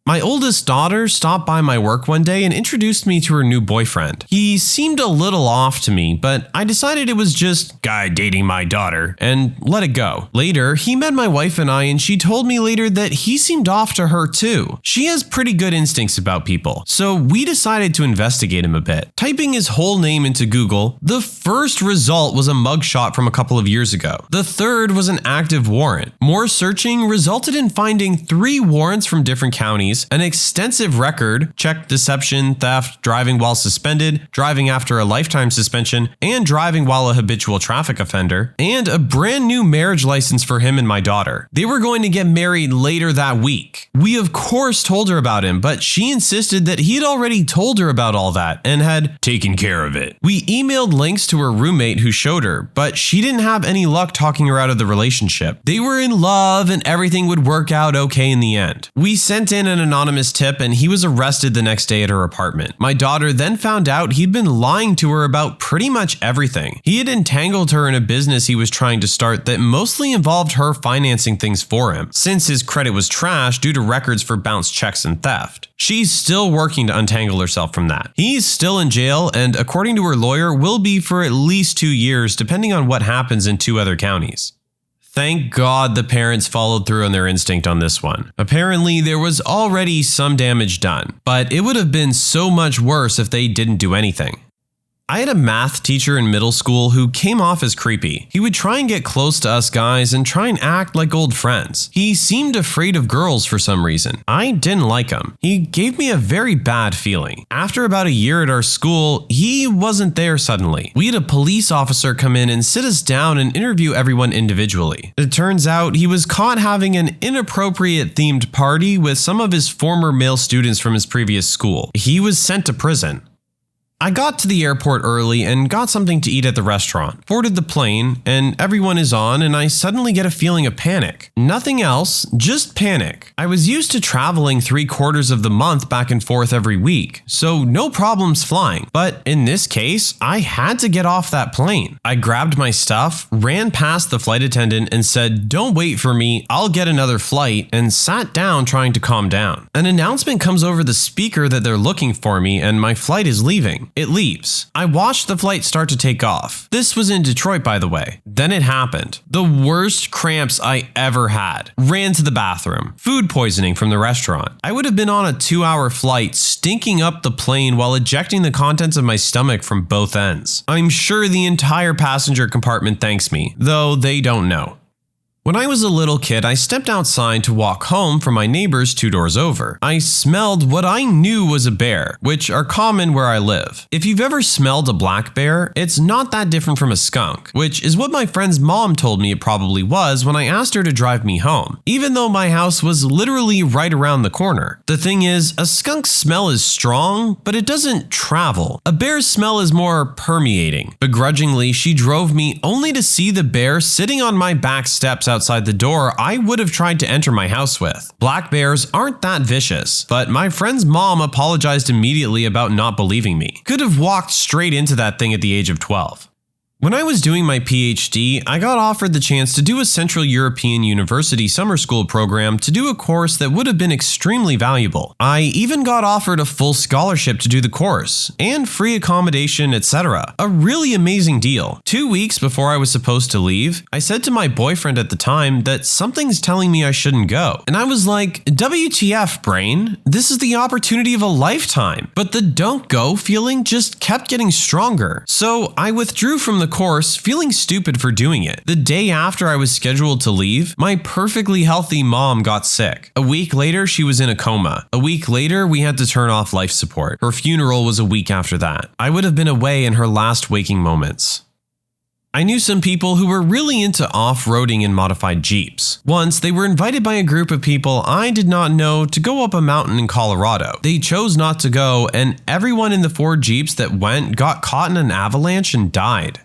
C: My oldest daughter stopped by my work one day and introduced me to her new boyfriend. He seemed a little off to me, but I decided it was just guy dating my daughter and let it go. Later, he met my wife and I, and she told me later that he seemed off to her too. She has pretty good instincts about people, so we decided to investigate him a bit. Typing his whole name into Google, the first result was a mugshot from a couple of years ago. The third was an active warrant. More searching resulted in finding 3 warrants from different counties, an extensive record, check deception, theft, driving while suspended, driving after a lifetime suspension, and driving while a habitual traffic offender, and a brand new marriage license for him and my daughter. They were going to get married later that week. We of course told her about him, but she insisted that he'd already told her about all that and had taken care of it. We emailed links to her roommate who showed her, but she didn't have any luck talking her out of the relationship. They were in love and everything would work out okay in the end. We sent in an anonymous tip and he was arrested the next day at her apartment. My daughter then found out he'd been lying to her about pretty much everything. He had entangled her in a business he was trying to start that mostly involved her financing things for him, since his credit was trash due to records for bounced checks and theft. She's still working to untangle herself from that. He's still in jail and, according to her lawyer, will be for at least 2 years depending on what happens in 2 other counties. Thank God the parents followed through on their instinct on this one. Apparently, there was already some damage done, but it would have been so much worse if they didn't do anything. I had a math teacher in middle school who came off as creepy. He would try and get close to us guys and try and act like old friends. He seemed afraid of girls for some reason. I didn't like him. He gave me a very bad feeling. After about a year at our school, he wasn't there suddenly. We had a police officer come in and sit us down and interview everyone individually. It turns out he was caught having an inappropriate themed party with some of his former male students from his previous school. He was sent to prison. I got to the airport early and got something to eat at the restaurant, boarded the plane, and everyone is on and I suddenly get a feeling of panic. Nothing else, just panic. I was used to traveling 3/4 of the month back and forth every week, so no problems flying. But in this case, I had to get off that plane. I grabbed my stuff, ran past the flight attendant and said, "Don't wait for me, I'll get another flight," and sat down trying to calm down. An announcement comes over the speaker that they're looking for me and my flight is leaving. It leaves. I watched the flight start to take off. This was in Detroit, by the way. Then it happened. The worst cramps I ever had. Ran to the bathroom. Food poisoning from the restaurant. I would have been on a 2-hour flight, stinking up the plane while ejecting the contents of my stomach from both ends. I'm sure the entire passenger compartment thanks me, though they don't know. When I was a little kid, I stepped outside to walk home from my neighbors 2 doors over. I smelled what I knew was a bear, which are common where I live. If you've ever smelled a black bear, it's not that different from a skunk, which is what my friend's mom told me it probably was when I asked her to drive me home, even though my house was literally right around the corner. The thing is, a skunk's smell is strong, but it doesn't travel. A bear's smell is more permeating. Begrudgingly, she drove me only to see the bear sitting on my back steps outside the door I would have tried to enter my house with. Black bears aren't that vicious, but my friend's mom apologized immediately about not believing me. Could have walked straight into that thing at the age of 12. When I was doing my PhD, I got offered the chance to do a Central European University summer school program to do a course that would have been extremely valuable. I even got offered a full scholarship to do the course, and free accommodation, etc. A really amazing deal. 2 weeks before I was supposed to leave, I said to my boyfriend at the time that something's telling me I shouldn't go. And I was like, WTF, brain? This is the opportunity of a lifetime. But the don't go feeling just kept getting stronger. So I withdrew from the course, feeling stupid for doing it. The day after I was scheduled to leave, my perfectly healthy mom got sick. A week later, she was in a coma. A week later, we had to turn off life support. Her funeral was a week after that. I would have been away in her last waking moments. I knew some people who were really into off-roading in modified Jeeps. Once, they were invited by a group of people I did not know to go up a mountain in Colorado. They chose not to go, and everyone in the 4 Jeeps that went got caught in an avalanche and died.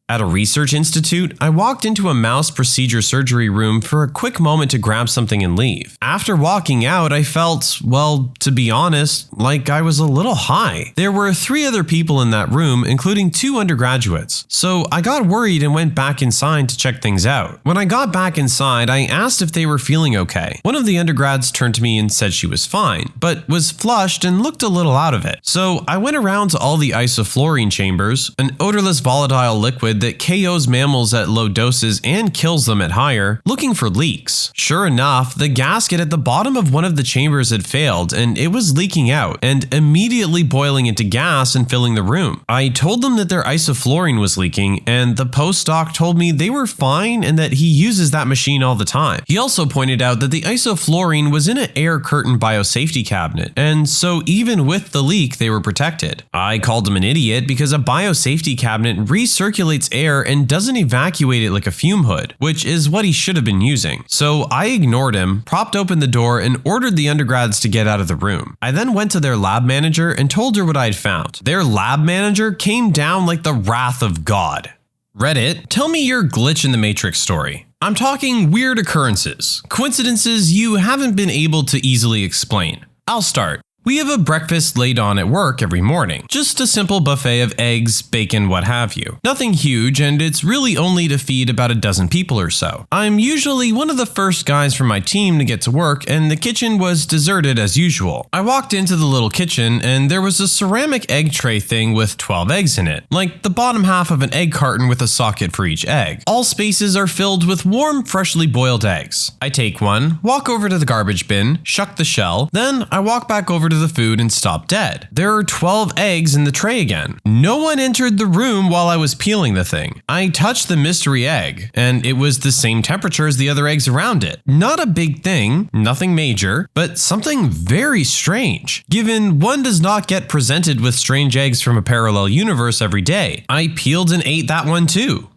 C: At a research institute, I walked into a mouse procedure surgery room for a quick moment to grab something and leave. After walking out, I felt, well, to be honest, like I was a little high. There were 3 other people in that room, including 2 undergraduates, so I got worried and went back inside to check things out. When I got back inside, I asked if they were feeling okay. One of the undergrads turned to me and said she was fine, but was flushed and looked a little out of it. So I went around to all the isoflurane chambers, an odorless volatile liquid that KOs mammals at low doses and kills them at higher, looking for leaks. Sure enough, the gasket at the bottom of one of the chambers had failed and it was leaking out and immediately boiling into gas and filling the room. I told them that their isoflurane was leaking, and the postdoc told me they were fine and that he uses that machine all the time. He also pointed out that the isoflurane was in an air curtain biosafety cabinet, and so even with the leak, they were protected. I called him an idiot because a biosafety cabinet recirculates air and doesn't evacuate it like a fume hood, which is what he should have been using. So I ignored him, propped open the door, and ordered the undergrads to get out of the room. I then went to their lab manager and told her what I had found. Their lab manager came down like the wrath of God. Reddit, tell me your glitch in the Matrix story. I'm talking weird occurrences, coincidences you haven't been able to easily explain. I'll start. We have a breakfast laid on at work every morning. Just a simple buffet of eggs, bacon, what have you. Nothing huge, and it's really only to feed about a dozen people or so. I'm usually one of the first guys from my team to get to work, and the kitchen was deserted as usual. I walked into the little kitchen, and there was a ceramic egg tray thing with 12 eggs in it, like the bottom half of an egg carton with a socket for each egg. All spaces are filled with warm, freshly boiled eggs. I take one, walk over to the garbage bin, shuck the shell, then I walk back over to the food and stop dead. There are 12 eggs in the tray again. No one entered the room while I was peeling the thing. I touched the mystery egg, and it was the same temperature as the other eggs around it. Not a big thing, nothing major, but something very strange, given one does not get presented with strange eggs from a parallel universe every day. I peeled and ate that one too.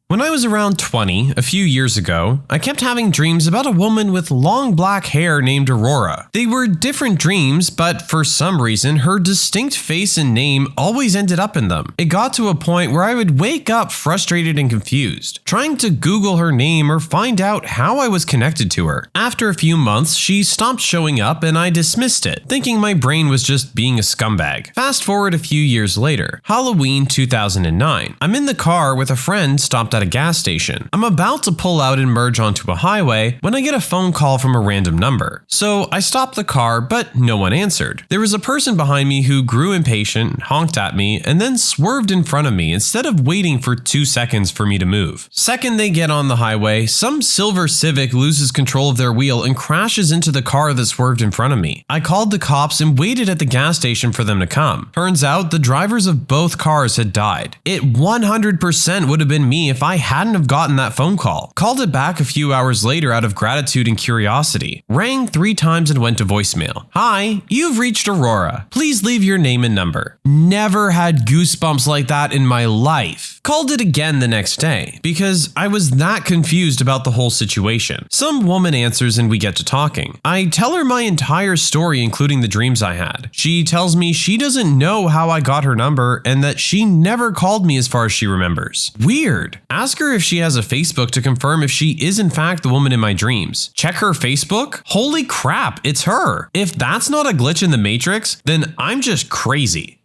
C: When I was around 20, a few years ago, I kept having dreams about a woman with long black hair named Aurora. They were different dreams, but for some reason, her distinct face and name always ended up in them. It got to a point where I would wake up frustrated and confused, trying to Google her name or find out how I was connected to her. After a few months, she stopped showing up and I dismissed it, thinking my brain was just being a scumbag. Fast forward a few years later, Halloween 2009. I'm in the car with a friend stopped at a gas station. I'm about to pull out and merge onto a highway when I get a phone call from a random number. So I stopped the car, but no one answered. There was a person behind me who grew impatient, honked at me, and then swerved in front of me instead of waiting for 2 seconds for me to move. Second they get on the highway, some silver Civic loses control of their wheel and crashes into the car that swerved in front of me. I called the cops and waited at the gas station for them to come. Turns out the drivers of both cars had died. It 100% would have been me if I hadn't have gotten that phone call. Called it back a few hours later out of gratitude and curiosity. Rang 3 times and went to voicemail. Hi, you've reached Aurora. Please leave your name and number. Never had goosebumps like that in my life. Called it again the next day because I was that confused about the whole situation. Some woman answers and we get to talking. I tell her my entire story, including the dreams I had. She tells me she doesn't know how I got her number and that she never called me as far as she remembers. Weird. Ask her if she has a Facebook to confirm if she is in fact the woman in my dreams. Check her Facebook? Holy crap, it's her. If that's not a glitch in the Matrix, then I'm just crazy.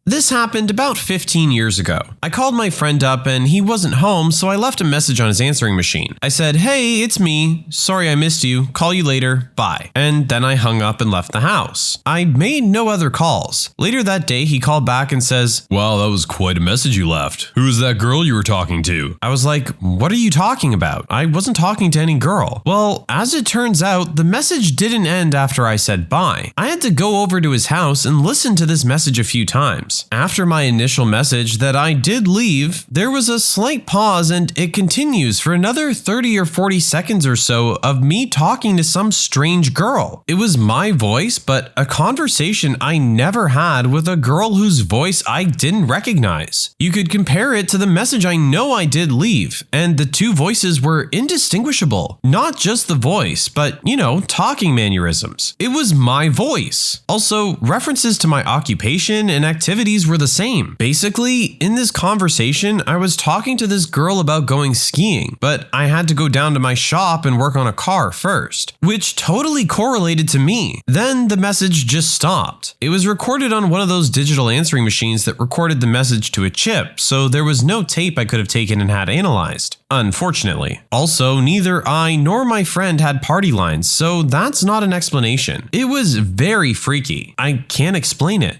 C: This happened about 15 years ago. I called my friend up and he wasn't home, so I left a message on his answering machine. I said, "Hey, it's me. Sorry I missed you. Call you later. Bye." And then I hung up and left the house. I made no other calls. Later that day, he called back and says, "Wow, that was quite a message you left. Who was that girl you were talking to?" I was like, "What are you talking about? I wasn't talking to any girl." Well, as it turns out, the message didn't end after I said bye. I had to go over to his house and listen to this message a few times. After my initial message that I did leave, there was a slight pause and it continues for another 30 or 40 seconds or so of me talking to some strange girl. It was my voice, but a conversation I never had with a girl whose voice I didn't recognize. You could compare it to the message I know I did leave, and the two voices were indistinguishable. Not just the voice, but, talking mannerisms. It was my voice. Also, references to my occupation and activities were the same. Basically, in this conversation, I was talking to this girl about going skiing, but I had to go down to my shop and work on a car first, which totally correlated to me. Then the message just stopped. It was recorded on one of those digital answering machines that recorded the message to a chip, so there was no tape I could have taken and had analyzed. Unfortunately. Also, neither I nor my friend had party lines, so that's not an explanation. It was very freaky. I can't explain it.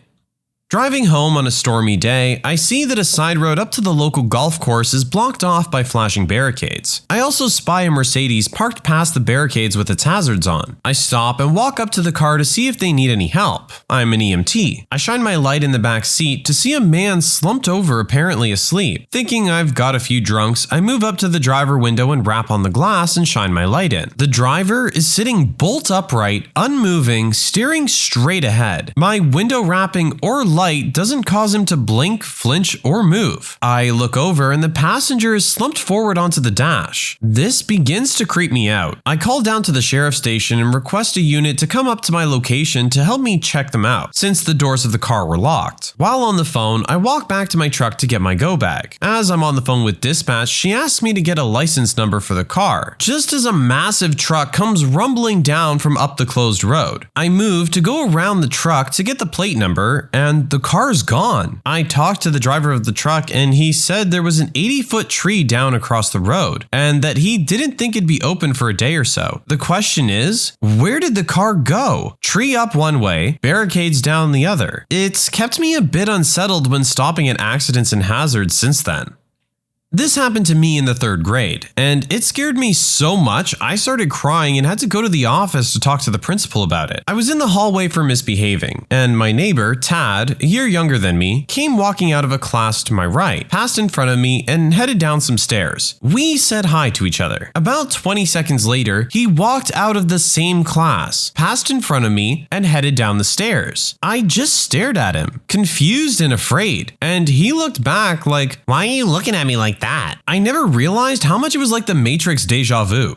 C: Driving home on a stormy day, I see that a side road up to the local golf course is blocked off by flashing barricades. I also spy a Mercedes parked past the barricades with its hazards on. I stop and walk up to the car to see if they need any help. I'm an EMT. I shine my light in the back seat to see a man slumped over, apparently asleep. Thinking I've got a few drunks, I move up to the driver window and rap on the glass and shine my light in. The driver is sitting bolt upright, unmoving, staring straight ahead. My window rapping or light doesn't cause him to blink, flinch, or move. I look over and the passenger is slumped forward onto the dash. This begins to creep me out. I call down to the sheriff's station and request a unit to come up to my location to help me check them out, since the doors of the car were locked. While on the phone, I walk back to my truck to get my go bag. As I'm on the phone with dispatch, she asks me to get a license number for the car, just as a massive truck comes rumbling down from up the closed road. I move to go around the truck to get the plate number, and the car's gone. I talked to the driver of the truck and he said there was an 80-foot tree down across the road and that he didn't think it'd be open for a day or so. The question is, where did the car go? Tree up one way, barricades down the other. It's kept me a bit unsettled when stopping at accidents and hazards since then. This happened to me in the 3rd grade, and it scared me so much I started crying and had to go to the office to talk to the principal about it. I was in the hallway for misbehaving, and my neighbor, Tad, a year younger than me, came walking out of a class to my right, passed in front of me, and headed down some stairs. We said hi to each other. About 20 seconds later, he walked out of the same class, passed in front of me, and headed down the stairs. I just stared at him, confused and afraid, and he looked back like, "Why are you looking at me like that?" I never realized how much it was like the Matrix deja vu.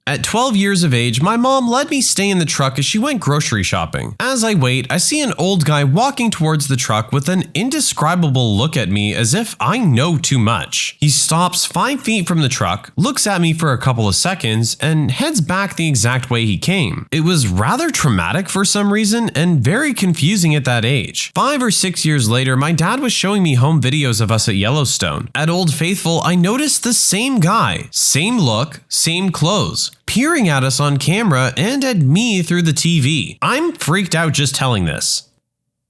C: At 12 years of age, my mom let me stay in the truck as she went grocery shopping. As I wait, I see an old guy walking towards the truck with an indescribable look at me as if I know too much. He stops 5 feet from the truck, looks at me for a couple of seconds, and heads back the exact way he came. It was rather traumatic for some reason and very confusing at that age. 5 or 6 years later, my dad was showing me home videos of us at Yellowstone. At Old Faithful, I noticed the same guy, same look, same clothes, peering at us on camera and at me through the TV. I'm freaked out just telling this.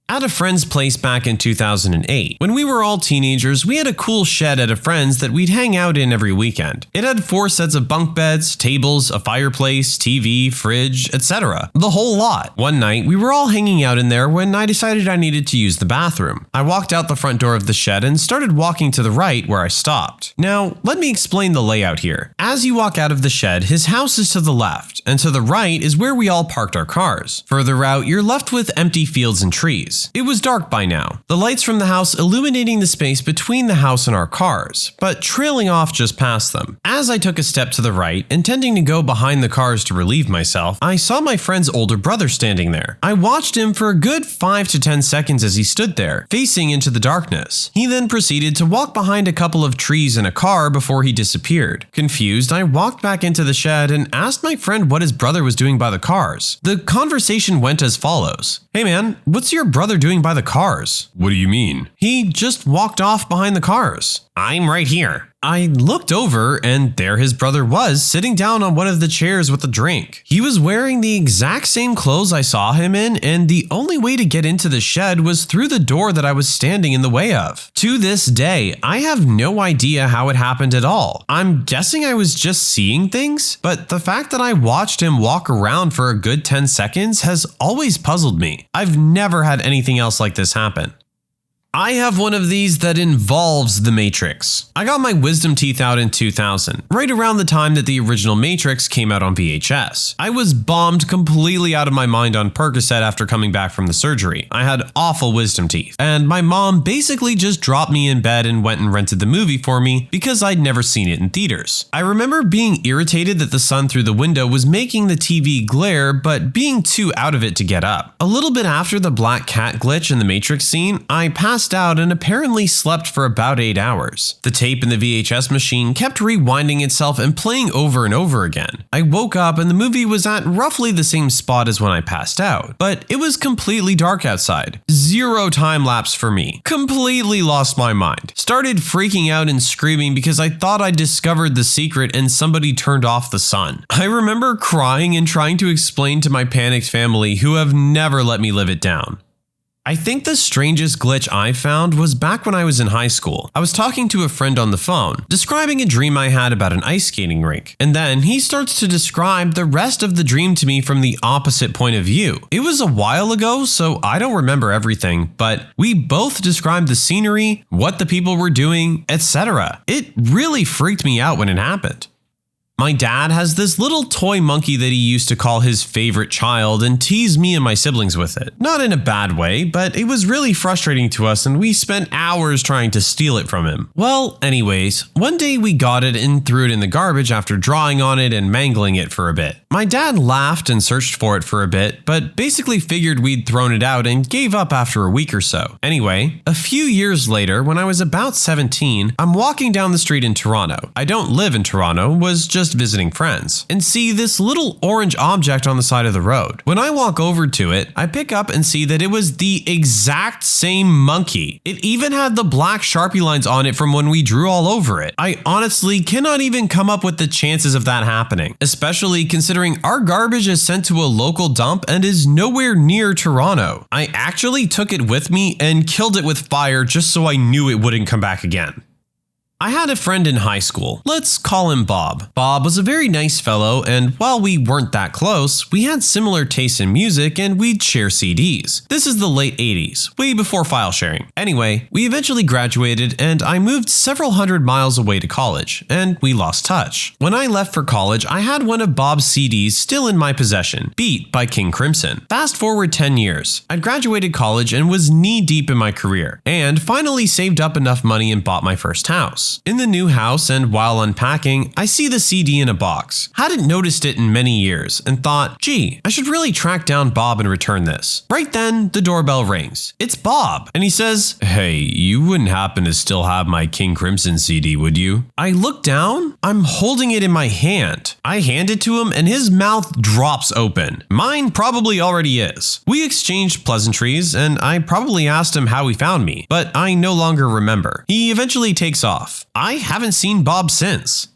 C: At a friend's place back in 2008, when we were all teenagers, we had a cool shed at a friend's that we'd hang out in every weekend. It had 4 sets of bunk beds, tables, a fireplace, TV, fridge, etc. The whole lot. One night, we were all hanging out in there when I decided I needed to use the bathroom. I walked out the front door of the shed and started walking to the right where I stopped. Now, let me explain the layout here. As you walk out of the shed, his house is to the left, and to the right is where we all parked our cars. Further out, you're left with empty fields and trees. It was dark by now, the lights from the house illuminating the space between the house and our cars, but trailing off just past them. As I took a step to the right, intending to go behind the cars to relieve myself, I saw my friend's older brother standing there. I watched him for a good 5 to 10 seconds as he stood there, facing into the darkness. He then proceeded to walk behind a couple of trees and a car before he disappeared. Confused, I walked back into the shed and asked my friend what his brother was doing by the cars. The conversation went as follows. "Hey man, what's your brother doing by the cars?" "What do you mean?" "He just walked off behind the cars."
B: I'm right here.
C: I looked over and there his brother was, sitting down on one of the chairs with a drink. He was wearing the exact same clothes I saw him in, and the only way to get into the shed was through the door that I was standing in the way of. To this day, I have no idea how it happened at all. I'm guessing I was just seeing things, but the fact that I watched him walk around for a good 10 seconds has always puzzled me. I've never had anything else like this happen. I have one of these that involves the Matrix. I got my wisdom teeth out in 2000, right around the time that the original Matrix came out on VHS. I was bombed completely out of my mind on Percocet after coming back from the surgery. I had awful wisdom teeth, and my mom basically just dropped me in bed and went and rented the movie for me because I'd never seen it in theaters. I remember being irritated that the sun through the window was making the TV glare, but being too out of it to get up. A little bit after the black cat glitch in the Matrix scene, I passed out and apparently slept for about 8 hours. The tape in the VHS machine kept rewinding itself and playing over and over again. I woke up and the movie was at roughly the same spot as when I passed out, but it was completely dark outside. 0 time lapse for me. Completely lost my mind. Started freaking out and screaming because I thought I discovered the secret and somebody turned off the sun. I remember crying and trying to explain to my panicked family who have never let me live it down. I think the strangest glitch I found was back when I was in high school. I was talking to a friend on the phone, describing a dream I had about an ice skating rink, and then he starts to describe the rest of the dream to me from the opposite point of view. It was a while ago, so I don't remember everything, but we both described the scenery, what the people were doing, etc. It really freaked me out when it happened. My dad has this little toy monkey that he used to call his favorite child and tease me and my siblings with it. Not in a bad way, but it was really frustrating to us and we spent hours trying to steal it from him. Well, anyways, one day we got it and threw it in the garbage after drawing on it and mangling it for a bit. My dad laughed and searched for it for a bit, but basically figured we'd thrown it out and gave up after a week or so. Anyway, a few years later, when I was about 17, I'm walking down the street in Toronto. I don't live in Toronto, was just visiting friends, and see this little orange object on the side of the road. When I walk over to it, I pick up and see that it was the exact same monkey. It even had the black Sharpie lines on it from when we drew all over it. I honestly cannot even come up with the chances of that happening, especially considering our garbage is sent to a local dump and is nowhere near Toronto. I actually took it with me and killed it with fire just so I knew it wouldn't come back again. I had a friend in high school. Let's call him Bob. Bob was a very nice fellow, and while we weren't that close, we had similar tastes in music and we'd share CDs. This is the late 80s, way before file sharing. Anyway, we eventually graduated and I moved several hundred miles away to college, and we lost touch. When I left for college, I had one of Bob's CDs still in my possession, Beat by King Crimson. Fast forward 10 years. I'd graduated college and was knee deep in my career, and finally saved up enough money and bought my first house. In the new house and while unpacking, I see the CD in a box. Hadn't noticed it in many years and thought, gee, I should really track down Bob and return this. Right then, the doorbell rings. It's Bob, and he says, "Hey, you wouldn't happen to still have my King Crimson CD, would you?" I look down, I'm holding it in my hand. I hand it to him and his mouth drops open. Mine probably already is. We exchanged pleasantries and I probably asked him how he found me, but I no longer remember. He eventually takes off. I haven't seen Bob since.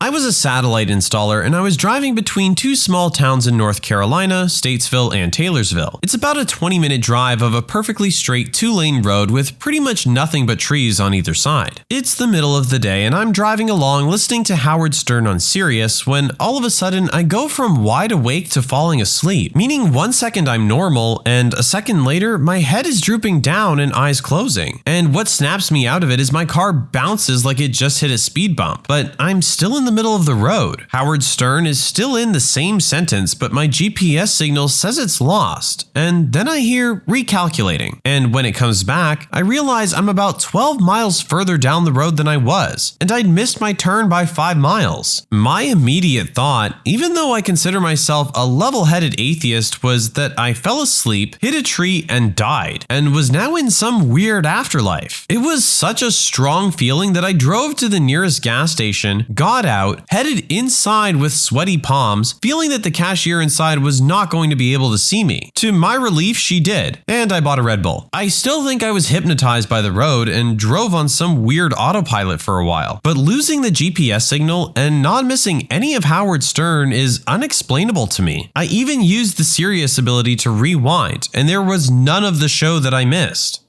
C: I was a satellite installer and I was driving between two small towns in North Carolina, Statesville and Taylorsville. It's about a 20-minute drive of a perfectly straight 2-lane road with pretty much nothing but trees on either side. It's the middle of the day and I'm driving along listening to Howard Stern on Sirius when all of a sudden I go from wide awake to falling asleep, meaning 1 second I'm normal and a second later my head is drooping down and eyes closing. And what snaps me out of it is my car bounces like it just hit a speed bump, but I'm still in the middle of the road. Howard Stern is still in the same sentence, but my GPS signal says it's lost. And then I hear recalculating. And when it comes back, I realize I'm about 12 miles further down the road than I was, and I'd missed my turn by 5 miles. My immediate thought, even though I consider myself a level-headed atheist, was that I fell asleep, hit a tree, and died, and was now in some weird afterlife. It was such a strong feeling that I drove to the nearest gas station, got out, headed inside with sweaty palms, feeling that the cashier inside was not going to be able to see me. To my relief, she did, and I bought a Red Bull. I still think I was hypnotized by the road and drove on some weird autopilot for a while, but losing the GPS signal and not missing any of Howard Stern is unexplainable to me. I even used the Sirius ability to rewind, and there was none of the show that I missed.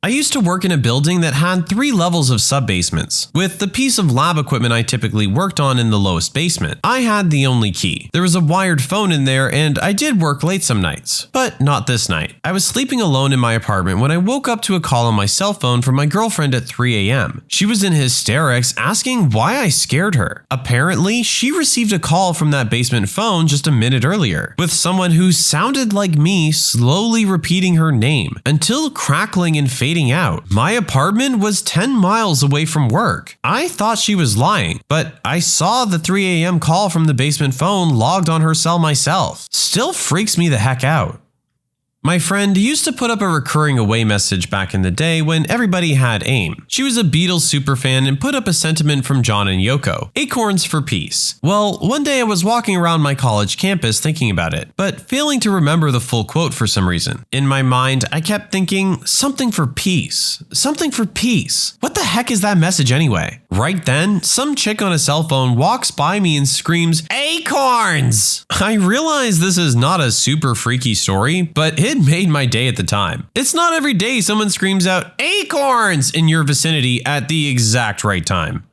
C: I used to work in a building that had 3 levels of sub-basements, with the piece of lab equipment I typically worked on in the lowest basement. I had the only key. There was a wired phone in there and I did work late some nights, but not this night. I was sleeping alone in my apartment when I woke up to a call on my cell phone from my girlfriend at 3 a.m. She was in hysterics asking why I scared her. Apparently, she received a call from that basement phone just a minute earlier, with someone who sounded like me slowly repeating her name until crackling and fading out. My apartment was 10 miles away from work. I thought she was lying, but I saw the 3 a.m. call from the basement phone logged on her cell myself. Still freaks me the heck out. My friend used to put up a recurring away message back in the day when everybody had AIM. She was a Beatles superfan and put up a sentiment from John and Yoko, Acorns for Peace. Well, one day I was walking around my college campus thinking about it, but failing to remember the full quote for some reason. In my mind, I kept thinking, something for peace. Something for peace. What the heck is that message anyway? Right then, some chick on a cell phone walks by me and screams, Acorns! I realize this is not a super freaky story, but it made my day at the time. It's not every day someone screams out acorns in your vicinity at the exact right time.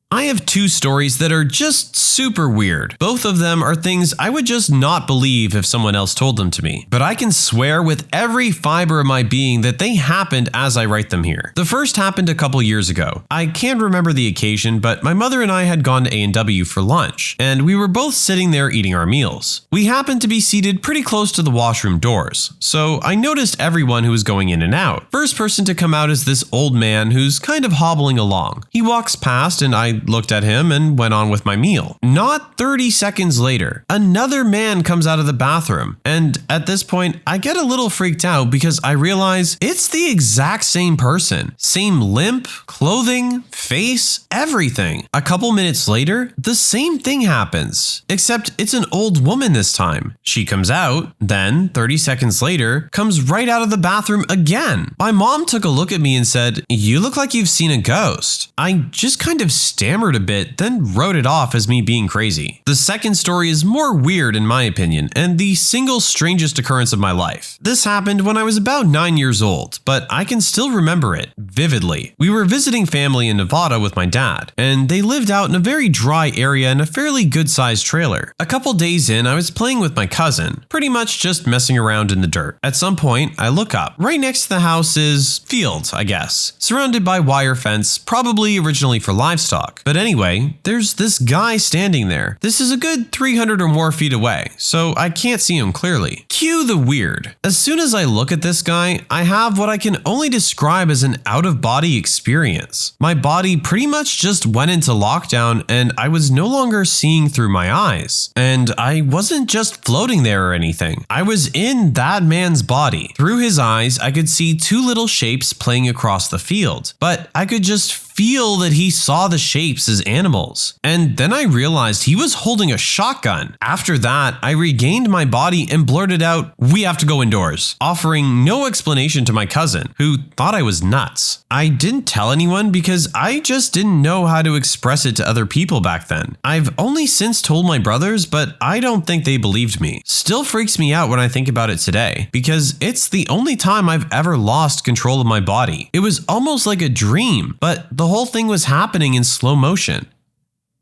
C: I have 2 stories that are just super weird. Both of them are things I would just not believe if someone else told them to me, but I can swear with every fiber of my being that they happened as I write them here. The first happened a couple years ago. I can't remember the occasion, but my mother and I had gone to A&W for lunch, and we were both sitting there eating our meals. We happened to be seated pretty close to the washroom doors, so I noticed everyone who was going in and out. First person to come out is this old man who's kind of hobbling along. He walks past and I looked at him and went on with my meal. Not 30 seconds later, another man comes out of the bathroom, and at this point, I get a little freaked out because I realize it's the exact same person. Same limp, clothing, face, everything. A couple minutes later, the same thing happens, except it's an old woman this time. She comes out, then 30 seconds later, comes right out of the bathroom again. My mom took a look at me and said, "You look like you've seen a ghost." I just kind of stammered a bit, then wrote it off as me being crazy. The second story is more weird in my opinion, and the single strangest occurrence of my life. This happened when I was about 9 years old, but I can still remember it vividly. We were visiting family in Nevada with my dad, and they lived out in a very dry area in a fairly good-sized trailer. A couple days in, I was playing with my cousin, pretty much just messing around in the dirt. At some point, I look up. Right next to the house is field, I guess, surrounded by wire fence, probably originally for livestock. But anyway, there's this guy standing there. This is a good 300 or more feet away, so I can't see him clearly. Cue the weird. As soon as I look at this guy, I have what I can only describe as an out-of-body experience. My body pretty much just went into lockdown and I was no longer seeing through my eyes. And I wasn't just floating there or anything. I was in that man's body. Through his eyes, I could see 2 little shapes playing across the field, but I could just feel that he saw the shapes as animals. And then I realized he was holding a shotgun. After that, I regained my body and blurted out, "We have to go indoors," offering no explanation to my cousin, who thought I was nuts. I didn't tell anyone because I just didn't know how to express it to other people back then. I've only since told my brothers, but I don't think they believed me. Still freaks me out when I think about it today, because it's the only time I've ever lost control of my body. It was almost like a dream, but the whole thing was happening in slow motion.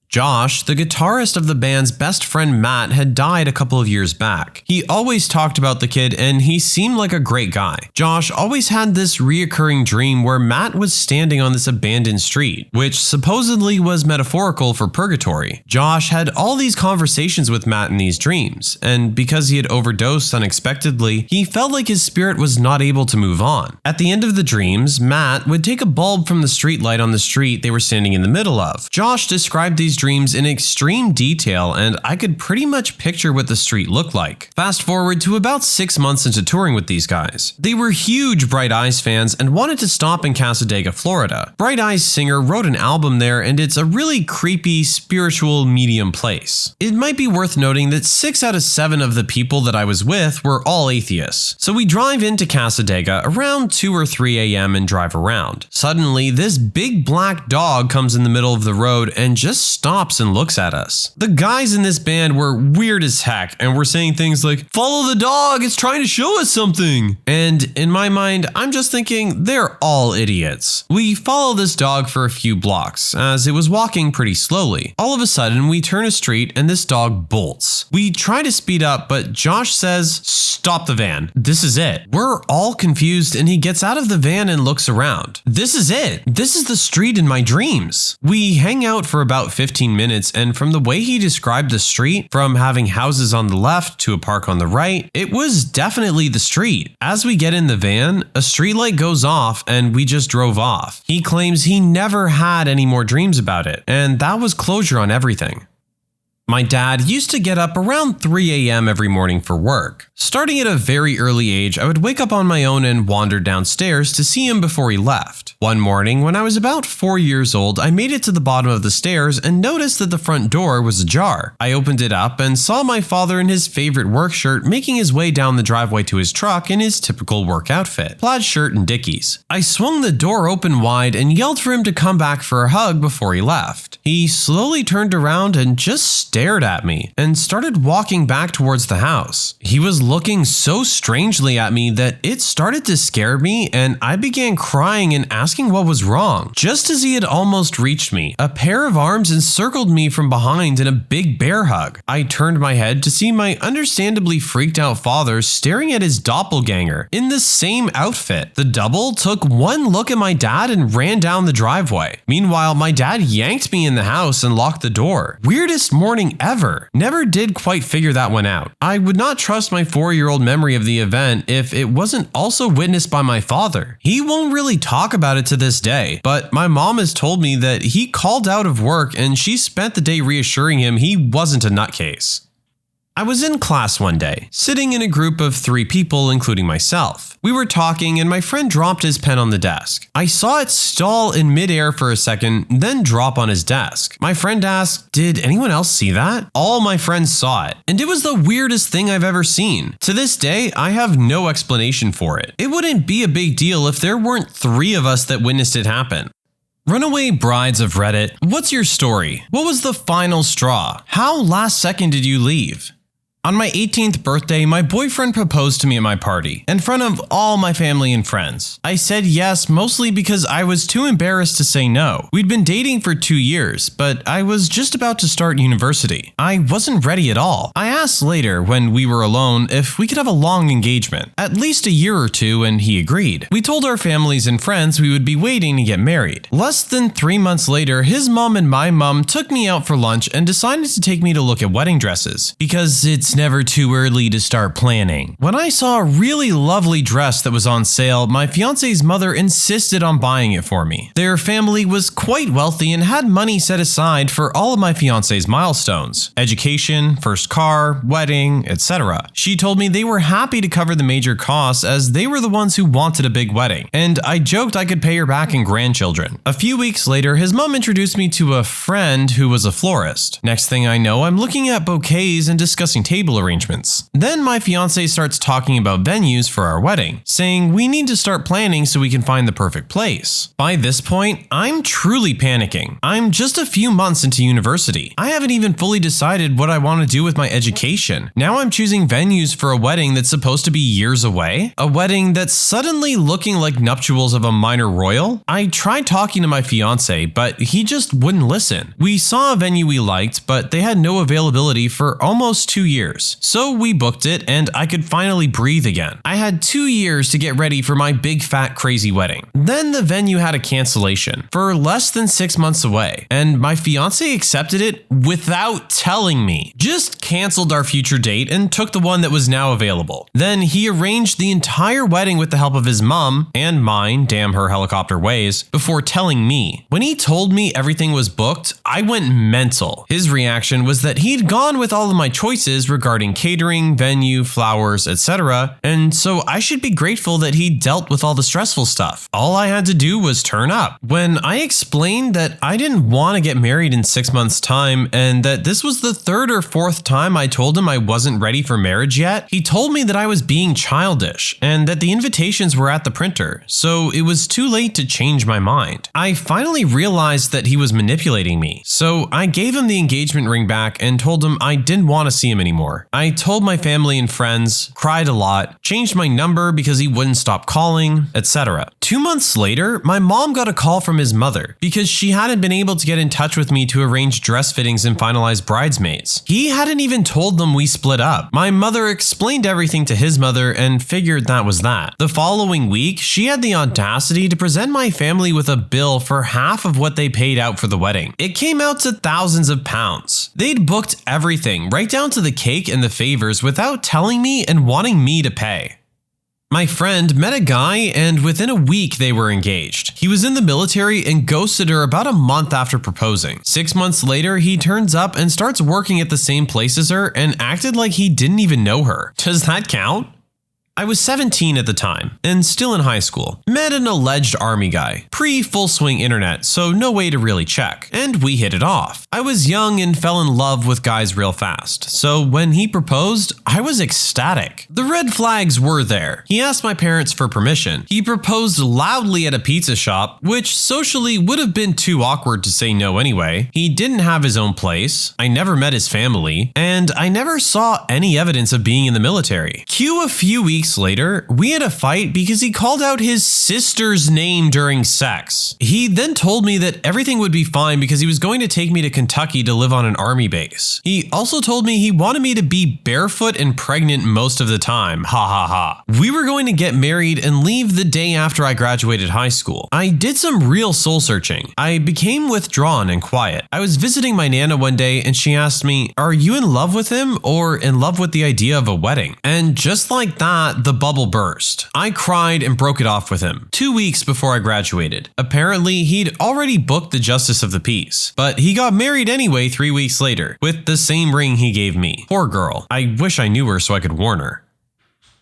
C: Josh, the guitarist of the band's best friend Matt, had died a couple of years back. He always talked about the kid and he seemed like a great guy. Josh always had this reoccurring dream where Matt was standing on this abandoned street, which supposedly was metaphorical for purgatory. Josh had all these conversations with Matt in these dreams, and because he had overdosed unexpectedly, he felt like his spirit was not able to move on. At the end of the dreams, Matt would take a bulb from the street light on the street they were standing in the middle of. Josh described these dreams in extreme detail, and I could pretty much picture what the street looked like. Fast forward to about 6 months into touring with these guys. They were huge Bright Eyes fans and wanted to stop in Cassadaga, Florida. Bright Eyes singer wrote an album there, and it's a really creepy, spiritual medium place. It might be worth noting that 6 out of 7 of the people that I was with were all atheists. So we drive into Cassadaga around 2 or 3 a.m. and drive around. Suddenly, this big black dog comes in the middle of the road and just stops and looks at us. The guys in this band were weird as heck and were saying things like, "Follow the dog, it's trying to show us something." And in my mind, I'm just thinking they're all idiots. We follow this dog for a few blocks as it was walking pretty slowly. All of a sudden, we turn a street and this dog bolts. We try to speed up, but Josh says, "Stop the van. This is it." We're all confused and he gets out of the van and looks around. This is it. This is the street in my dreams. We hang out for about 15 minutes, and from the way he described the street, from having houses on the left to a park on the right, it was definitely the street. As we get in the van, a street light goes off and we just drove off. He claims he never had any more dreams about it, and that was closure on everything. My dad used to get up around 3 a.m. every morning for work. Starting at a very early age, I would wake up on my own and wander downstairs to see him before he left. One morning, when I was about 4 years old, I made it to the bottom of the stairs and noticed that the front door was ajar. I opened it up and saw my father in his favorite work shirt making his way down the driveway to his truck in his typical work outfit, plaid shirt and dickies. I swung the door open wide and yelled for him to come back for a hug before he left. He slowly turned around and just stared at me and started walking back towards the house. He was looking so strangely at me that it started to scare me, and I began crying and asking what was wrong. Just as he had almost reached me, a pair of arms encircled me from behind in a big bear hug. I turned my head to see my understandably freaked out father staring at his doppelganger in the same outfit. The double took one look at my dad and ran down the driveway. Meanwhile, my dad yanked me in the house and locked the door. Weirdest morning ever. Never did quite figure that one out. I would not trust my 4-year-old memory of the event if it wasn't also witnessed by my father. He won't really talk about it to this day, but my mom has told me that he called out of work and she spent the day reassuring him he wasn't a nutcase. I was in class one day, sitting in a group of 3 people, including myself. We were talking and my friend dropped his pen on the desk. I saw it stall in midair for a second, then drop on his desk. My friend asked, "Did anyone else see that?" All my friends saw it, and it was the weirdest thing I've ever seen. To this day, I have no explanation for it. It wouldn't be a big deal if there weren't 3 of us that witnessed it happen. Runaway brides of Reddit, what's your story? What was the final straw? How last second did you leave? On my 18th birthday, my boyfriend proposed to me at my party, in front of all my family and friends. I said yes, mostly because I was too embarrassed to say no. We'd been dating for 2 years, but I was just about to start university. I wasn't ready at all. I asked later, when we were alone, if we could have a long engagement, at least a year or 2, and he agreed. We told our families and friends we would be waiting to get married. Less than 3 months later, his mom and my mom took me out for lunch and decided to take me to look at wedding dresses, because it's It's never too early to start planning. When I saw a really lovely dress that was on sale, my fiance's mother insisted on buying it for me. Their family was quite wealthy and had money set aside for all of my fiance's milestones: education, first car, wedding, etc. She told me they were happy to cover the major costs as they were the ones who wanted a big wedding, and I joked I could pay her back in grandchildren. A few weeks later, his mom introduced me to a friend who was a florist. Next thing I know, I'm looking at bouquets and discussing table arrangements. Then my fiance starts talking about venues for our wedding, saying we need to start planning so we can find the perfect place. By this point, I'm truly panicking. I'm just a few months into university. I haven't even fully decided what I want to do with my education. Now I'm choosing venues for a wedding that's supposed to be years away? A wedding that's suddenly looking like nuptials of a minor royal? I tried talking to my fiance, but he just wouldn't listen. We saw a venue we liked, but they had no availability for almost 2 years. So we booked it and I could finally breathe again. I had 2 years to get ready for my big fat crazy wedding. Then the venue had a cancellation for less than 6 months away, and my fiance accepted it without telling me. Just canceled our future date and took the one that was now available. Then he arranged the entire wedding with the help of his mom and mine, damn her helicopter ways, before telling me. When he told me everything was booked, I went mental. His reaction was that he'd gone with all of my choices regarding catering, venue, flowers, etc., and so I should be grateful that he dealt with all the stressful stuff. All I had to do was turn up. When I explained that I didn't want to get married in 6 months' time and that this was the 3rd or 4th time I told him I wasn't ready for marriage yet, he told me that I was being childish and that the invitations were at the printer, so it was too late to change my mind. I finally realized that he was manipulating me, so I gave him the engagement ring back and told him I didn't want to see him anymore. I told my family and friends, cried a lot, changed my number because he wouldn't stop calling, etc. 2 months later, my mom got a call from his mother because she hadn't been able to get in touch with me to arrange dress fittings and finalize bridesmaids. He hadn't even told them we split up. My mother explained everything to his mother and figured that was that. The following week, she had the audacity to present my family with a bill for half of what they paid out for the wedding. It came out to thousands of pounds. They'd booked everything, right down to the cake and the favors, without telling me and wanting me to pay. My friend met a guy and within a week they were engaged. He was in the military and ghosted her about a month after proposing. 6 months later, he turns up and starts working at the same place as her and acted like he didn't even know her. Does that count? I was 17 at the time and still in high school. Met an alleged army guy, pre-full swing internet, so no way to really check, and we hit it off. I was young and fell in love with guys real fast, so when he proposed, I was ecstatic. The red flags were there. He asked my parents for permission. He proposed loudly at a pizza shop, which socially would have been too awkward to say no anyway. He didn't have his own place. I never met his family, and I never saw any evidence of being in the military. Cue a few weeks later, we had a fight because he called out his sister's name during sex. He then told me that everything would be fine because he was going to take me to Kentucky to live on an army base. He also told me he wanted me to be barefoot and pregnant most of the time. Ha ha ha. We were going to get married and leave the day after I graduated high school. I did some real soul searching. I became withdrawn and quiet. I was visiting my Nana one day and she asked me, "Are you in love with him or in love with the idea of a wedding?" And just like that, the bubble burst. I cried and broke it off with him 2 weeks before I graduated. Apparently, he'd already booked the justice of the peace, but he got married anyway 3 weeks later with the same ring he gave me. Poor girl. I wish I knew her so I could warn her.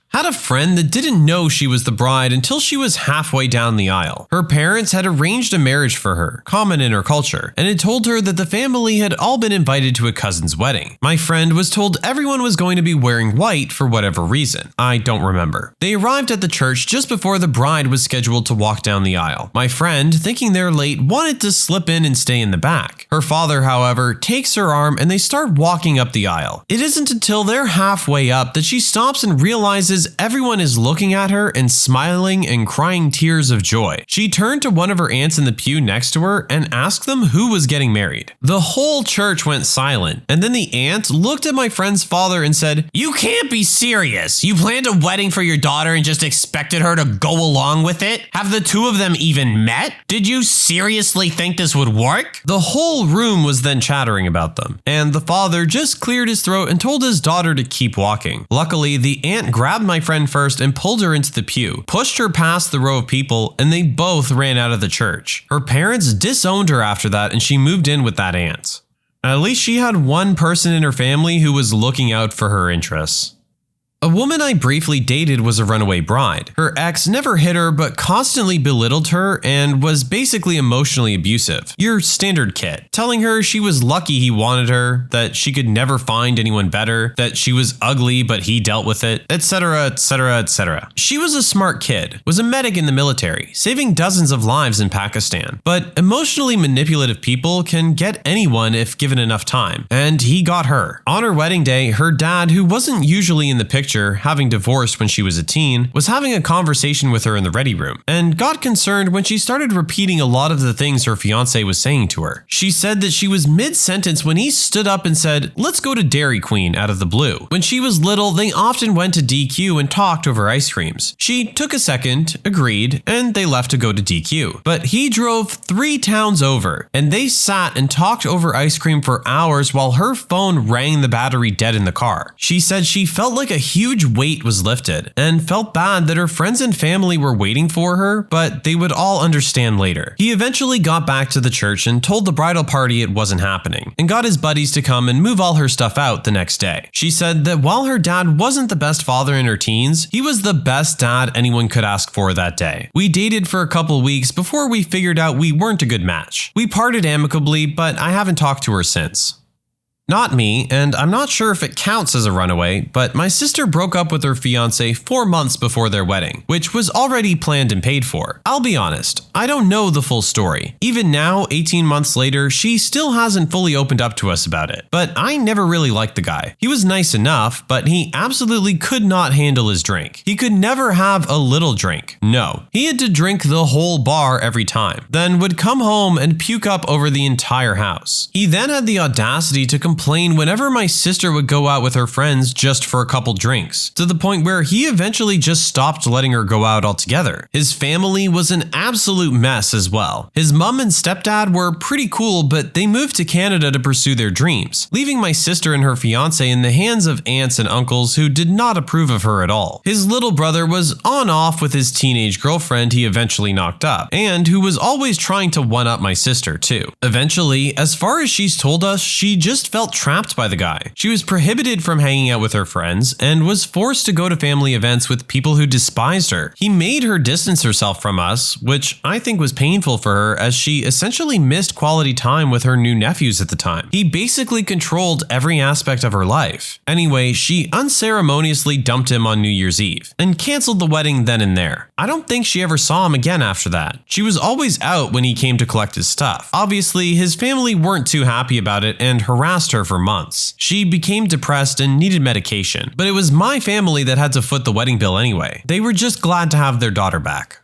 C: Had a friend that didn't know she was the bride until she was halfway down the aisle. Her parents had arranged a marriage for her, common in her culture, and had told her that the family had all been invited to a cousin's wedding. My friend was told everyone was going to be wearing white for whatever reason. I don't remember. They arrived at the church just before the bride was scheduled to walk down the aisle. My friend, thinking they're late, wanted to slip in and stay in the back. Her father, however, takes her arm and they start walking up the aisle. It isn't until they're halfway up that she stops and realizes as everyone is looking at her and smiling and crying tears of joy. She turned to one of her aunts in the pew next to her and asked them who was getting married. The whole church went silent, and then the aunt looked at my friend's father and said, "You can't be serious. You planned a wedding for your daughter and just expected her to go along with it? Have the two of them even met? Did you seriously think this would work?" The whole room was then chattering about them, and the father just cleared his throat and told his daughter to keep walking. Luckily, the aunt grabbed my friend first and pulled her into the pew, pushed her past the row of people, and they both ran out of the church. Her parents disowned her after that, and she moved in with that aunt. At least she had one person in her family who was looking out for her interests. A woman I briefly dated was a runaway bride. Her ex never hit her but constantly belittled her and was basically emotionally abusive. Your standard kid, telling her she was lucky he wanted her, that she could never find anyone better, that she was ugly but he dealt with it, etc, etc, etc. She was a smart kid, was a medic in the military, saving dozens of lives in Pakistan. But emotionally manipulative people can get anyone if given enough time, and he got her. On her wedding day, her dad, who wasn't usually in the picture, having divorced when she was a teen, was having a conversation with her in the ready room, and got concerned when she started repeating a lot of the things her fiancé was saying to her. She said that she was mid-sentence when he stood up and said, "Let's go to Dairy Queen," out of the blue. When she was little, they often went to DQ and talked over ice creams. She took a second, agreed, and they left to go to DQ. But he drove 3 towns over, and they sat and talked over ice cream for hours while her phone rang the battery dead in the car. She said she felt like a huge weight was lifted and felt bad that her friends and family were waiting for her, but they would all understand later. He eventually got back to the church and told the bridal party it wasn't happening, and got his buddies to come and move all her stuff out the next day. She said that while her dad wasn't the best father in her teens, he was the best dad anyone could ask for that day. We dated for a couple weeks before we figured out we weren't a good match. We parted amicably, but I haven't talked to her since. Not me, and I'm not sure if it counts as a runaway, but my sister broke up with her fiancé 4 months before their wedding, which was already planned and paid for. I'll be honest, I don't know the full story. Even now, 18 months later, she still hasn't fully opened up to us about it. But I never really liked the guy. He was nice enough, but he absolutely could not handle his drink. He could never have a little drink. No, he had to drink the whole bar every time, then would come home and puke up over the entire house. He then had the audacity to complain whenever my sister would go out with her friends just for a couple drinks, to the point where he eventually just stopped letting her go out altogether. His family was an absolute mess as well. His mom and stepdad were pretty cool, but they moved to Canada to pursue their dreams, leaving my sister and her fiancé in the hands of aunts and uncles who did not approve of her at all. His little brother was on-off with his teenage girlfriend he eventually knocked up, and who was always trying to one-up my sister too. Eventually, as far as she's told us, she just felt trapped by the guy. She was prohibited from hanging out with her friends and was forced to go to family events with people who despised her. He made her distance herself from us, which I think was painful for her as she essentially missed quality time with her new nephews at the time. He basically controlled every aspect of her life. Anyway, she unceremoniously dumped him on New Year's Eve and canceled the wedding then and there. I don't think she ever saw him again after that. She was always out when he came to collect his stuff. Obviously, his family weren't too happy about it and harassed her for months. She became depressed and needed medication, but it was my family that had to foot the wedding bill anyway. They were just glad to have their daughter back.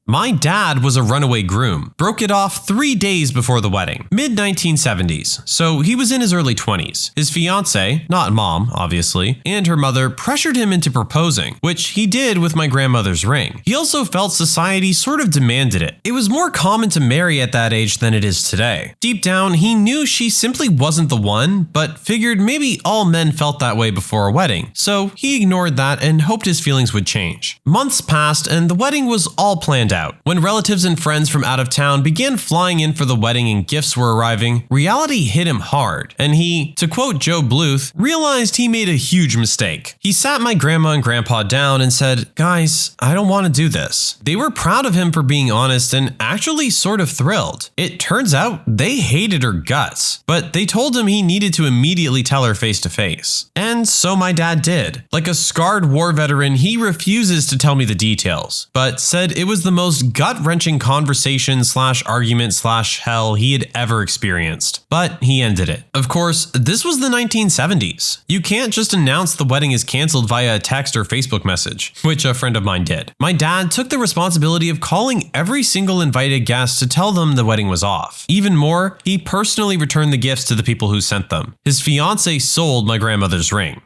C: My dad was a runaway groom, broke it off 3 days before the wedding, mid-1970s, so he was in his early 20s. His fiancée, not mom, obviously, and her mother pressured him into proposing, which he did with my grandmother's ring. He also felt society sort of demanded it. It was more common to marry at that age than it is today. Deep down, he knew she simply wasn't the one, but figured maybe all men felt that way before a wedding, so he ignored that and hoped his feelings would change. Months passed and the wedding was all planned out. When relatives and friends from out of town began flying in for the wedding and gifts were arriving, reality hit him hard, and he, to quote Joe Bluth, realized he made a huge mistake. He sat my grandma and grandpa down and said, "Guys, I don't want to do this." They were proud of him for being honest and actually sort of thrilled. It turns out they hated her guts, but they told him he needed to immediately tell her face to face. And so my dad did. Like a scarred war veteran, he refuses to tell me the details, but said it was the most most gut-wrenching conversation/argument/hell he had ever experienced. But he ended it. Of course, this was the 1970s. You can't just announce the wedding is canceled via a text or Facebook message, which a friend of mine did. My dad took the responsibility of calling every single invited guest to tell them the wedding was off. Even more, he personally returned the gifts to the people who sent them. His fiancée sold my grandmother's ring.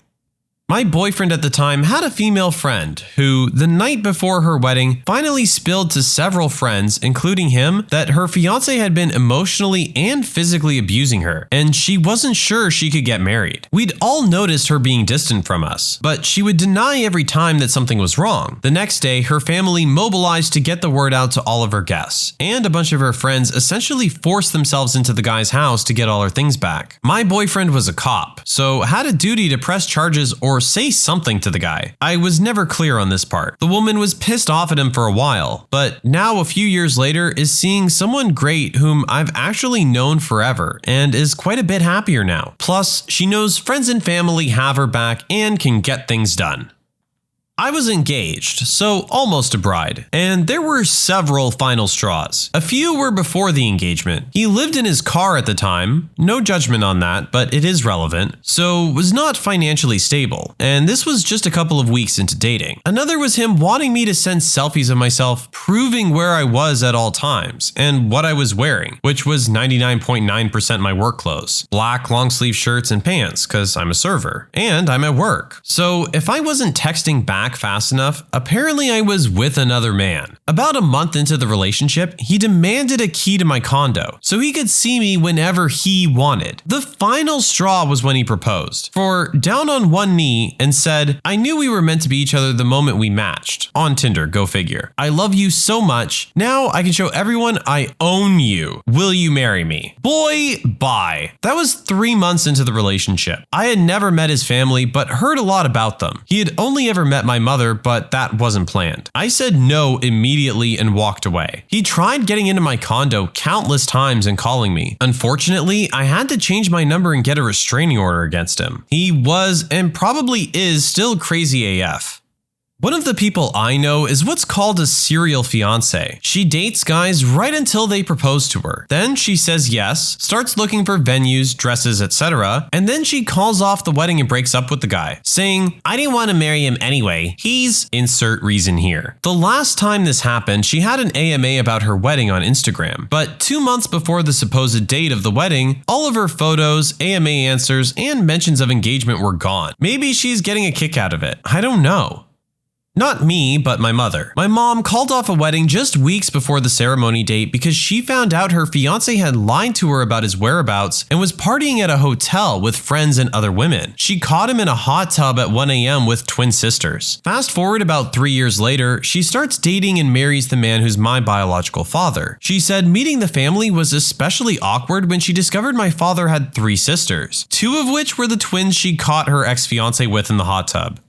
C: My boyfriend at the time had a female friend who, the night before her wedding, finally spilled to several friends, including him, that her fiancé had been emotionally and physically abusing her, and she wasn't sure she could get married. We'd all noticed her being distant from us, but she would deny every time that something was wrong. The next day, her family mobilized to get the word out to all of her guests, and a bunch of her friends essentially forced themselves into the guy's house to get all her things back. My boyfriend was a cop, so had a duty to press charges or say something to the guy. I was never clear on this part. The woman was pissed off at him for a while, but now a few years later is seeing someone great whom I've actually known forever and is quite a bit happier now. Plus, she knows friends and family have her back and can get things done. I was engaged, so almost a bride, and there were several final straws. A few were before the engagement. He lived in his car at the time, no judgment on that, but it is relevant, so was not financially stable, and this was just a couple of weeks into dating. Another was him wanting me to send selfies of myself, proving where I was at all times, and what I was wearing, which was 99.9% my work clothes. Black long sleeve shirts and pants, cause I'm a server, and I'm at work. So if I wasn't texting back fast enough, apparently I was with another man. About a month into the relationship, he demanded a key to my condo so he could see me whenever he wanted. The final straw was when he proposed, for down on one knee and said, "I knew we were meant to be each other the moment we matched." On Tinder, go figure. "I love you so much. Now I can show everyone I own you. Will you marry me?" Boy, bye. That was 3 months into the relationship. I had never met his family, but heard a lot about them. He had only ever met my mother, but that wasn't planned. I said no immediately and walked away. He tried getting into my condo countless times and calling me. Unfortunately, I had to change my number and get a restraining order against him. He was, and probably is, still crazy AF. One of the people I know is what's called a serial fiancé. She dates guys right until they propose to her. Then she says yes, starts looking for venues, dresses, etc., and then she calls off the wedding and breaks up with the guy, saying, "I didn't want to marry him anyway. He's..." insert reason here. The last time this happened, she had an AMA about her wedding on Instagram, but 2 months before the supposed date of the wedding, all of her photos, AMA answers, and mentions of engagement were gone. Maybe she's getting a kick out of it. I don't know. Not me, but my mother. My mom called off a wedding just weeks before the ceremony date because she found out her fiancé had lied to her about his whereabouts and was partying at a hotel with friends and other women. She caught him in a hot tub at 1 a.m. with twin sisters. Fast forward about 3 years later, she starts dating and marries the man who's my biological father. She said meeting the family was especially awkward when she discovered my father had 3 sisters, 2 of which were the twins she caught her ex-fiancé with in the hot tub.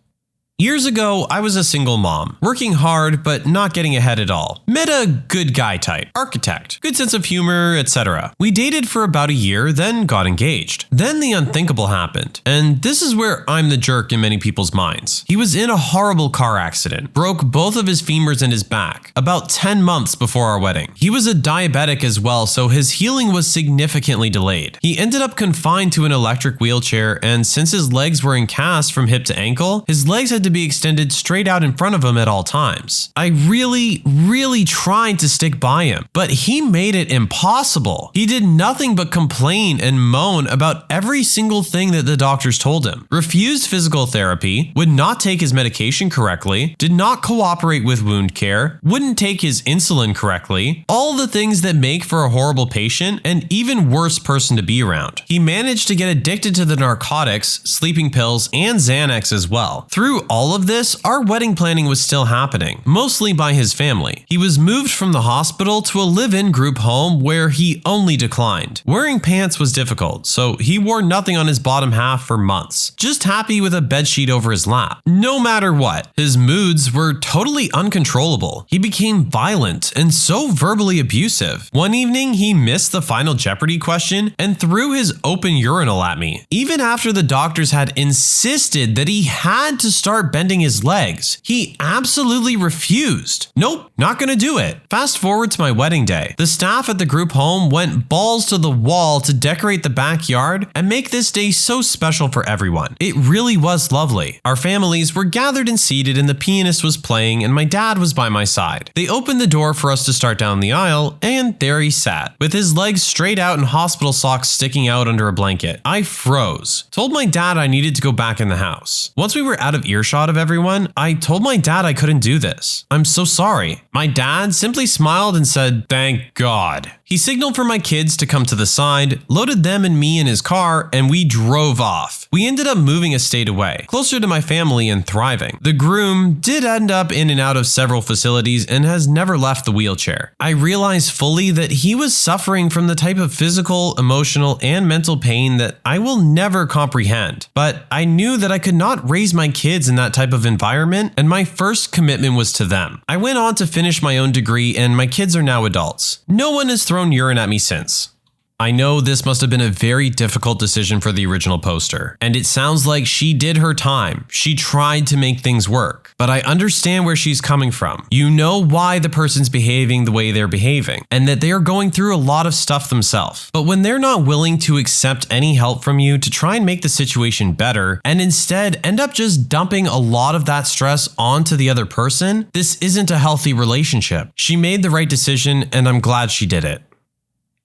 C: Years ago, I was a single mom, working hard but not getting ahead at all. Met a good guy type, architect, good sense of humor, etc. We dated for about a year, then got engaged. Then the unthinkable happened, and this is where I'm the jerk in many people's minds. He was in a horrible car accident, broke both of his femurs and his back, about 10 months before our wedding. He was a diabetic as well, so his healing was significantly delayed. He ended up confined to an electric wheelchair, and since his legs were in casts from hip to ankle, his legs had to be extended straight out in front of him at all times. I really tried to stick by him, but he made it impossible. He did nothing but complain and moan about every single thing that the doctors told him. Refused physical therapy, would not take his medication correctly, did not cooperate with wound care, wouldn't take his insulin correctly, all the things that make for a horrible patient and even worse person to be around. He managed to get addicted to the narcotics, sleeping pills, and Xanax as well. Through all of this, our wedding planning was still happening, mostly by his family. He was moved from the hospital to a live-in group home where he only declined. Wearing pants was difficult, so he wore nothing on his bottom half for months, just happy with a bedsheet over his lap. No matter what, his moods were totally uncontrollable. He became violent and so verbally abusive. One evening, he missed the final Jeopardy question and threw his open urinal at me, even after the doctors had insisted that he had to start start bending his legs. He absolutely refused. Nope, not gonna do it. Fast forward to my wedding day. The staff at the group home went balls to the wall to decorate the backyard and make this day so special for everyone. It really was lovely. Our families were gathered and seated and the pianist was playing and my dad was by my side. They opened the door for us to start down the aisle and there he sat, with his legs straight out and hospital socks sticking out under a blanket. I froze. Told my dad I needed to go back in the house. Once we were out of earshot of everyone, I told my dad I couldn't do this. I'm so sorry. My dad simply smiled and said, "Thank God." He signaled for my kids to come to the side, loaded them and me in his car, and we drove off. We ended up moving a state away, closer to my family and thriving. The groom did end up in and out of several facilities and has never left the wheelchair. I realized fully that he was suffering from the type of physical, emotional, and mental pain that I will never comprehend. But I knew that I could not raise my kids in that type of environment, and my first commitment was to them. I went on to finish my own degree, and my kids are now adults. No one has thrown urine at me since. I know this must have been a very difficult decision for the original poster, and it sounds like she did her time. She tried to make things work, but I understand where she's coming from. You know why the person's behaving the way they're behaving, and that they are going through a lot of stuff themselves. But when they're not willing to accept any help from you to try and make the situation better, and instead end up just dumping a lot of that stress onto the other person, this isn't a healthy relationship. She made the right decision, and I'm glad she did it.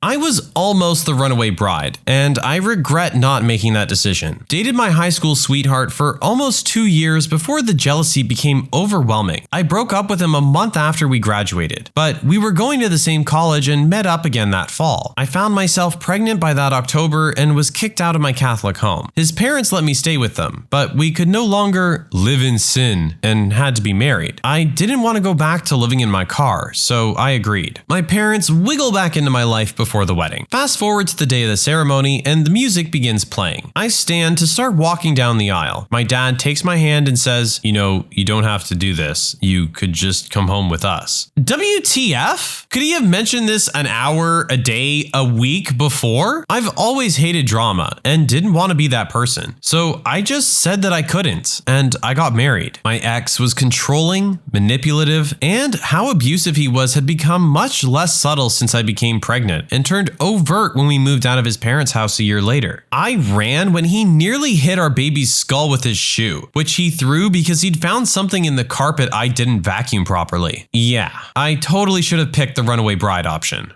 C: I was almost the runaway bride, and I regret not making that decision. Dated my high school sweetheart for almost 2 years before the jealousy became overwhelming. I broke up with him a month after we graduated, but we were going to the same college and met up again that fall. I found myself pregnant by that October and was kicked out of my Catholic home. His parents let me stay with them, but we could no longer live in sin and had to be married. I didn't want to go back to living in my car, so I agreed. My parents wiggle back into my life before the wedding. Fast forward to the day of the ceremony and the music begins playing. I stand to start walking down the aisle. My dad takes my hand and says, "You know, you don't have to do this. You could just come home with us." WTF? Could he have mentioned this an hour, a day, a week before? I've always hated drama and didn't want to be that person. So I just said that I couldn't, and I got married. My ex was controlling, manipulative, and how abusive he was had become much less subtle since I became pregnant and turned overt when we moved out of his parents' house a year later. I ran when he nearly hit our baby's skull with his shoe, which he threw because he'd found something in the carpet I didn't vacuum properly. Yeah, I totally should have picked the runaway bride option.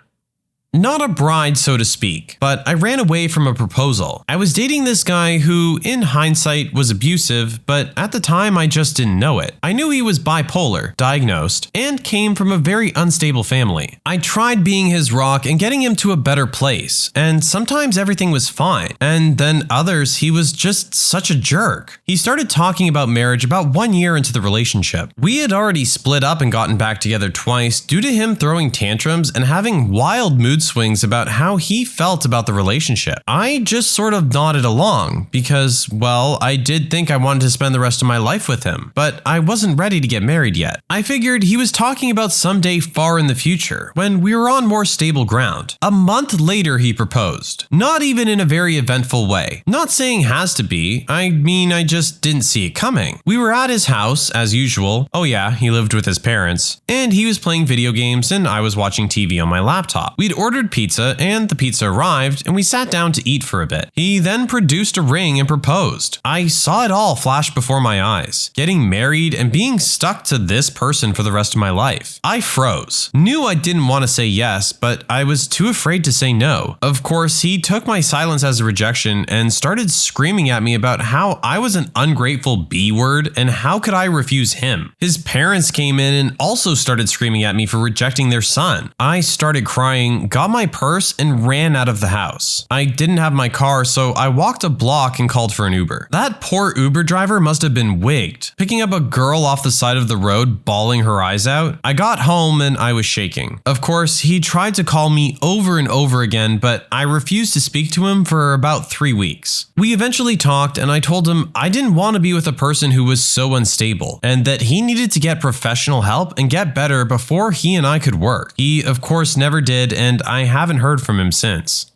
C: Not a bride, so to speak, but I ran away from a proposal. I was dating this guy who, in hindsight, was abusive, but at the time I just didn't know it. I knew he was bipolar, diagnosed, and came from a very unstable family. I tried being his rock and getting him to a better place, and sometimes everything was fine, and then others he was just such a jerk. He started talking about marriage about 1 year into the relationship. We had already split up and gotten back together twice due to him throwing tantrums and having wild mood swings about how he felt about the relationship. I just sort of nodded along because, well, I did think I wanted to spend the rest of my life with him, but I wasn't ready to get married yet. I figured he was talking about someday far in the future when we were on more stable ground. A month later, he proposed. Not even in a very eventful way. Not saying has to be. I mean, I just didn't see it coming. We were at his house, as usual. Oh yeah, he lived with his parents. And he was playing video games and I was watching TV on my laptop. We'd ordered pizza and the pizza arrived and we sat down to eat for a bit. He then produced a ring and proposed. I saw it all flash before my eyes. Getting married and being stuck to this person for the rest of my life. I froze. Knew I didn't want to say yes, but I was too afraid to say no. Of course, he took my silence as a rejection and started screaming at me about how I was an ungrateful B-word and how could I refuse him. His parents came in and also started screaming at me for rejecting their son. I started crying, got my purse, and ran out of the house. I didn't have my car, so I walked a block and called for an Uber. That poor Uber driver must have been wigged, picking up a girl off the side of the road, bawling her eyes out. I got home and I was shaking. Of course, he tried to call me over and over again, but I refused to speak to him for about 3 weeks. We eventually talked and I told him I didn't want to be with a person who was so unstable and that he needed to get professional help and get better before he and I could work. He, of course, never did, and I haven't heard from him since.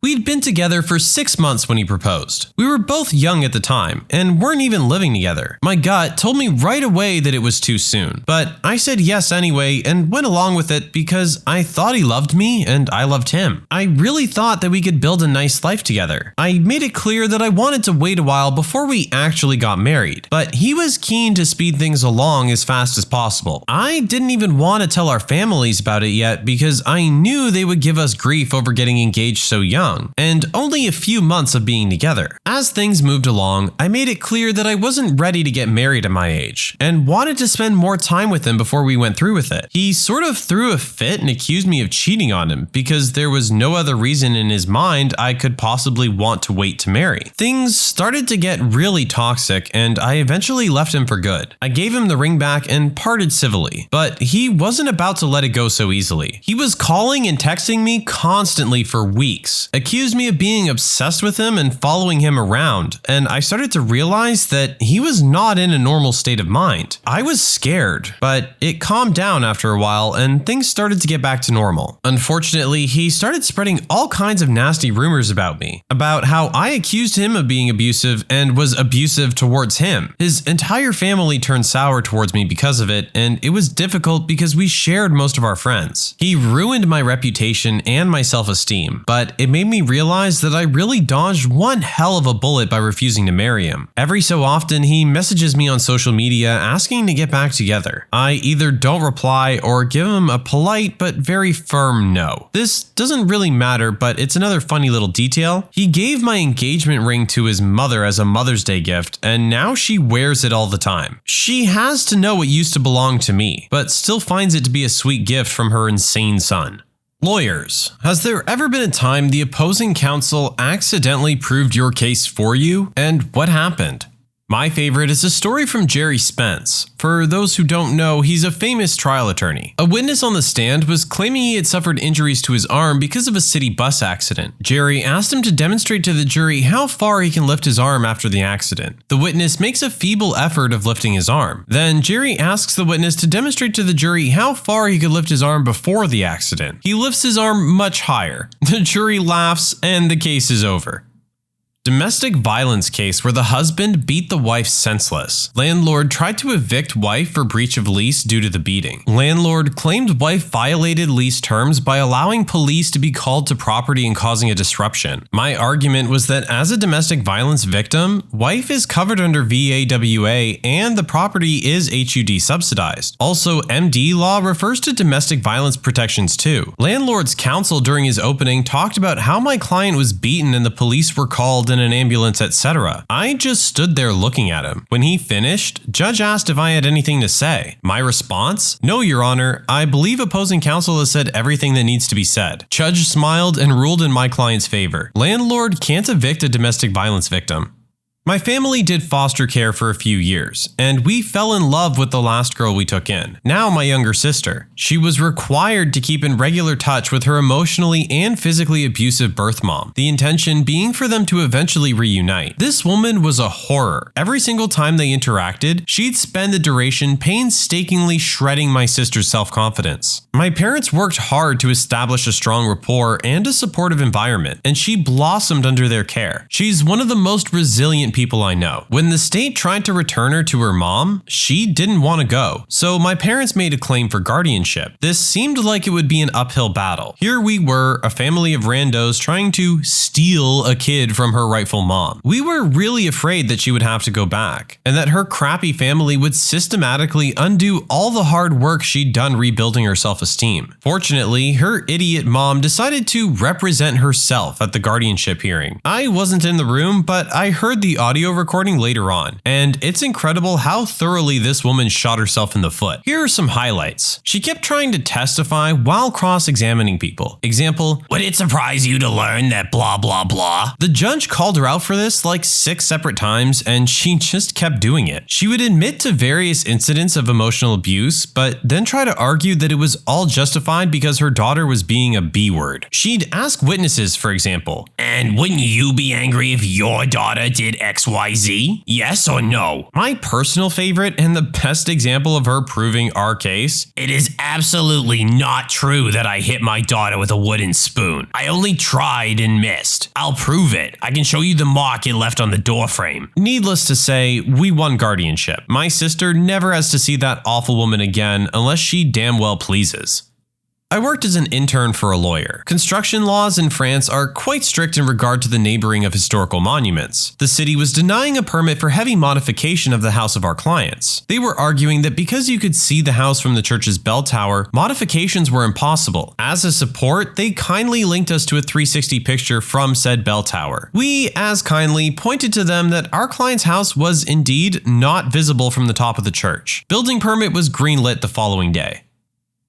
C: We'd been together for 6 months when he proposed. We were both young at the time and weren't even living together. My gut told me right away that it was too soon, but I said yes anyway and went along with it because I thought he loved me and I loved him. I really thought that we could build a nice life together. I made it clear that I wanted to wait a while before we actually got married, but he was keen to speed things along as fast as possible. I didn't even want to tell our families about it yet because I knew they would give us grief over getting engaged so young, and only a few months of being together. As things moved along, I made it clear that I wasn't ready to get married at my age, and wanted to spend more time with him before we went through with it. He sort of threw a fit and accused me of cheating on him because there was no other reason in his mind I could possibly want to wait to marry. Things started to get really toxic, and I eventually left him for good. I gave him the ring back and parted civilly, but he wasn't about to let it go so easily. He was calling and texting me constantly for weeks, accused me of being obsessed with him and following him around, and I started to realize that he was not in a normal state of mind. I was scared, but it calmed down after a while and things started to get back to normal. Unfortunately, he started spreading all kinds of nasty rumors about me, about how I accused him of being abusive and was abusive towards him. His entire family turned sour towards me because of it, and it was difficult because we shared most of our friends. He ruined my reputation and my self-esteem, but it made me realize that I really dodged one hell of a bullet by refusing to marry him. Every so often, he messages me on social media asking to get back together. I either don't reply or give him a polite but very firm no. This doesn't really matter, but it's another funny little detail. He gave my engagement ring to his mother as a Mother's Day gift, and now she wears it all the time. She has to know what used to belong to me, but still finds it to be a sweet gift from her insane son. Lawyers. Has there ever been a time the opposing counsel accidentally proved your case for you? And what happened? My favorite is a story from Jerry Spence. For those who don't know, he's a famous trial attorney. A witness on the stand was claiming he had suffered injuries to his arm because of a city bus accident. Jerry asked him to demonstrate to the jury how far he can lift his arm after the accident. The witness makes a feeble effort of lifting his arm. Then Jerry asks the witness to demonstrate to the jury how far he could lift his arm before the accident. He lifts his arm much higher. The jury laughs and the case is over. Domestic violence case where the husband beat the wife senseless. Landlord tried to evict wife for breach of lease due to the beating. Landlord claimed wife violated lease terms by allowing police to be called to property and causing a disruption. My argument was that as a domestic violence victim, wife is covered under VAWA and the property is HUD subsidized. Also, MD law refers to domestic violence protections too. Landlord's counsel during his opening talked about how my client was beaten and the police were called in an ambulance, etc. I just stood there looking at him. When he finished, judge asked if I had anything to say. My response? No, Your Honor, I believe opposing counsel has said everything that needs to be said. Judge smiled and ruled in my client's favor. Landlord can't evict a domestic violence victim. My family did foster care for a few years, and we fell in love with the last girl we took in, now my younger sister. She was required to keep in regular touch with her emotionally and physically abusive birth mom, the intention being for them to eventually reunite. This woman was a horror. Every single time they interacted, she'd spend the duration painstakingly shredding my sister's self-confidence. My parents worked hard to establish a strong rapport and a supportive environment, and she blossomed under their care. She's one of the most resilient people I know. When the state tried to return her to her mom, she didn't want to go, so my parents made a claim for guardianship. This seemed like it would be an uphill battle. Here we were, a family of randos trying to steal a kid from her rightful mom. We were really afraid that she would have to go back, and that her crappy family would systematically undo all the hard work she'd done rebuilding her self-esteem. Fortunately, her idiot mom decided to represent herself at the guardianship hearing. I wasn't in the room, but I heard the audio recording later on, and it's incredible how thoroughly this woman shot herself in the foot. Here are some highlights. She kept trying to testify while cross-examining people. Example, would it surprise you to learn that blah blah blah? The judge called her out for this like 6 separate times, and she just kept doing it. She would admit to various incidents of emotional abuse, but then try to argue that it was all justified because her daughter was being a B-word. She'd ask witnesses, for example, and wouldn't you be angry if your daughter did
D: XYZ? Yes or no?
C: My personal favorite and the best example of her proving our case.
D: It is absolutely not true that I hit my daughter with a wooden spoon. I only tried and missed. I'll prove it. I can show you the mark it left on the doorframe.
C: Needless to say, we won guardianship. My sister never has to see that awful woman again unless she damn well pleases. I worked as an intern for a lawyer. Construction laws in France are quite strict in regard to the neighboring of historical monuments. The city was denying a permit for heavy modification of the house of our clients. They were arguing that because you could see the house from the church's bell tower, modifications were impossible. As a support, they kindly linked us to a 360 picture from said bell tower. We, as kindly, pointed to them that our client's house was indeed not visible from the top of the church. Building permit was greenlit the following day.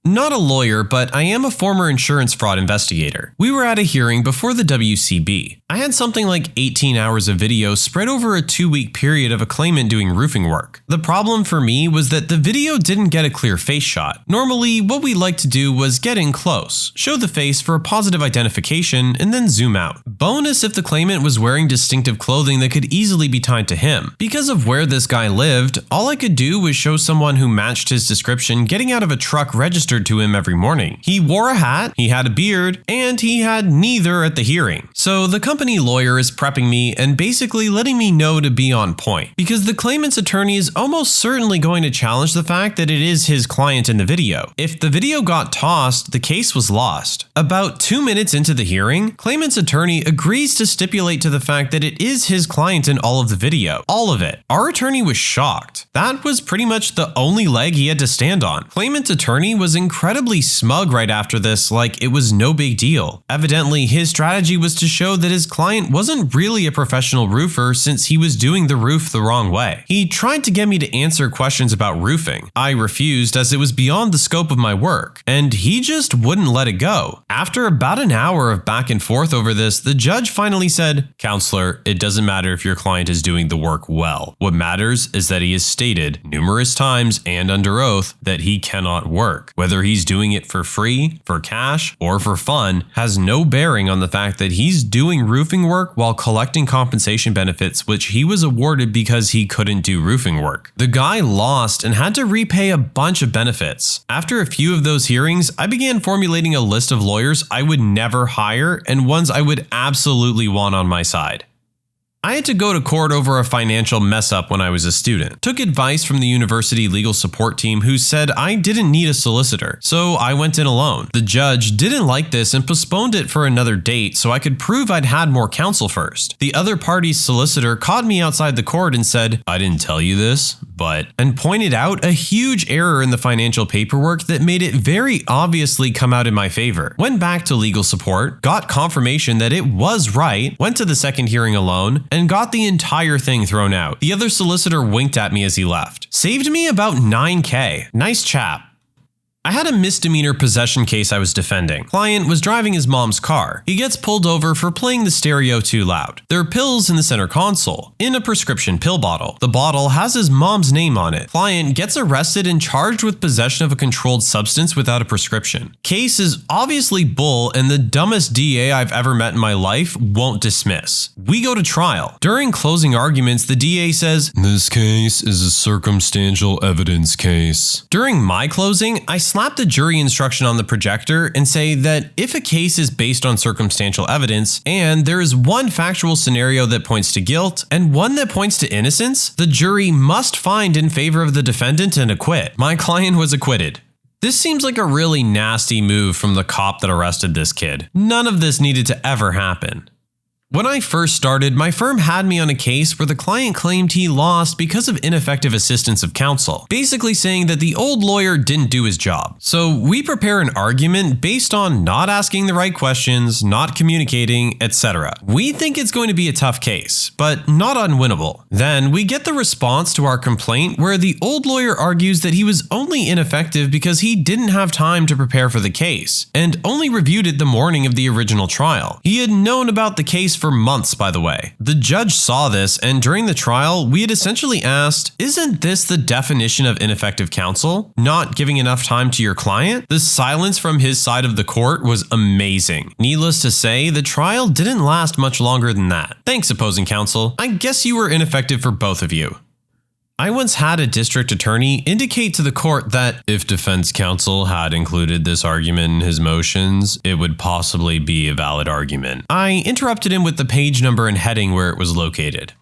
C: Not a lawyer, but I am a former insurance fraud investigator. We were at a hearing before the WCB. I had something like 18 hours of video spread over a 2-week period of a claimant doing roofing work. The problem for me was that the video didn't get a clear face shot. Normally, what we like to do was get in close, show the face for a positive identification, and then zoom out. Bonus if the claimant was wearing distinctive clothing that could easily be tied to him. Because of where this guy lived, all I could do was show someone who matched his description getting out of a truck registered to him every morning. He wore a hat, he had a beard, and he had neither at the hearing. So the company lawyer is prepping me and basically letting me know to be on point, because the claimant's attorney is almost certainly going to challenge the fact that it is his client in the video. If the video got tossed, the case was lost. About 2 minutes into the hearing, claimant's attorney agrees to stipulate to the fact that it is his client in all of the video. All of it. Our attorney was shocked. That was pretty much the only leg he had to stand on. Claimant's attorney was incredibly smug right after this, like it was no big deal. Evidently, his strategy was to show that his client wasn't really a professional roofer since he was doing the roof the wrong way. He tried to get me to answer questions about roofing. I refused as it was beyond the scope of my work, and he just wouldn't let it go. After about an hour of back and forth over this, the judge finally said, "Counselor, it doesn't matter if your client is doing the work well. What matters is that he has stated numerous times and under oath that he cannot work. Whether he's doing it for free, for cash, or for fun has no bearing on the fact that he's doing roofing work while collecting compensation benefits which he was awarded because he couldn't do roofing work." The guy lost and had to repay a bunch of benefits. After a few of those hearings, I began formulating a list of lawyers I would never hire and ones I would absolutely want on my side. I had to go to court over a financial mess up when I was a student. Took advice from the university legal support team who said I didn't need a solicitor, so I went in alone. The judge didn't like this and postponed it for another date so I could prove I'd had more counsel first. The other party's solicitor caught me outside the court and said, "I didn't tell you this, but," and pointed out a huge error in the financial paperwork that made it very obviously come out in my favor. Went back to legal support, got confirmation that it was right, went to the second hearing alone, and got the entire thing thrown out. The other solicitor winked at me as he left. Saved me about $9K. Nice chap. I had a misdemeanor possession case I was defending. Client was driving his mom's car. He gets pulled over for playing the stereo too loud. There are pills in the center console, in a prescription pill bottle. The bottle has his mom's name on it. Client gets arrested and charged with possession of a controlled substance without a prescription. Case is obviously bull, and the dumbest DA I've ever met in my life won't dismiss. We go to trial. During closing arguments, the DA says, "This case is a circumstantial evidence case." During my closing, I slap the jury instruction on the projector and say that if a case is based on circumstantial evidence and there is one factual scenario that points to guilt and one that points to innocence, the jury must find in favor of the defendant and acquit. My client was acquitted. This seems like a really nasty move from the cop that arrested this kid. None of this needed to ever happen. When I first started, my firm had me on a case where the client claimed he lost because of ineffective assistance of counsel, basically saying that the old lawyer didn't do his job. So we prepare an argument based on not asking the right questions, not communicating, etc. We think it's going to be a tough case, but not unwinnable. Then we get the response to our complaint where the old lawyer argues that he was only ineffective because he didn't have time to prepare for the case, and only reviewed it the morning of the original trial. He had known about the case case for months, by the way. The judge saw this, and during the trial, we had essentially asked, isn't this the definition of ineffective counsel? Not giving enough time to your client? The silence from his side of the court was amazing. Needless to say, the trial didn't last much longer than that. Thanks, opposing counsel. I guess you were ineffective for both of you. I once had a district attorney indicate to the court that if defense counsel had included this argument in his motions, it would possibly be a valid argument. I interrupted him with the page number and heading where it was located.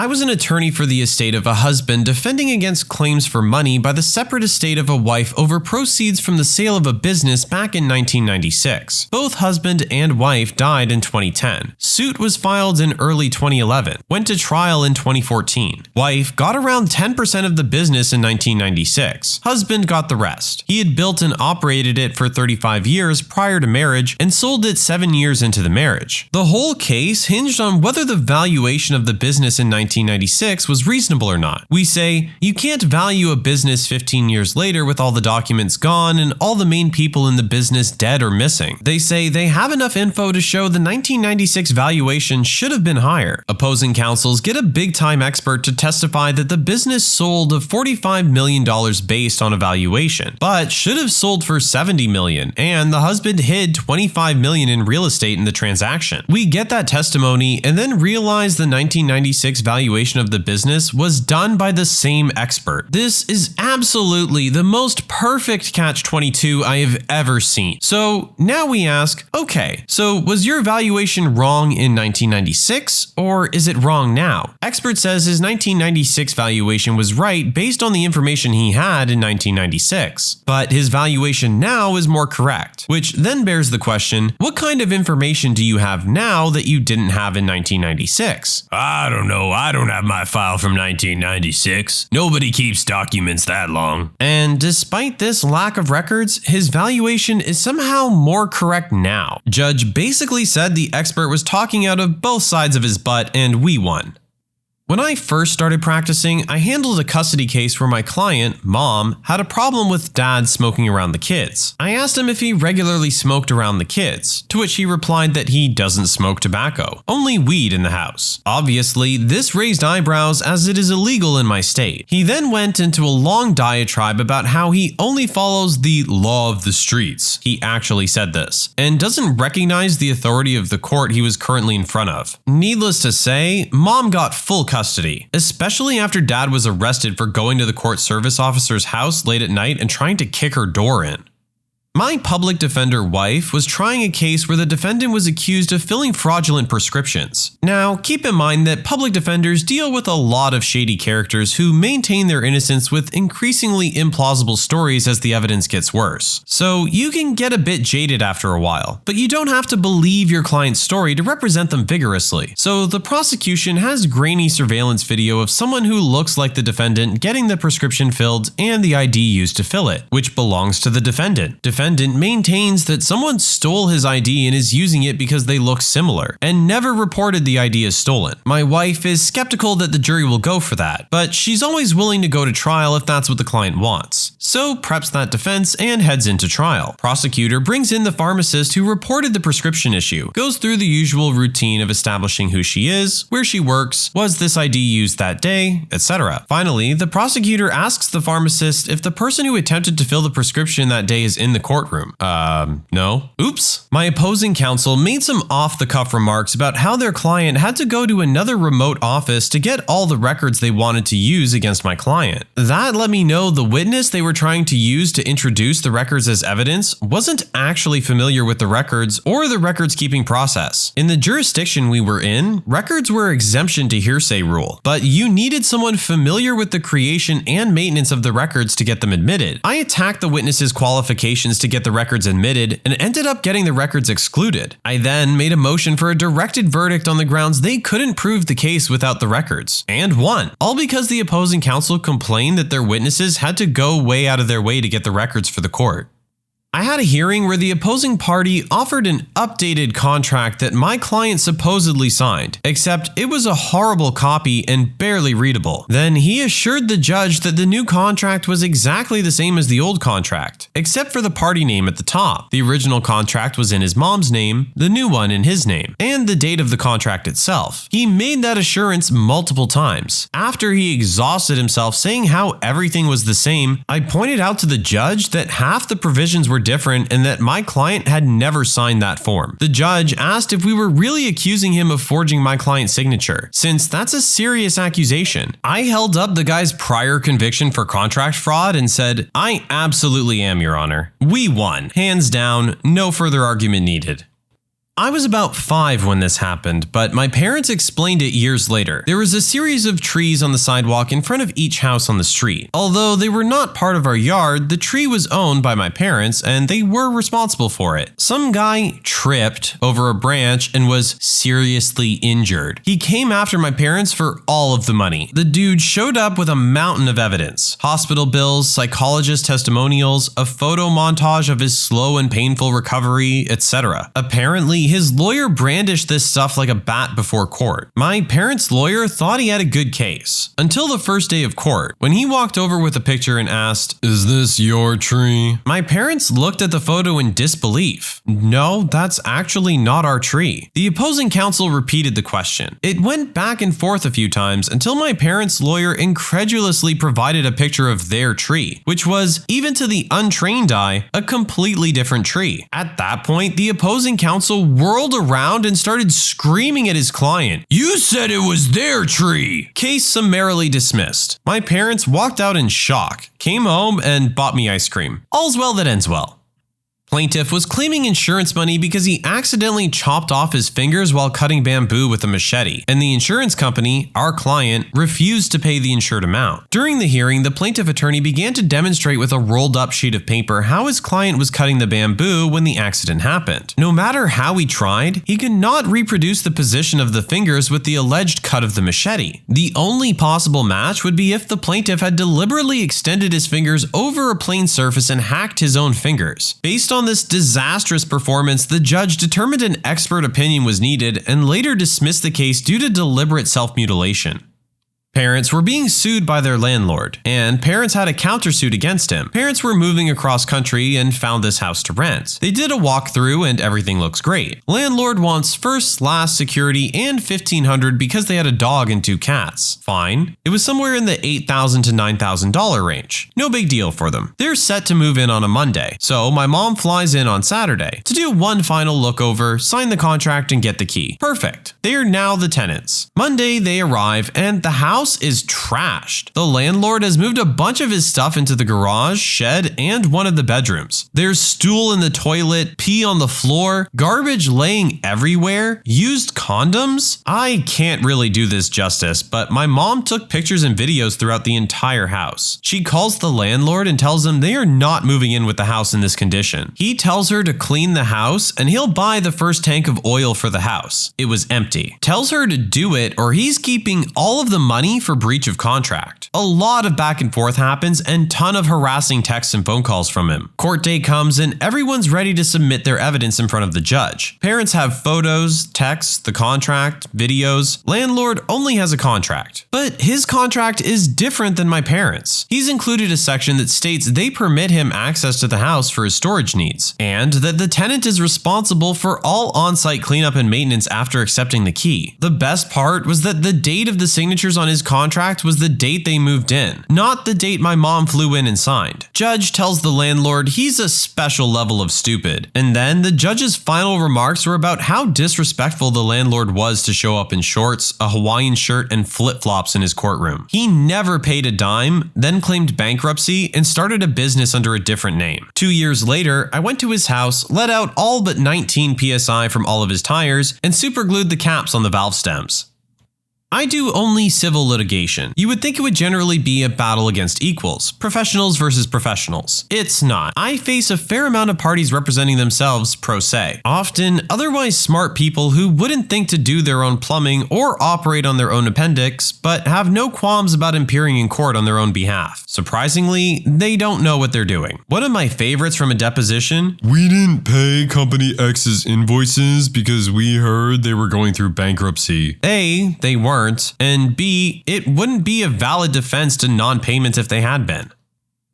C: I was an attorney for the estate of a husband defending against claims for money by the separate estate of a wife over proceeds from the sale of a business back in 1996. Both husband and wife died in 2010. Suit was filed in early 2011. Went to trial in 2014. Wife got around 10% of the business in 1996. Husband got the rest. He had built and operated it for 35 years prior to marriage and sold it 7 years into the marriage. The whole case hinged on whether the valuation of the business in 1996 was reasonable or not. We say, you can't value a business 15 years later with all the documents gone and all the main people in the business dead or missing. They say they have enough info to show the 1996 valuation should have been higher. Opposing counsels get a big-time expert to testify that the business sold of $45 million based on a valuation, but should have sold for $70 million, and the husband hid $25 million in real estate in the transaction. We get that testimony and then realize the 1996 valuation of the business was done by the same expert. This is absolutely the most perfect catch-22 I have ever seen. So now we ask, okay, so was your valuation wrong in 1996 or is it wrong now? Expert says his 1996 valuation was right based on the information he had in 1996, but his valuation now is more correct, which then bears the question, what kind of information do you have now that you didn't have in 1996?
D: I don't know. I don't have my file from 1996. Nobody keeps documents that long.
C: And despite this lack of records, his valuation is somehow more correct now. Judge basically said the expert was talking out of both sides of his butt and we won. When I first started practicing, I handled a custody case where my client, mom, had a problem with dad smoking around the kids. I asked him if he regularly smoked around the kids, to which he replied that he doesn't smoke tobacco, only weed in the house. Obviously, this raised eyebrows as it is illegal in my state. He then went into a long diatribe about how he only follows the law of the streets. He actually said this, and doesn't recognize the authority of the court he was currently in front of. Needless to say, mom got full custody, especially after dad was arrested for going to the court service officer's house late at night and trying to kick her door in. My public defender wife was trying a case where the defendant was accused of filling fraudulent prescriptions. Now, keep in mind that public defenders deal with a lot of shady characters who maintain their innocence with increasingly implausible stories as the evidence gets worse. So you can get a bit jaded after a while, but you don't have to believe your client's story to represent them vigorously. So the prosecution has grainy surveillance video of someone who looks like the defendant getting the prescription filled and the ID used to fill it, which belongs to the defendant. Defendant maintains that someone stole his ID and is using it because they look similar, and never reported the ID as stolen. My wife is skeptical that the jury will go for that, but she's always willing to go to trial if that's what the client wants. So preps that defense and heads into trial. Prosecutor brings in the pharmacist who reported the prescription issue, goes through the usual routine of establishing who she is, where she works, was this ID used that day, etc. Finally, the prosecutor asks the pharmacist if the person who attempted to fill the prescription that day is in the courtroom. No. Oops. My opposing counsel made some off-the-cuff remarks about how their client had to go to another remote office to get all the records they wanted to use against my client. That let me know the witness they were trying to use to introduce the records as evidence wasn't actually familiar with the records or the records-keeping process. In the jurisdiction we were in, records were exemption to hearsay rule, but you needed someone familiar with the creation and maintenance of the records to get them admitted. I attacked the witness's qualifications to get the records admitted and ended up getting the records excluded. I then made a motion for a directed verdict on the grounds they couldn't prove the case without the records, and won, all because the opposing counsel complained that their witnesses had to go way out of their way to get the records for the court. I had a hearing where the opposing party offered an updated contract that my client supposedly signed, except it was a horrible copy and barely readable. Then he assured the judge that the new contract was exactly the same as the old contract, except for the party name at the top. The original contract was in his mom's name, the new one in his name, and the date of the contract itself. He made that assurance multiple times. After he exhausted himself saying how everything was the same, I pointed out to the judge that half the provisions were different and that my client had never signed that form. The judge asked if we were really accusing him of forging my client's signature, since that's a serious accusation. I held up the guy's prior conviction for contract fraud and said, "I absolutely am, Your Honor. We won. Hands down, no further argument needed." I was about 5 when this happened, but my parents explained it years later. There was a series of trees on the sidewalk in front of each house on the street. Although they were not part of our yard, the tree was owned by my parents and they were responsible for it. Some guy tripped over a branch and was seriously injured. He came after my parents for all of the money. The dude showed up with a mountain of evidence: hospital bills, psychologist testimonials, a photo montage of his slow and painful recovery, etc. Apparently, his lawyer brandished this stuff like a bat before court. My parents' lawyer thought he had a good case. Until the first day of court, when he walked over with a picture and asked, "Is this your tree?" My parents looked at the photo in disbelief. "No, that's actually not our tree." The opposing counsel repeated the question. It went back and forth a few times until my parents' lawyer incredulously provided a picture of their tree, which was, even to the untrained eye, a completely different tree. At that point, the opposing counsel whirled around and started screaming at his client, "You said it was their tree!" Case summarily dismissed. My parents walked out in shock, came home, and bought me ice cream. All's well that ends well. Plaintiff was claiming insurance money because he accidentally chopped off his fingers while cutting bamboo with a machete, and the insurance company, our client, refused to pay the insured amount. During the hearing, the plaintiff attorney began to demonstrate with a rolled up sheet of paper how his client was cutting the bamboo when the accident happened. No matter how he tried, he could not reproduce the position of the fingers with the alleged cut of the machete. The only possible match would be if the plaintiff had deliberately extended his fingers over a plane surface and hacked his own fingers. Based on this disastrous performance, the judge determined an expert opinion was needed and later dismissed the case due to deliberate self-mutilation. Parents were being sued by their landlord, and parents had a countersuit against him. Parents were moving across country and found this house to rent. They did a walkthrough and everything looks great. Landlord wants first, last, security, and $1,500 because they had a dog and 2 cats. Fine. It was somewhere in the $8,000 to $9,000 range. No big deal for them. They're set to move in on a Monday, so my mom flies in on Saturday to do one final look over, sign the contract, and get the key. Perfect. They are now the tenants. Monday, they arrive, and the house is trashed. The landlord has moved a bunch of his stuff into the garage, shed, and one of the bedrooms. There's stool in the toilet, pee on the floor, garbage laying everywhere, used condoms. I can't really do this justice, but my mom took pictures and videos throughout the entire house. She calls the landlord and tells him they are not moving in with the house in this condition. He tells her to clean the house and he'll buy the first tank of oil for the house. It was empty. Tells her to do it or he's keeping all of the money for breach of contract. A lot of back and forth happens and ton of harassing texts and phone calls from him. Court day comes and everyone's ready to submit their evidence in front of the judge. Parents have photos, texts, the contract, videos. Landlord only has a contract. But his contract is different than my parents'. He's included a section that states they permit him access to the house for his storage needs, and that the tenant is responsible for all on-site cleanup and maintenance after accepting the key. The best part was that the date of the signatures on his contract was the date they moved in, not the date my mom flew in and signed. Judge tells the landlord he's a special level of stupid, and then the judge's final remarks were about how disrespectful the landlord was to show up in shorts, a Hawaiian shirt, and flip-flops in his courtroom. He never paid a dime, then claimed bankruptcy, and started a business under a different name. 2 years later, I went to his house, let out all but 19 PSI from all of his tires, and superglued the caps on the valve stems. I do only civil litigation. You would think it would generally be a battle against equals, professionals versus professionals. It's not. I face a fair amount of parties representing themselves pro se, often otherwise smart people who wouldn't think to do their own plumbing or operate on their own appendix, but have no qualms about appearing in court on their own behalf. Surprisingly, they don't know what they're doing. One of my favorites from a deposition: "We didn't pay Company X's invoices because we heard they were going through bankruptcy." A, they weren't. And B, it wouldn't be a valid defense to non-payment if they had been.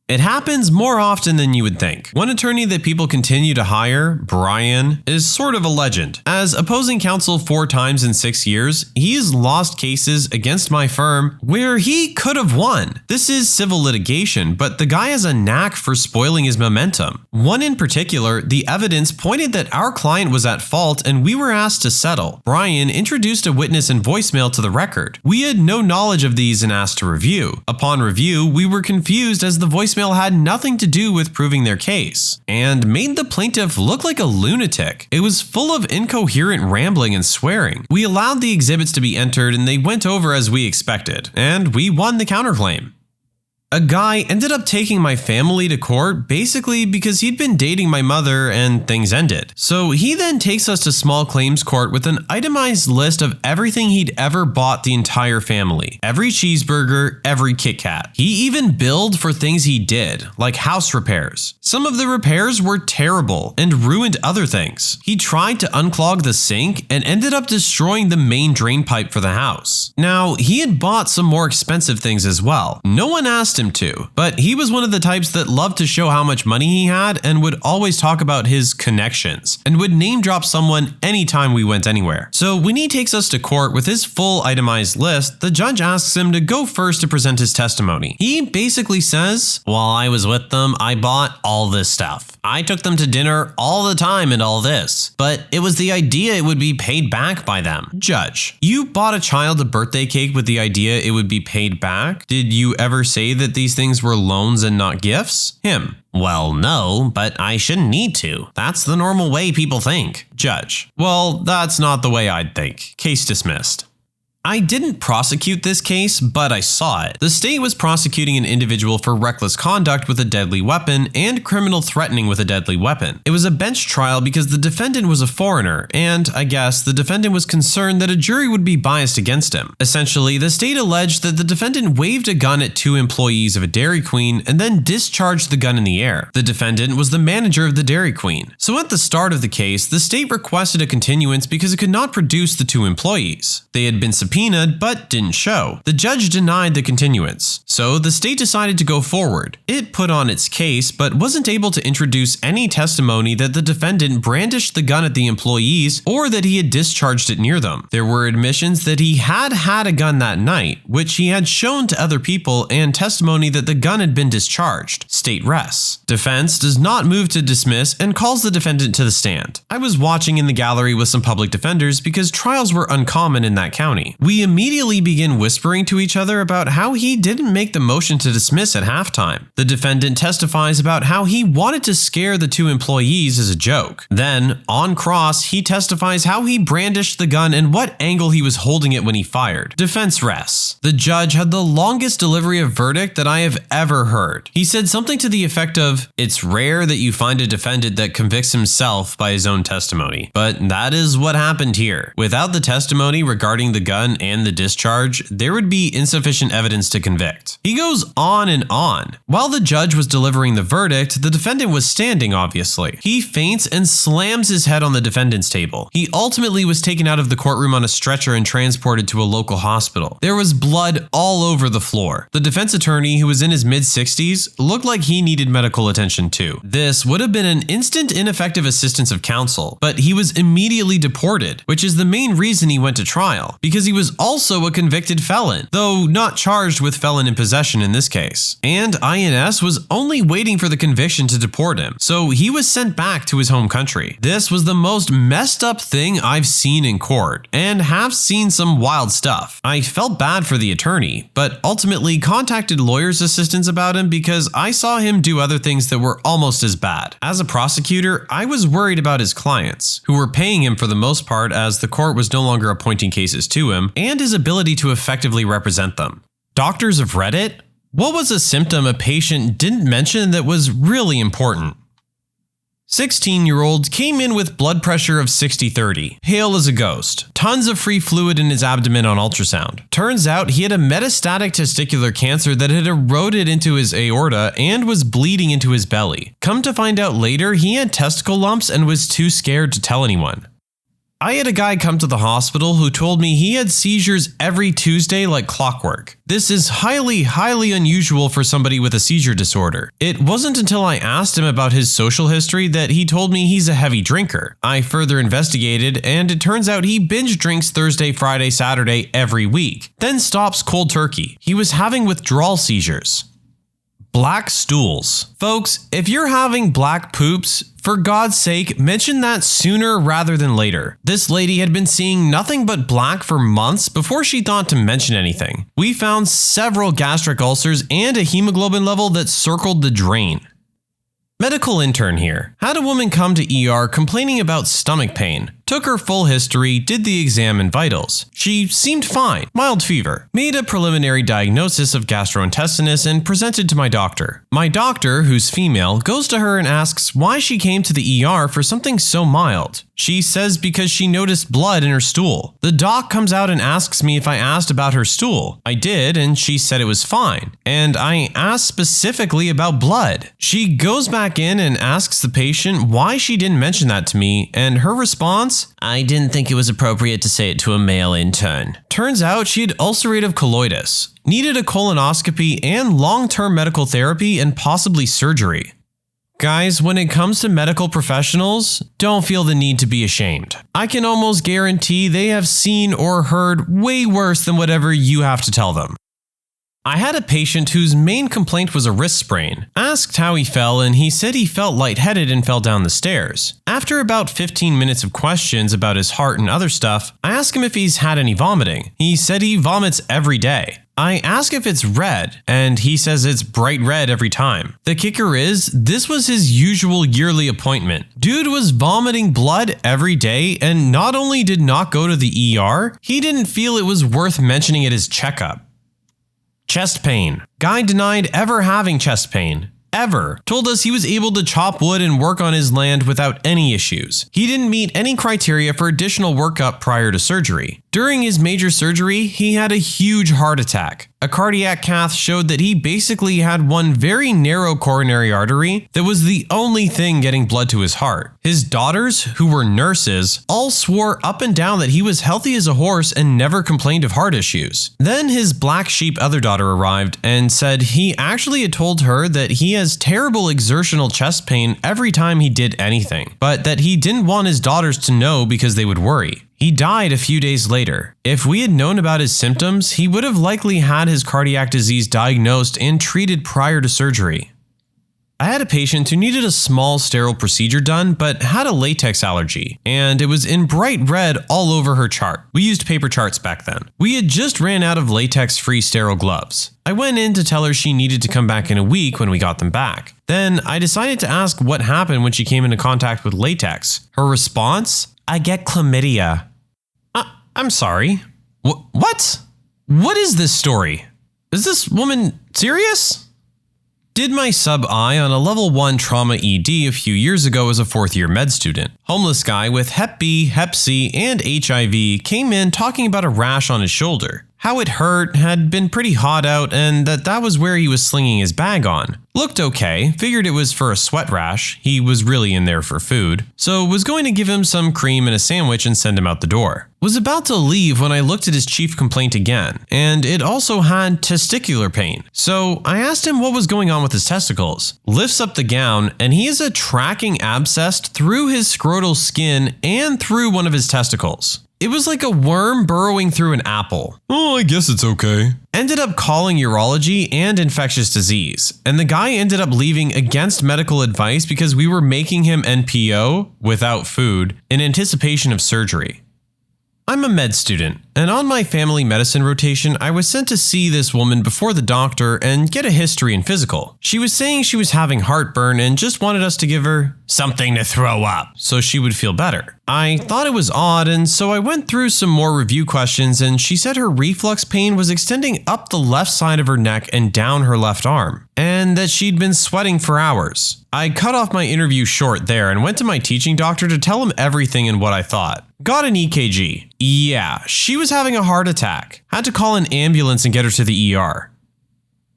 C: It happens more often than you would think. One attorney that people continue to hire, Brian, is sort of a legend. As opposing counsel 4 times in 6 years, he's lost cases against my firm where he could have won. This is civil litigation, but the guy has a knack for spoiling his momentum. One in particular, the evidence pointed that our client was at fault and we were asked to settle. Brian introduced a witness and voicemail to the record. We had no knowledge of these and asked to review. Upon review, we were confused as the voicemail had nothing to do with proving their case, and made the plaintiff look like a lunatic. It was full of incoherent rambling and swearing. We allowed the exhibits to be entered and they went over as we expected, and we won the counterclaim. A guy ended up taking my family to court basically because he'd been dating my mother and things ended. So he then takes us to small claims court with an itemized list of everything he'd ever bought the entire family. Every cheeseburger, every Kit Kat. He even billed for things he did, like house repairs. Some of the repairs were terrible and ruined other things. He tried to unclog the sink and ended up destroying the main drain pipe for the house. Now, he had bought some more expensive things as well. No one asked him to, but he was one of the types that loved to show how much money he had and would always talk about his connections and would name drop someone anytime we went anywhere. So when he takes us to court with his full itemized list, the judge asks him to go first to present his testimony. He basically says, "While I was with them, I bought all this stuff. I took them to dinner all the time and all this, but it was the idea it would be paid back by them." Judge: "You bought a child a birthday cake with the idea it would be paid back? Did you ever say that these things were loans and not gifts?" Him: "Well, no, but I shouldn't need to. That's the normal way people think." Judge: "Well, that's not the way I'd think. Case dismissed." I didn't prosecute this case, but I saw it. The state was prosecuting an individual for reckless conduct with a deadly weapon and criminal threatening with a deadly weapon. It was a bench trial because the defendant was a foreigner, and I guess the defendant was concerned that a jury would be biased against him. Essentially, the state alleged that the defendant waved a gun at 2 employees of a Dairy Queen and then discharged the gun in the air. The defendant was the manager of the Dairy Queen. So at the start of the case, the state requested a continuance because it could not produce the 2 employees. They had been subpoenaed but didn't show. The judge denied the continuance, so the state decided to go forward. It put on its case but wasn't able to introduce any testimony that the defendant brandished the gun at the employees or that he had discharged it near them. There were admissions that he had had a gun that night, which he had shown to other people, and testimony that the gun had been discharged. State rests. Defense does not move to dismiss and calls the defendant to the stand. I was watching in the gallery with some public defenders because trials were uncommon in that county. We immediately begin whispering to each other about how he didn't make the motion to dismiss at halftime. The defendant testifies about how he wanted to scare the 2 employees as a joke. Then, on cross, he testifies how he brandished the gun and what angle he was holding it when he fired. Defense rests. The judge had the longest delivery of verdict that I have ever heard. He said something to the effect of, "It's rare that you find a defendant that convicts himself by his own testimony, but that is what happened here. Without the testimony regarding the gun and the discharge, there would be insufficient evidence to convict." He goes on and on. While the judge was delivering the verdict, the defendant was standing, obviously. He faints and slams his head on the defendant's table. He ultimately was taken out of the courtroom on a stretcher and transported to a local hospital. There was blood all over the floor. The defense attorney, who was in his mid-60s, looked like he needed medical attention too. This would have been an instant ineffective assistance of counsel, but he was immediately deported, which is the main reason he went to trial, because he was also a convicted felon, though not charged with felon in possession in this case. And INS was only waiting for the conviction to deport him, so he was sent back to his home country. This was the most messed up thing I've seen in court, and have seen some wild stuff. I felt bad for the attorney, but ultimately contacted lawyers' assistants about him because I saw him do other things that were almost as bad. As a prosecutor, I was worried about his clients, who were paying him for the most part as the court was no longer appointing cases to him, him and his ability to effectively represent them. Doctors have read it. What was a symptom a patient didn't mention that was really important? 16-year-old came in with blood pressure of 60/30, pale as a ghost, tons of free fluid in his abdomen on ultrasound. Turns out he had a metastatic testicular cancer that had eroded into his aorta and was bleeding into his belly. Come to find out later, he had testicle lumps and was too scared to tell anyone. I had a guy come to the hospital who told me he had seizures every Tuesday like clockwork. This is highly unusual for somebody with a seizure disorder. It wasn't until I asked him about his social history that he told me he's a heavy drinker. I further investigated, and it turns out he binge drinks Thursday, Friday, Saturday every week, then stops cold turkey. He was having withdrawal seizures. Black stools. Folks, if you're having black poops, for God's sake, mention that sooner rather than later. This lady had been seeing nothing but black for months before she thought to mention anything. We found several gastric ulcers and a hemoglobin level that circled the drain. Medical intern here. Had a woman come to ER complaining about stomach pain. Took her full history, did the exam and vitals. She seemed fine, mild fever. Made a preliminary diagnosis of gastrointestinus and presented to my doctor. My doctor, who's female, goes to her and asks why she came to the ER for something so mild. She says because she noticed blood in her stool. The doc comes out and asks me if I asked about her stool. I did, and she said it was fine. And I asked specifically about blood. She goes back in and asks the patient why she didn't mention that to me, and her response, "I didn't think it was appropriate to say it to a male intern." Turns out she had ulcerative colitis, needed a colonoscopy and long-term medical therapy and possibly surgery. Guys, when it comes to medical professionals, don't feel the need to be ashamed. I can almost guarantee they have seen or heard way worse than whatever you have to tell them. I had a patient whose main complaint was a wrist sprain. Asked how he fell, and he said he felt lightheaded and fell down the stairs. After about 15 minutes of questions about his heart and other stuff, I asked him if he's had any vomiting. He said he vomits every day. I ask if it's red, and he says it's bright red every time. The kicker is, this was his usual yearly appointment. Dude was vomiting blood every day, and not only did not go to the ER, he didn't feel it was worth mentioning at his checkup. Chest pain. Guy denied ever having chest pain. Ever. Told us he was able to chop wood and work on his land without any issues. He didn't meet any criteria for additional workup prior to surgery. During his major surgery, he had a huge heart attack. A cardiac cath showed that he basically had one very narrow coronary artery that was the only thing getting blood to his heart. His daughters, who were nurses, all swore up and down that he was healthy as a horse and never complained of heart issues. Then his black sheep other daughter arrived and said he actually had told her that he has terrible exertional chest pain every time he did anything, but that he didn't want his daughters to know because they would worry. He died a few days later. If we had known about his symptoms, he would have likely had his cardiac disease diagnosed and treated prior to surgery. I had a patient who needed a small sterile procedure done but had a latex allergy, and it was in bright red all over her chart. We used paper charts back then. We had just ran out of latex-free sterile gloves. I went in to tell her she needed to come back in a week when we got them back. Then I decided to ask what happened when she came into contact with latex. Her response? "I get chlamydia." I'm sorry. What? What is this story? Is this woman serious? Did my sub-I on a level 1 trauma ED a few years ago as a 4th-year med student. Homeless guy with Hep B, Hep C, and HIV came in talking about a rash on his shoulder. How it hurt, had been pretty hot out, and that was where he was slinging his bag on. Looked okay, figured it was for a sweat rash, he was really in there for food, so was going to give him some cream and a sandwich and send him out the door. Was about to leave when I looked at his chief complaint again, and it also had testicular pain. So I asked him what was going on with his testicles. Lifts up the gown, and he has a tracking abscess through his scrotal skin and through one of his testicles. It was like a worm burrowing through an apple. Oh, I guess it's okay. Ended up calling urology and infectious disease, and the guy ended up leaving against medical advice because we were making him NPO, without food, in anticipation of surgery. I'm a med student. and on my family medicine rotation, I was sent to see this woman before the doctor and get a history and physical. She was saying she was having heartburn and just wanted us to give her
D: something to throw up
C: so she would feel better. I thought it was odd, and so I went through some more review questions, and she said her reflux pain was extending up the left side of her neck and down her left arm, and that she'd been sweating for hours. I cut off my interview short there and went to my teaching doctor to tell him everything and what I thought. Got an EKG. Yeah, she was having a heart attack. Had to call an ambulance and get her to the ER.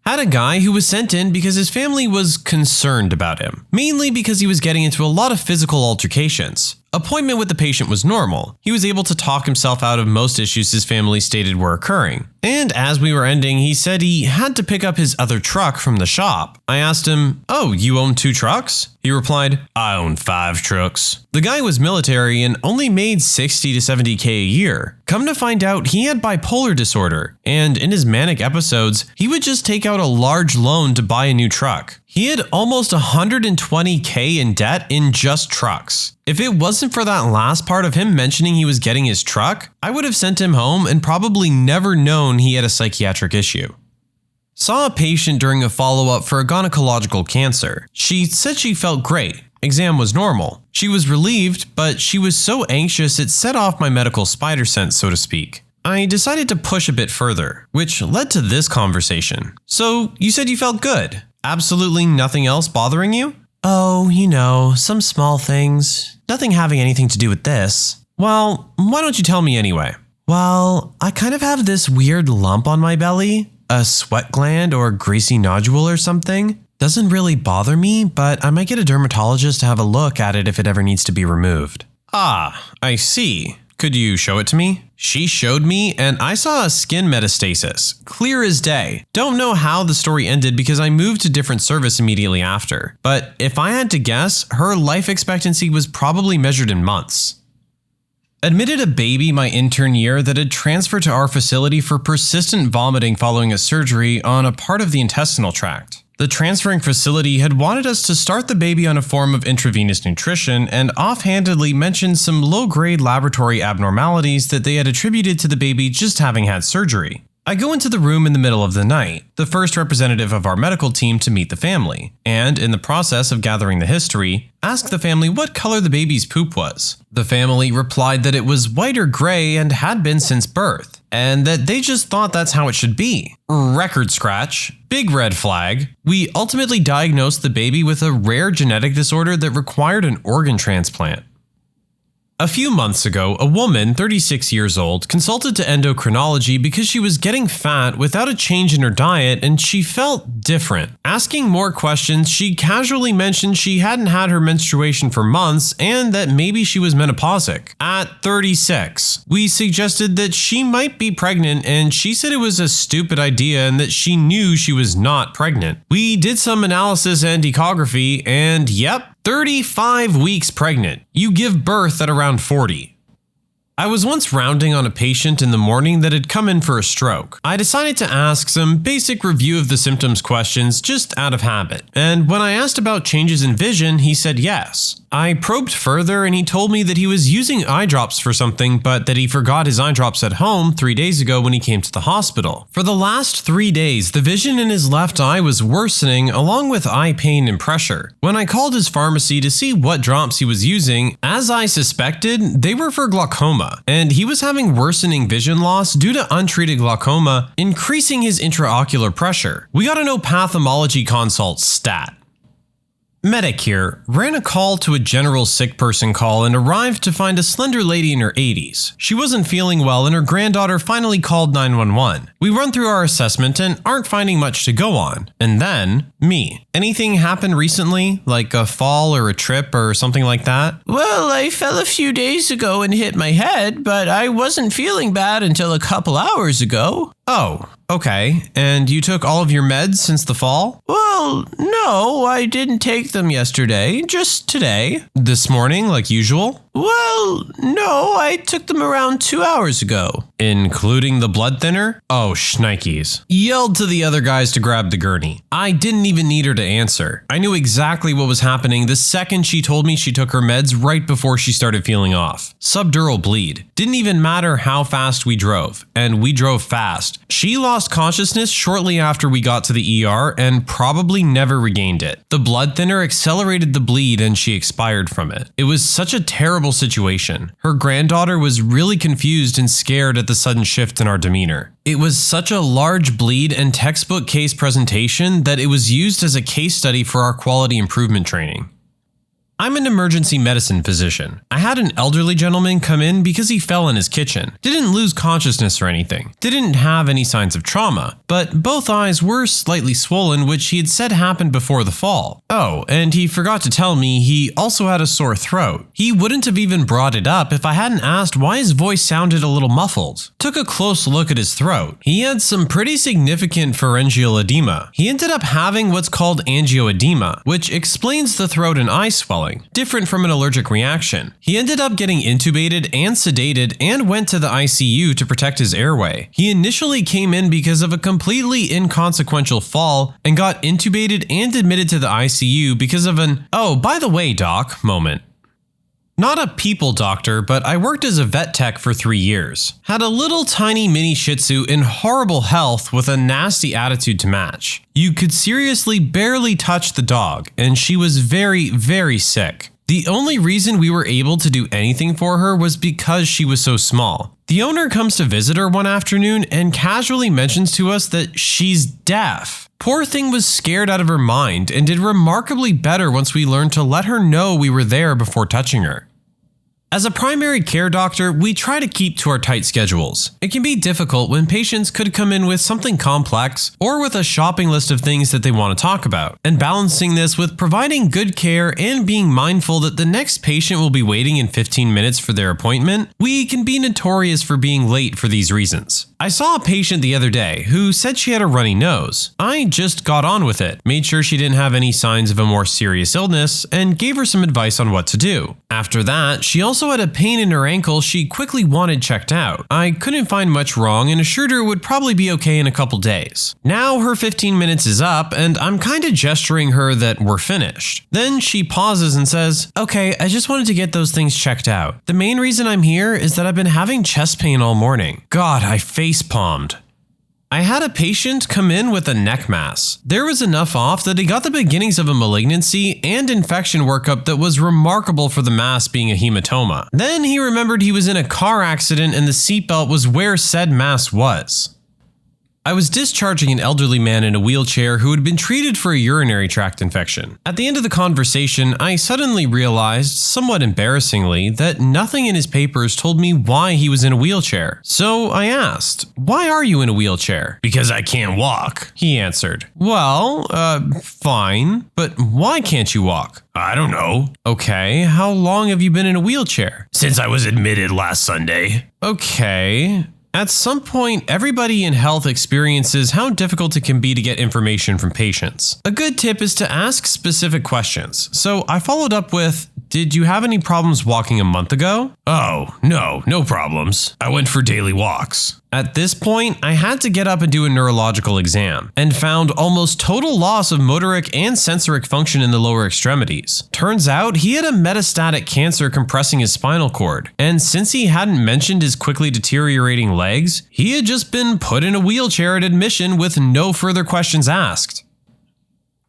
C: Had a guy who was sent in because his family was concerned about him, mainly because he was getting into a lot of physical altercations. Appointment with the patient was normal. He was able to talk himself out of most issues his family stated were occurring. And as we were ending, he said he had to pick up his other truck from the shop. I asked him, "Oh, you own 2 trucks?" He replied, "I own 5 trucks." The guy was military and only made 60 to 70K a year. Come to find out, he had bipolar disorder, and in his manic episodes, he would just take out a large loan to buy a new truck. He had almost 120K in debt in just trucks. If it wasn't for that last part of him mentioning he was getting his truck, I would have sent him home and probably never known he had a psychiatric issue. Saw a patient during a follow-up for a gynecological cancer. She said she felt great. Exam was normal. She was relieved, but she was so anxious it set off my medical spider sense, so to speak. I decided to push a bit further, which led to this conversation. "So, you said you felt good? Absolutely nothing else bothering you?" "Oh, some small things. Nothing having anything to do with this." "Well, why don't you tell me anyway?" "Well, I kind of have this weird lump on my belly. A sweat gland or greasy nodule or something. Doesn't really bother me, but I might get a dermatologist to have a look at it if it ever needs to be removed." "Ah, I see. Could you show it to me?" She showed me, and I saw a skin metastasis, clear as day. Don't know how the story ended because I moved to different service immediately after. But if I had to guess, her life expectancy was probably measured in months. Admitted a baby my intern year that had transferred to our facility for persistent vomiting following a surgery on a part of the intestinal tract. The transferring facility had wanted us to start the baby on a form of intravenous nutrition and offhandedly mentioned some low-grade laboratory abnormalities that they had attributed to the baby just having had surgery. I go into the room in the middle of the night, the first representative of our medical team to meet the family, and in the process of gathering the history, ask the family what color the baby's poop was. The family replied that it was white or gray and had been since birth, and that they just thought that's how it should be. Record scratch. Big red flag. We ultimately diagnosed the baby with a rare genetic disorder that required an organ transplant. A few months ago, a woman, 36 years old, consulted to endocrinology because she was getting fat without a change in her diet and she felt different. Asking more questions, she casually mentioned she hadn't had her menstruation for months and that maybe she was menopausic. At 36, we suggested that she might be pregnant and she said it was a stupid idea and that she knew she was not pregnant. We did some analysis and ecography and yep, 35 weeks pregnant. You give birth at around 40. I was once rounding on a patient in the morning that had come in for a stroke. I decided to ask some basic review of the symptoms questions just out of habit. And when I asked about changes in vision, he said yes. I probed further and he told me that he was using eye drops for something, but that he forgot his eye drops at home 3 days ago when he came to the hospital. For the last 3 days, the vision in his left eye was worsening along with eye pain and pressure. When I called his pharmacy to see what drops he was using, as I suspected, they were for glaucoma, and he was having worsening vision loss due to untreated glaucoma, increasing his intraocular pressure. We got a no pathology consult stat. Medic here ran a call to a general sick person call and arrived to find a slender lady in her 80s. She wasn't feeling well and her granddaughter finally called 911. We run through our assessment and aren't finding much to go on. And then, me. Anything happen recently, like a fall or a trip or something like that?
E: Well, I fell a few days ago and hit my head, but I wasn't feeling bad until a couple hours ago.
C: Oh, okay. And you took all of your meds since the fall?
E: Well, no, I didn't take them yesterday, just today.
C: This morning, like usual?
E: Well, no, I took them around 2 hours ago.
C: Including the blood thinner? Oh, shnikes. Yelled to the other guys to grab the gurney. I didn't even need her to answer. I knew exactly what was happening the second she told me she took her meds right before she started feeling off. Subdural bleed. Didn't even matter how fast we drove, and we drove fast. She lost consciousness shortly after we got to the ER and probably never regained it. The blood thinner accelerated the bleed and she expired from it. It was such a terrible situation. Her granddaughter was really confused and scared at the sudden shift in our demeanor. It was such a large bleed and textbook case presentation that it was used as a case study for our quality improvement training. I'm an emergency medicine physician. I had an elderly gentleman come in because he fell in his kitchen. Didn't lose consciousness or anything. Didn't have any signs of trauma, but both eyes were slightly swollen, which he had said happened before the fall. Oh, and he forgot to tell me he also had a sore throat. He wouldn't have even brought it up if I hadn't asked why his voice sounded a little muffled. Took a close look at his throat. He had some pretty significant pharyngeal edema. He ended up having what's called angioedema, which explains the throat and eye swelling. Different from an allergic reaction. He ended up getting intubated and sedated and went to the ICU to protect his airway. He initially came in because of a completely inconsequential fall and got intubated and admitted to the ICU because of an "oh, by the way, doc" moment. Not a people doctor, but I worked as a vet tech for 3 years. Had a little tiny mini shih tzu in horrible health with a nasty attitude to match. You could seriously barely touch the dog, and she was very, very sick. The only reason we were able to do anything for her was because she was so small. The owner comes to visit her one afternoon and casually mentions to us that she's deaf. Poor thing was scared out of her mind and did remarkably better once we learned to let her know we were there before touching her. As a primary care doctor, we try to keep to our tight schedules. It can be difficult when patients could come in with something complex or with a shopping list of things that they want to talk about, and balancing this with providing good care and being mindful that the next patient will be waiting in 15 minutes for their appointment, we can be notorious for being late for these reasons. I saw a patient the other day who said she had a runny nose. I just got on with it, made sure she didn't have any signs of a more serious illness, and gave her some advice on what to do. After that, she also had a pain in her ankle she quickly wanted checked out. I couldn't find much wrong and assured her it would probably be okay in a couple days. Now her 15 minutes is up and I'm kinda gesturing her that we're finished. Then she pauses and says, "Okay, I just wanted to get those things checked out. The main reason I'm here is that I've been having chest pain all morning." God, I face-palmed. I had a patient come in with a neck mass. There was enough off that he got the beginnings of a malignancy and infection workup that was remarkable for the mass being a hematoma. Then he remembered he was in a car accident and the seatbelt was where said mass was. I was discharging an elderly man in a wheelchair who had been treated for a urinary tract infection. At the end of the conversation, I suddenly realized, somewhat embarrassingly, that nothing in his papers told me why he was in a wheelchair. So I asked, "Why are you in a wheelchair?"
D: Because I can't walk.
C: He answered, "Well, fine, but why can't you walk?"
D: I don't know.
C: Okay, how long have you been in a wheelchair?
D: Since I was admitted last Sunday.
C: Okay. At some point, everybody in health experiences how difficult it can be to get information from patients. A good tip is to ask specific questions. So I followed up with, "Did you have any problems walking a month ago?"
D: Oh, no problems. I went for daily walks.
C: At this point, I had to get up and do a neurological exam, and found almost total loss of motoric and sensoric function in the lower extremities. Turns out he had a metastatic cancer compressing his spinal cord, and since he hadn't mentioned his quickly deteriorating legs, he had just been put in a wheelchair at admission with no further questions asked.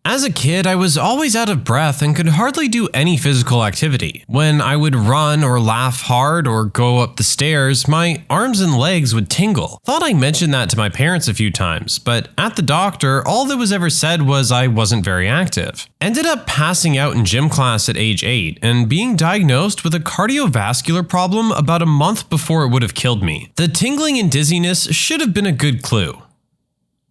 C: As a kid, I was always out of breath and could hardly do any physical activity. When I would run or laugh hard or go up the stairs, my arms and legs would tingle. Thought I mentioned that to my parents a few times, but at the doctor, all that was ever said was I wasn't very active. Ended up passing out in gym class at age 8 and being diagnosed with a cardiovascular problem about a month before it would have killed me. The tingling and dizziness should have been a good clue.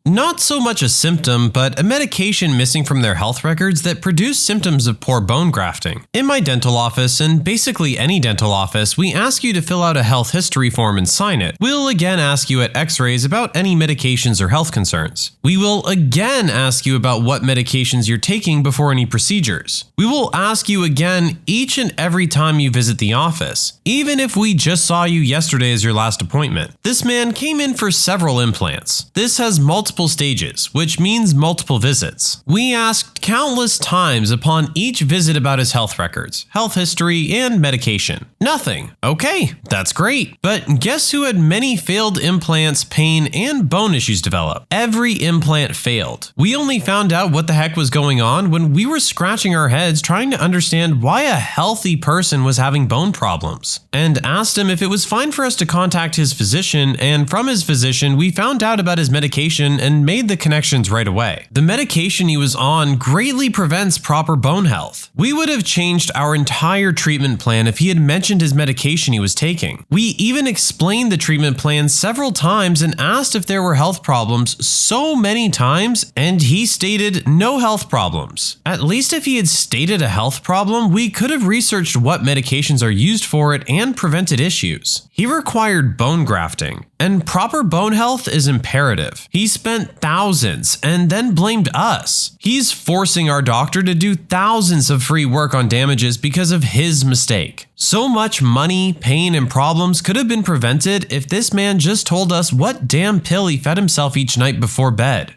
C: Not so much a symptom, but a medication missing from their health records that produced symptoms of poor bone grafting. In my dental office, and basically any dental office, we ask you to fill out a health history form and sign it. We'll again ask you at x-rays about any medications or health concerns. We will again ask you about what medications you're taking before any procedures. We will ask you again each and every time you visit the office, even if we just saw you yesterday as your last appointment. This man came in for several implants. This has multiple stages, which means multiple visits. We asked countless times upon each visit about his health records, health history, and medication. Nothing. Okay, that's great. But guess who had many failed implants, pain, and bone issues develop? Every implant failed. We only found out what the heck was going on when we were scratching our heads trying to understand why a healthy person was having bone problems, and asked him if it was fine for us to contact his physician, and from his physician we found out about his medication and made the connections right away. The medication he was on greatly prevents proper bone health. We would have changed our entire treatment plan if he had mentioned his medication he was taking. We even explained the treatment plan several times and asked if there were health problems so many times, and he stated no health problems. At least if he had stated a health problem, we could have researched what medications are used for it and prevented issues. He required bone grafting, and proper bone health is imperative. He spent thousands and then blamed us. He's forcing our doctor to do thousands of free work on damages because of his mistake. So much money, pain, and problems could have been prevented if this man just told us what damn pill he fed himself each night before bed.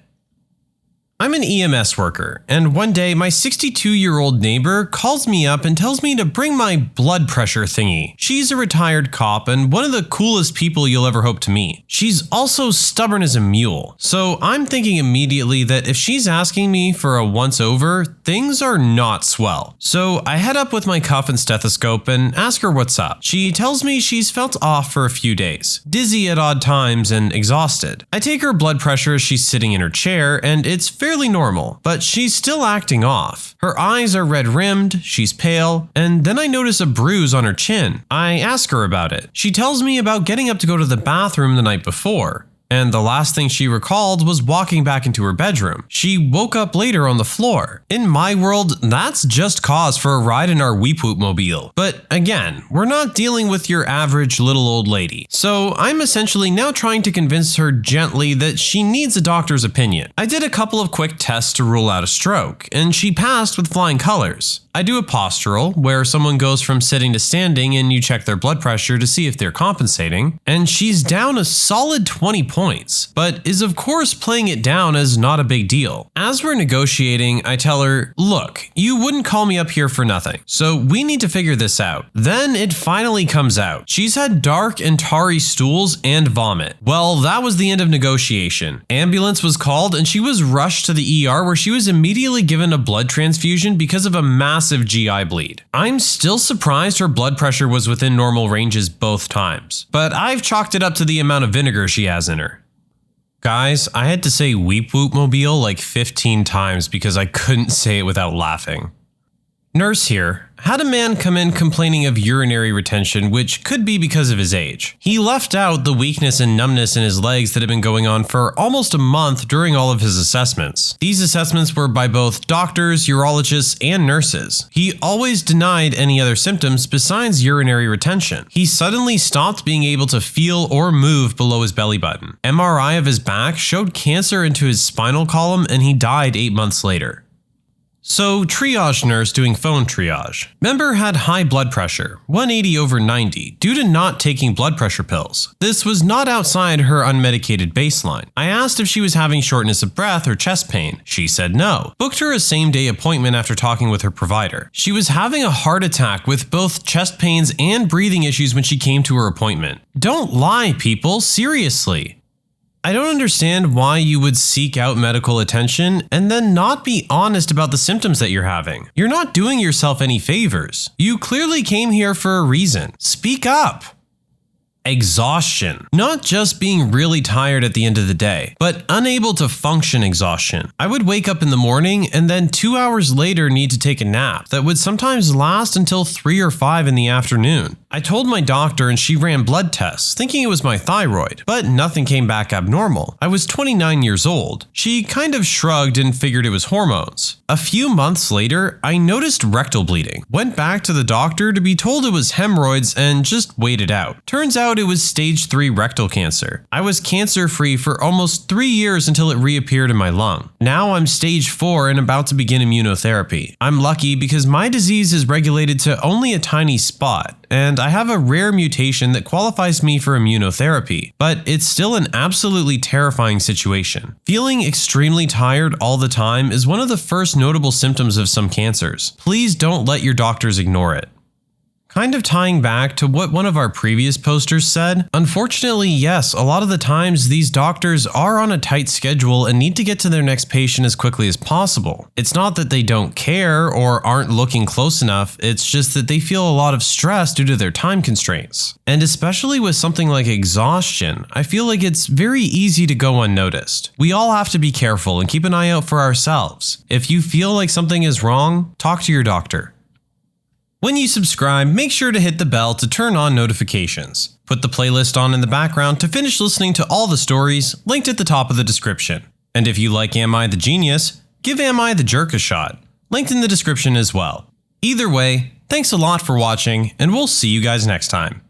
C: I'm an EMS worker, and one day my 62-year-old neighbor calls me up and tells me to bring my blood pressure thingy. She's a retired cop and one of the coolest people you'll ever hope to meet. She's also stubborn as a mule, so I'm thinking immediately that if she's asking me for a once-over, things are not swell. So I head up with my cuff and stethoscope and ask her what's up. She tells me she's felt off for a few days, dizzy at odd times and exhausted. I take her blood pressure as she's sitting in her chair, and it's fairly normal, but she's still acting off. Her eyes are red-rimmed, she's pale, and then I notice a bruise on her chin. I ask her about it. She tells me about getting up to go to the bathroom the night before, and the last thing she recalled was walking back into her bedroom. She woke up later on the floor. In my world, that's just cause for a ride in our Weep Whoop mobile. But again, we're not dealing with your average little old lady. So I'm essentially now trying to convince her gently that she needs a doctor's opinion. I did a couple of quick tests to rule out a stroke, and she passed with flying colors. I do a postural, where someone goes from sitting to standing and you check their blood pressure to see if they're compensating, and she's down a solid 20 points, but is of course playing it down as not a big deal. As we're negotiating, I tell her, look, you wouldn't call me up here for nothing, so we need to figure this out. Then it finally comes out. She's had dark and tarry stools and vomit. Well, that was the end of negotiation. Ambulance was called and she was rushed to the ER, where she was immediately given a blood transfusion because of a massive GI bleed. I'm still surprised her blood pressure was within normal ranges both times, but I've chalked it up to the amount of vinegar she has in her. Guys, I had to say Weep Whoop mobile like 15 times because I couldn't say it without laughing. Nurse here. Had a man come in complaining of urinary retention, which could be because of his age. He left out the weakness and numbness in his legs that had been going on for almost a month during all of his assessments. These assessments were by both doctors, urologists, and nurses. He always denied any other symptoms besides urinary retention. He suddenly stopped being able to feel or move below his belly button. MRI of his back showed cancer into his spinal column, and he died 8 months later. So, triage nurse doing phone triage. Member had high blood pressure, 180/90, due to not taking blood pressure pills. This was not outside her unmedicated baseline. I asked if she was having shortness of breath or chest pain. She said no. Booked her a same-day appointment after talking with her provider. She was having a heart attack with both chest pains and breathing issues when she came to her appointment. Don't lie, people, seriously. I don't understand why you would seek out medical attention and then not be honest about the symptoms that you're having. You're not doing yourself any favors. You clearly came here for a reason. Speak up. Exhaustion. Not just being really tired at the end of the day, but unable to function exhaustion. I would wake up in the morning and then 2 hours later need to take a nap that would sometimes last until 3 or 5 in the afternoon. I told my doctor and she ran blood tests, thinking it was my thyroid, but nothing came back abnormal. I was 29 years old. She kind of shrugged and figured it was hormones. A few months later, I noticed rectal bleeding. Went back to the doctor to be told it was hemorrhoids and just waited out. Turns out it was stage 3 rectal cancer. I was cancer-free for almost 3 years until it reappeared in my lung. Now I'm stage 4 and about to begin immunotherapy. I'm lucky because my disease is regulated to only a tiny spot, and I have a rare mutation that qualifies me for immunotherapy, but it's still an absolutely terrifying situation. Feeling extremely tired all the time is one of the first notable symptoms of some cancers. Please don't let your doctors ignore it. Kind of tying back to what one of our previous posters said, unfortunately, yes, a lot of the times these doctors are on a tight schedule and need to get to their next patient as quickly as possible. It's not that they don't care or aren't looking close enough, it's just that they feel a lot of stress due to their time constraints. And especially with something like exhaustion, I feel like it's very easy to go unnoticed. We all have to be careful and keep an eye out for ourselves. If you feel like something is wrong, talk to your doctor. When you subscribe, make sure to hit the bell to turn on notifications. Put the playlist on in the background to finish listening to all the stories linked at the top of the description. And if you like Am I the Genius, give Am I the Jerk a shot, linked in the description as well. Either way, thanks a lot for watching, and we'll see you guys next time.